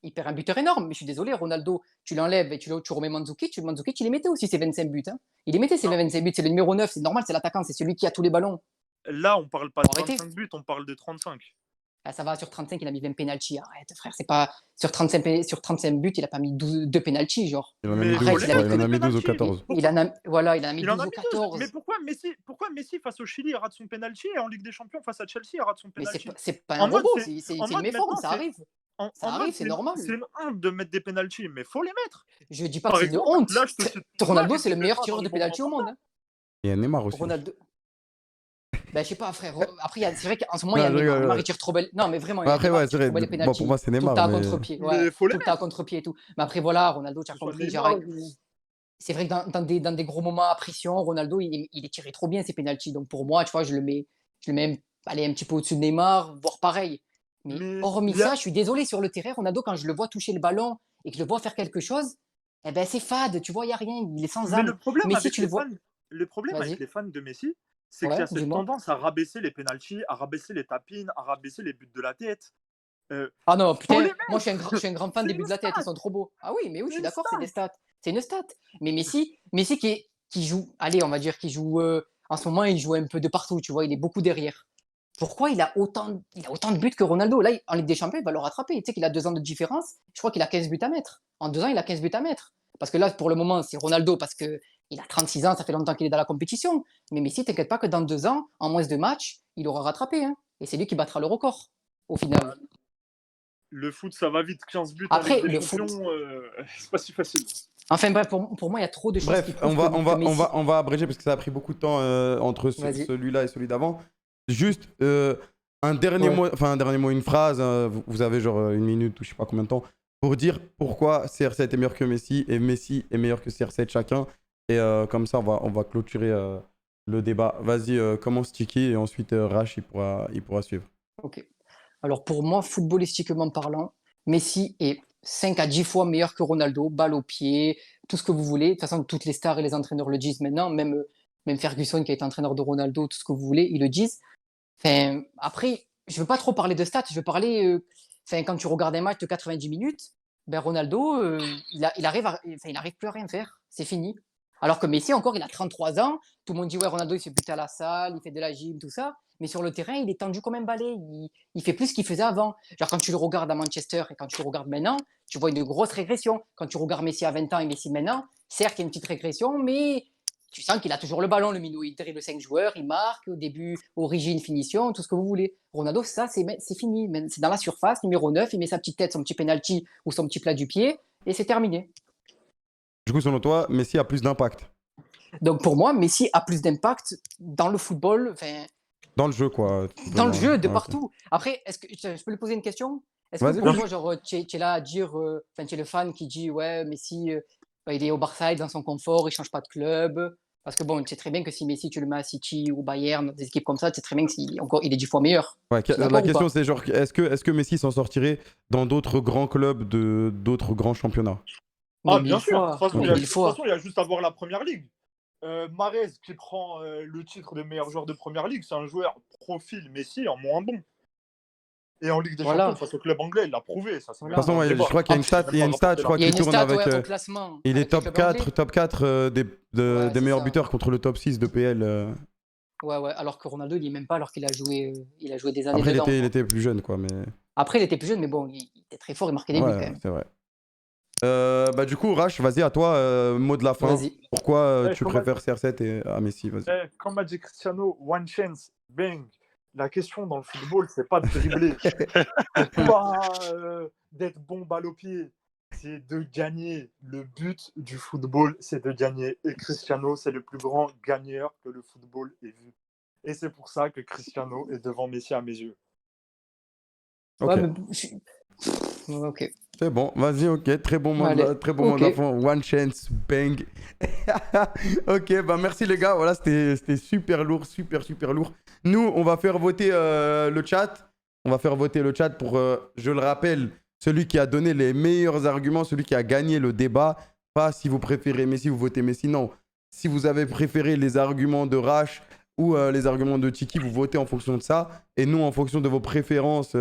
Il perd un buteur énorme, mais je suis désolé, Ronaldo, tu l'enlèves et tu remets Mandzukic, il les mettait aussi ses 25 buts. Hein. Il les mettait ses Non. 25 buts, c'est le numéro 9, c'est normal, c'est l'attaquant, c'est celui qui a tous les ballons. Là, on parle pas de Arrêtez. 25 buts, on parle de 35. Ah, ça va, sur 35, il a mis 20 pénaltys. Arrête, frère, c'est pas. Sur 35 buts, il a pas mis 2 pénaltys, genre. Il en a Mais mis il 12, faut je les crois. mettre, Il en a les mis 12 ou pénaltys. 14. Il en a mis Il en 12 a ou mis 14. Mais pourquoi Messi face au Chili il rate son penalty et en Ligue des Champions face à Chelsea il rate son Mais penalty? c'est pas En un mode, robot, c'est- c'est en une mode, méforme, maintenant, ça arrive. Ça arrive, c'est normal. C'est une honte de mettre des penalties, mais faut les mettre. Je dis pas que Par c'est une exemple, honte. là, je te cite Ronaldo, Neymar, c'est le il meilleur met pas tireur dans de les bons pénalty au moments. monde. Hein. Il y a Neymar aussi. Ronaldo. Ben, je sais pas, frère. Après, c'est vrai qu'en ce moment, il y a Non, je Neymar. rigole, Neymar, ouais. il tire trop belle. Non, mais vraiment, il Bah, y a après, Neymar ouais, qui c'est tire trop vrai. belle les Bon, pour moi, pénaltys. c'est Tout le Neymar. temps à Mais... contre-pied. Mais Ouais, faut les tout le temps à mettre. contre-pied et tout. Mais après, voilà, Ronaldo, tu as Que ce soit compris. Neymar C'est vrai que dans des gros moments à pression, Ronaldo, il est tiré trop bien ses pénaltys. Donc pour moi, tu vois, je le mets allez, un petit peu au-dessus de Neymar, voire pareil. Mais Mais hormis il y a- ça, je suis désolé sur le terrain, Ronaldo, quand je le vois toucher le ballon et que je le vois faire quelque chose, eh ben c'est fade, tu vois, il n'y a rien, il est sans Mais âme. le problème Messi, avec tu les le vois. fans, le problème avec Vas-y. les fans de Messi, c'est qu'il y Ouais, a cette dis-moi. tendance à rabaisser les pénaltys, à rabaisser les tapines, à rabaisser les buts de la tête. Ah non, Faut putain, les moi je suis un grand fan C'est des buts une de la tête, ils stat. sont trop beaux. Ah oui, mais oui, je C'est suis une d'accord, c'est des stat. stats. C'est une stat. Mais Messi qui joue, allez, on va dire qu'il joue, en ce moment, il joue un peu de partout, tu vois, il est beaucoup derrière. Pourquoi il a autant de buts que Ronaldo? Là, en Ligue des Champions, il va le rattraper. Tu sais qu'il a 2 ans de différence, je crois qu'il a 15 buts à mettre. En 2 ans, il a 15 buts à mettre. Parce que là, pour le moment, c'est Ronaldo parce qu'il a 36 ans, ça fait longtemps qu'il est dans la compétition. Mais Messi, t'inquiète pas que dans 2 ans, en moins de matchs, il aura rattrapé. Hein. Et c'est lui qui battra le record, au final. Le foot, ça va vite. 15 buts Après, en Ligue des le Champions, foot. c'est pas si facile. Enfin bref, pour moi, il y a trop de choses qui Bref, prouvent on va abréger parce que ça a pris beaucoup de temps entre Vas-y. celui-là et celui d'avant. Juste un dernier mot, une phrase. Vous avez genre une minute ou je sais pas combien de temps pour dire pourquoi CR7 est meilleur que Messi et Messi est meilleur que CR7 chacun. Et comme ça, on va clôturer le débat. Vas-y, commence Tiki et ensuite Rash il pourra suivre. Ok. Alors pour moi, footballistiquement parlant, Messi est 5 à 10 fois meilleur que Ronaldo, balle au pied, tout ce que vous voulez. De toute façon, toutes les stars et les entraîneurs le disent maintenant, même Ferguson qui a été entraîneur de Ronaldo, tout ce que vous voulez, ils le disent. Enfin, après, je veux pas trop parler de stats, je veux parler. Quand tu regardes un match de 90 minutes, ben Ronaldo, il arrive plus à rien faire. C'est fini. Alors que Messi, encore, il a 33 ans. Tout le monde dit, ouais, Ronaldo, il se fait buter à la salle, il fait de la gym, tout ça. Mais sur le terrain, il est tendu comme un balai. Il fait plus ce qu'il faisait avant. Genre, quand tu le regardes à Manchester et quand tu le regardes maintenant, tu vois une grosse régression. Quand tu regardes Messi à 20 ans et Messi maintenant, certes, il y a une petite régression, mais tu sens qu'il a toujours le ballon, le minot. Il dribble 5 joueurs, il marque, au début, origine, finition, tout ce que vous voulez. Ronaldo, ça, c'est fini. C'est dans la surface, numéro 9, il met sa petite tête, son petit penalty ou son petit plat du pied, et c'est terminé. Du coup, selon toi, Messi a plus d'impact Donc pour moi, Messi a plus d'impact dans le football, dans le jeu, quoi. dans le jeu, de Ouais, ok. partout. Après, est-ce que je peux lui poser une question? Est-ce Vas-y, que pour vas-y. toi, genre, tu es là à dire, tu es le fan qui dit, ouais, Messi, il est au Barça, il est dans son confort, il change pas de club. Parce que bon, tu sais très bien que si Messi, tu le mets à City ou Bayern, des équipes comme ça, tu sais très bien qu'il est 10 fois meilleur. Ouais, Tu es la d'accord ou question, pas? c'est genre, est-ce que Messi s'en sortirait dans d'autres grands clubs d'autres grands championnats? Ah, Mais bien mille sûr. De toute fois, façon, Ok. il y a, mille de toute fois. façon, il y a juste à voir la première ligue. Mahrez qui prend le titre de meilleur joueur de première ligue, c'est un joueur profil Messi en moins bon. Et en Ligue des Champions, Voilà. face au club anglais, il l'a prouvé. Ça, c'est De toute même façon, pas un ouais, je débat. crois qu'il y a une C'est stat, même pas je rapporté crois Il y a qui une tourne stat avec. ouais, au classement Il est avec les top clubs 4, anglais. top 4 Ouais, des c'est meilleurs ça. buteurs contre le top 6 de PL. Ouais, ouais. Alors que Ronaldo, il y est même pas, alors qu'il a joué des années Après, dedans, il quoi. était plus jeune, quoi. Mais Après, il était plus jeune, mais bon, il était très fort, il marquait des buts quand ouais, même. c'est vrai. Bah, du coup, Rash, vas-y, à toi, mot de la fin. Vas-y. Pourquoi tu Comme a, préfères CR7 à Messi? Vas-y. comme a dit Cristiano, one chance, bang. La question dans le football, c'est pas de dribbler. C'est pas d'être bon balle au pied. C'est de gagner. Le but du football, c'est de gagner. Et Cristiano, c'est le plus grand gagneur que le football ait vu. Et c'est pour ça que Cristiano est devant Messi à mes yeux. Ok. Ouais, mais ok. C'est bon, vas-y, ok. Très bon mot, Allez, très bon mot ok. de la fin. One chance, bang. Ok, bah merci les gars. Voilà, c'était super lourd, super lourd. Nous, on va faire voter le chat. On va faire voter le chat pour, je le rappelle, celui qui a donné les meilleurs arguments, celui qui a gagné le débat. Pas si vous préférez Messi, vous votez Messi. Non. Si vous avez préféré les arguments de Rash ou les arguments de Tiki, vous votez en fonction de ça. Et nous, en fonction de vos préférences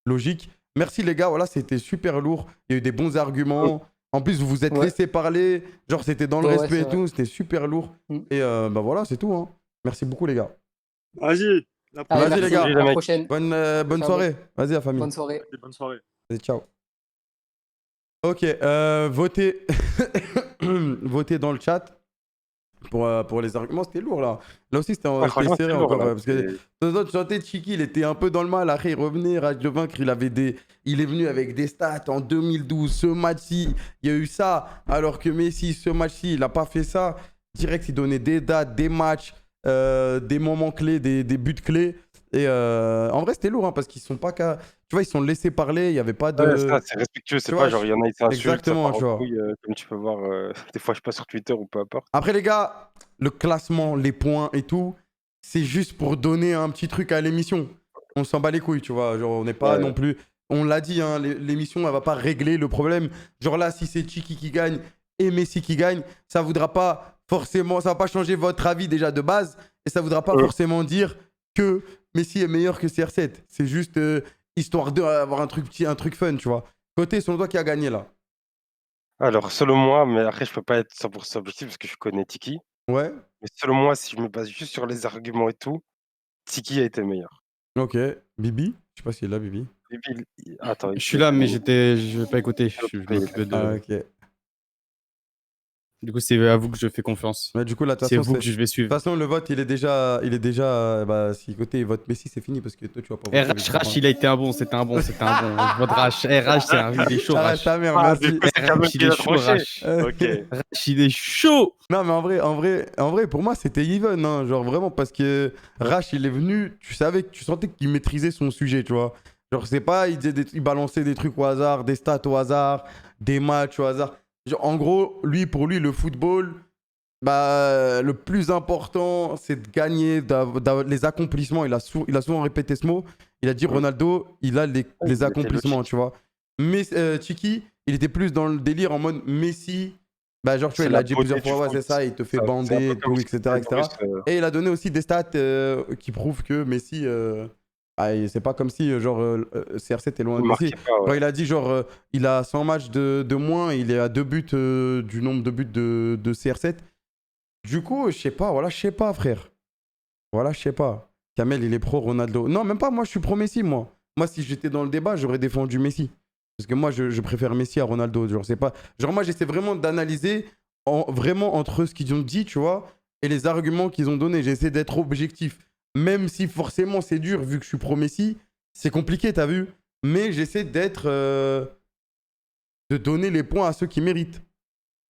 logiques. Merci les gars, voilà, c'était super lourd. Il y a eu des bons arguments. En plus, vous vous êtes Ouais. laissé parler. Genre, c'était dans le Ouais, respect c'est et vrai. tout. C'était super lourd. Mm. Et bah voilà, c'est tout. Hein. Merci beaucoup les gars. Vas-y. Allez, Vas-y merci, les gars. à les la mecs. prochaine. Bonne Ciao, soirée. Vas-y la famille. Bonne soirée. Bonne soirée. Vas-y, ciao. Ok, votez... votez dans le chat pour les arguments. C'était lourd là. Là aussi, c'était franchement, serré c'est lourd, encore. là. Parce que tu sentais Chiki, il était un peu dans le mal. Après, il revenait, Rage de vaincre. Il est venu avec des stats en 2012. Ce match-ci, il y a eu ça. Alors que Messi, ce match-ci, il n'a pas fait ça. Direct, il donnait des dates, des matchs, des moments clés, des buts clés. Et en vrai, c'était lourd hein, parce qu'ils sont pas qu'à. Tu vois, ils sont laissés parler. Il n'y avait pas de. Ouais, ça, c'est respectueux. C'est Tu pas vois, genre, il y en a, ils s'insultent, ça exactement, part tu en vois. couille, comme tu peux voir des fois, je sais pas, sur Twitter ou peu importe. Après, les gars, le classement, les points et tout, c'est juste pour donner un petit truc à l'émission. On s'en bat les couilles, tu vois. Genre, on n'est pas Ouais. non plus. On l'a dit, hein, l'émission, elle va pas régler le problème. Genre là, si c'est Chiki qui gagne et Messi qui gagne, ça voudra pas forcément. Ça va pas changer votre avis déjà de base. Et ça voudra pas forcément dire que Messi est meilleur que CR7. C'est juste histoire d'avoir un truc fun, tu vois. Côté, selon toi, qui a gagné là? Alors, selon moi, mais après, je peux pas être 100% objectif parce que je connais Tiki. Ouais. Mais selon moi, si je me base juste sur les arguments et tout, Tiki a été meilleur. Ok. Bibi? Je sais pas s'il est là, Bibi. Bibi, attends, Je suis là, mais je vais pas écouter. Je m'occupais de. Ah, ok. Du coup, c'est à vous que je fais confiance. Ouais, du coup, là, de toute C'est façon, vous que je vais de suivre. toute façon, le vote, il est déjà. Bah, si côté vote Messi, c'est fini parce que toi, tu vas pas voter. Rash, il a été un bon, c'était un bon. Je vois de Rash. Rash, il est chaud, Arrête Rash. ta mère, Ah, merci. du coup, c'est Kamel Rash, qui il est l'a chaud, tranché. Rash. Ok. Rash, il est chaud. Non, mais en vrai, pour moi, c'était even, hein, genre vraiment, parce que Rash, il est venu, tu sentais qu'il maîtrisait son sujet, tu vois. Genre, c'est pas, il balançait des trucs au hasard, des stats au hasard, des matchs au hasard. Genre, en gros, pour lui, le football, Bah, le plus important, c'est de gagner, les accomplissements. Il a souvent répété ce mot. Il a dit Ronaldo, il a les accomplissements, tu vois. Mais Tchiki, il était plus dans le délire en mode Messi. Bah, genre, tu vois, il a dit plusieurs fois, ouais, c'est ça, il te fait bander, tout, etc. Et il a donné aussi des stats qui prouvent que Messi. C'est pas comme si genre CR7 est loin de Messi. Genre, il a dit genre il a 100 matchs de moins, il est à 2 buts du nombre de buts de CR7. Du coup, je sais pas, voilà, je sais pas, frère. Voilà, je sais pas. Kamel, il est pro Ronaldo. Non, même pas, moi, je suis pro Messi, moi. Moi, si j'étais dans le débat, j'aurais défendu Messi. Parce que moi, je préfère Messi à Ronaldo. Genre, c'est pas... genre moi, j'essaie vraiment d'analyser vraiment entre ce qu'ils ont dit, tu vois, et les arguments qu'ils ont donnés. J'essaie d'être objectif. Même si forcément, c'est dur, vu que je suis pro Messi. C'est compliqué, t'as vu. Mais j'essaie d'être... de donner les points à ceux qui méritent.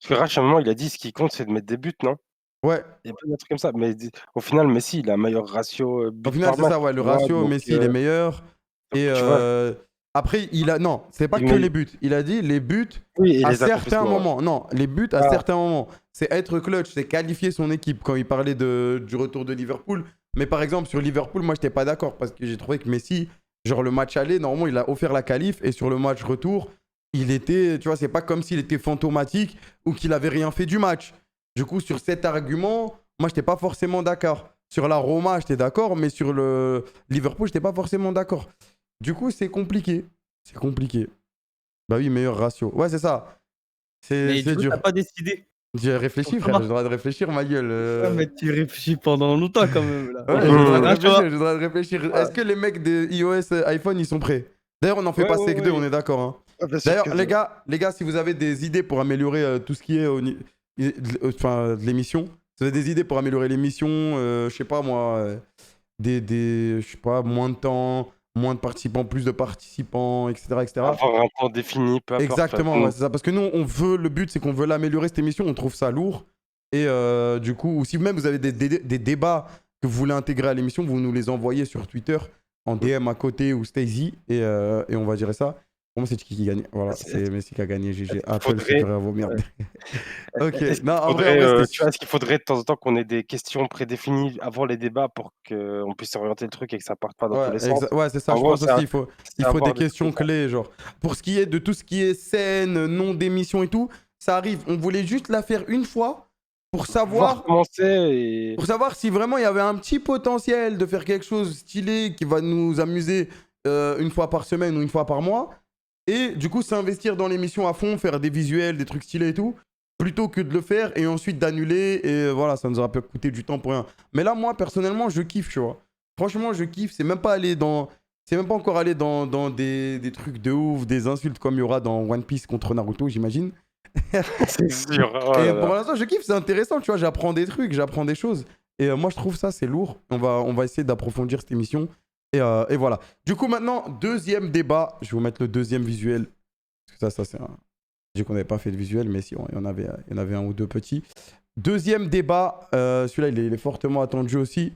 Parce que Rach, à un moment, il a dit ce qui compte, c'est de mettre des buts, non? Ouais. Il y a plein de trucs comme ça. Mais au final, Messi, il a un meilleur ratio but Au final, par c'est match. ça, ouais. Le ratio, Messi, il est meilleur. Et après, il a. Non, c'est pas que les buts. Il a dit les buts à certains moments. Non, les buts à certains moments. C'est être clutch, c'est qualifier son équipe quand il parlait du retour de Liverpool. Mais par exemple, sur Liverpool, moi, j'étais pas d'accord parce que j'ai trouvé que Messi, genre le match aller, normalement, il a offert la qualif et sur le match retour, il était. Tu vois, c'est pas comme s'il était fantomatique ou qu'il avait rien fait du match. Du coup, sur cet argument, moi, j'étais pas forcément d'accord. Sur la Roma, j'étais d'accord, mais sur le Liverpool, j'étais pas forcément d'accord. Du coup, c'est compliqué. C'est compliqué. Bah oui, meilleur ratio. Ouais, c'est ça. C'est dur. T'as pas décidé. J'ai réfléchi, frère. J'ai le droit de réfléchir, ma gueule. Ouais, mais tu réfléchis pendant longtemps quand même. Là. Ouais, j'ai le droit de réfléchir. J'ai le droit de réfléchir. Est-ce que les mecs de iOS, iPhone, ils sont prêts? D'ailleurs, on n'en fait pas Sec 2, on est d'accord. Hein. D'ailleurs, les gars, si vous avez des idées pour améliorer tout ce qui est de l'émission, si vous avez des idées pour améliorer l'émission, je sais pas moi, je sais pas, moins de temps, moins de participants, plus de participants, etc. Avoir un temps défini, peu importe. Exactement, ouais, c'est ça. Parce que nous, le but, c'est qu'on veut l'améliorer, cette émission, on trouve ça lourd. Et du coup, ou si même vous avez des débats que vous voulez intégrer à l'émission, vous nous les envoyez sur Twitter, en DM à côté ou Stacey, et on va gérer ça. Pour moi, c'est Tchiki qui gagne. Voilà, c'est Messi qui a gagné. GG. Apple, c'est à vos merdes. Ok. Non, en vrai, tu vois, est-ce qu'il faudrait de temps en temps qu'on ait des questions prédéfinies avant les débats pour qu'on puisse orienter le truc et que ça parte pas dans tous les sens? Ouais, c'est ça. Je pense aussi il faut des questions clés. Genre, pour ce qui est de tout ce qui est scène, nom d'émission et tout, ça arrive. On voulait juste la faire une fois pour savoir pour savoir si vraiment il y avait un petit potentiel de faire quelque chose stylé qui va nous amuser une fois par semaine ou une fois par mois. Et du coup, s'investir dans l'émission à fond, faire des visuels, des trucs stylés et tout, plutôt que de le faire et ensuite d'annuler. Et voilà, ça nous aura peut-être coûté du temps pour rien. Mais là, moi, personnellement, je kiffe, tu vois. Franchement, je kiffe. C'est même pas encore allé dans des trucs de ouf, des insultes comme il y aura dans One Piece contre Naruto, j'imagine. C'est sûr. Oh et pour l'instant, je kiffe, c'est intéressant, tu vois. J'apprends des trucs, j'apprends des choses. Et moi, je trouve ça, c'est lourd. On va essayer d'approfondir cette émission. Et voilà. Du coup, maintenant, deuxième débat. Je vais vous mettre le deuxième visuel. Parce que ça c'est un... J'ai dit qu'on n'avait pas fait de visuel, mais si, il y en avait un ou deux petits. Deuxième débat. Celui-là, il est fortement attendu aussi.